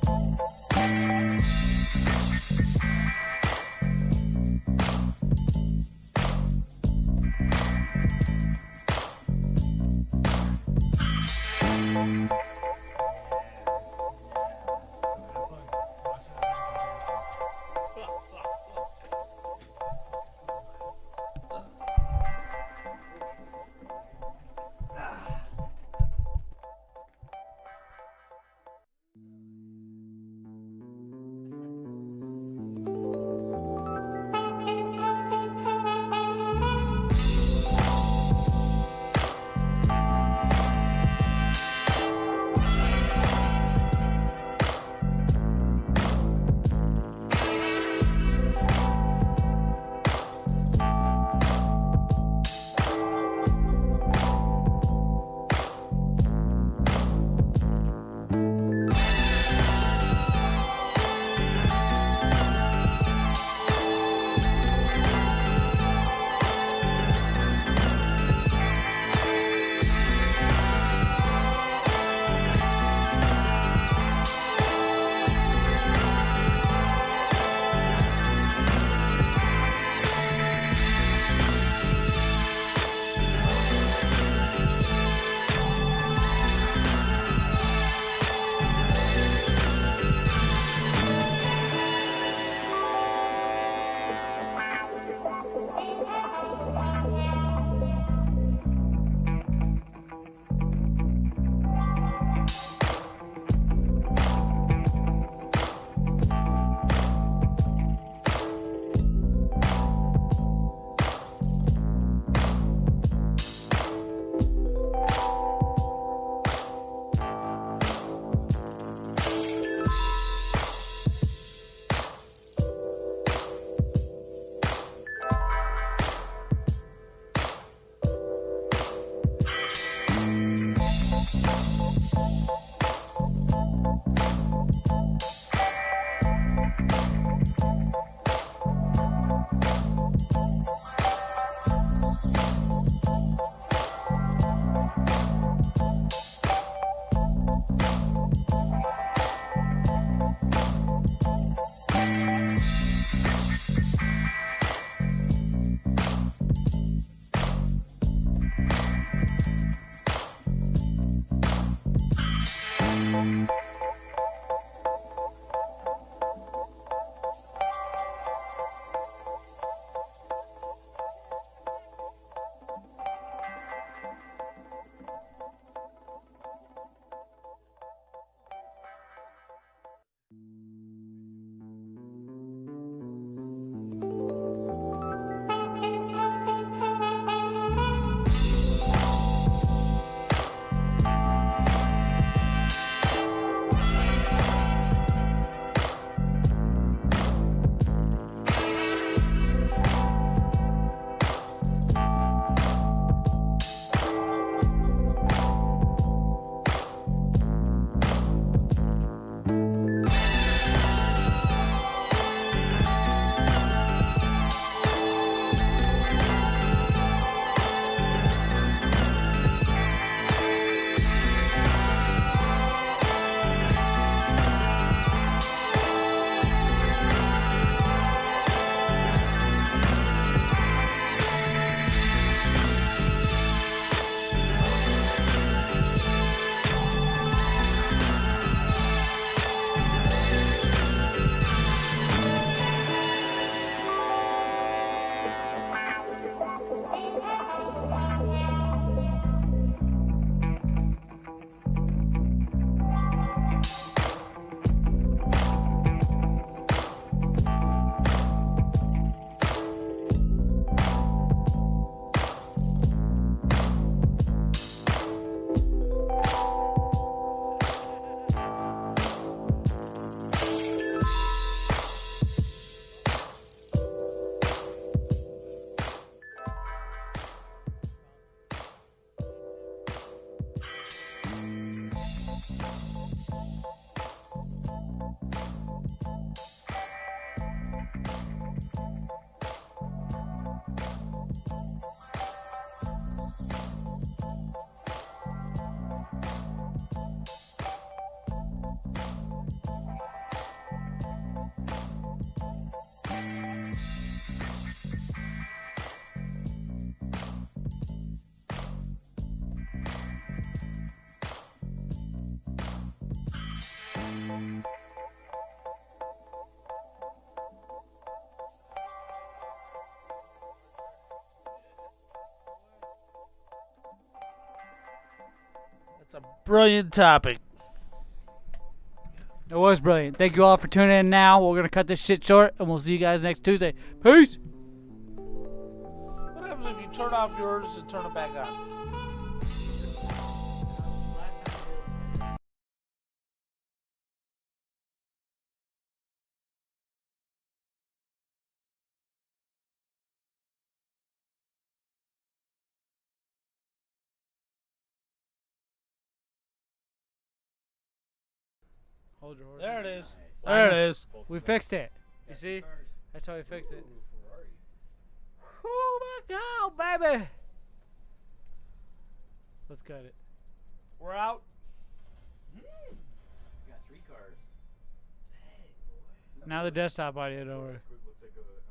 It's a brilliant topic. It was brilliant. Thank you all for tuning in now. We're going to cut this shit short, and we'll see you guys next Tuesday. Peace! What happens if you turn off yours and turn it back on? Hold your horse. There it is. There it is. We fixed it. You see? That's how we fixed it. Oh my God, baby! Let's cut it. We're out. Got 3 cars. Now the desktop audio don't work. Looks like a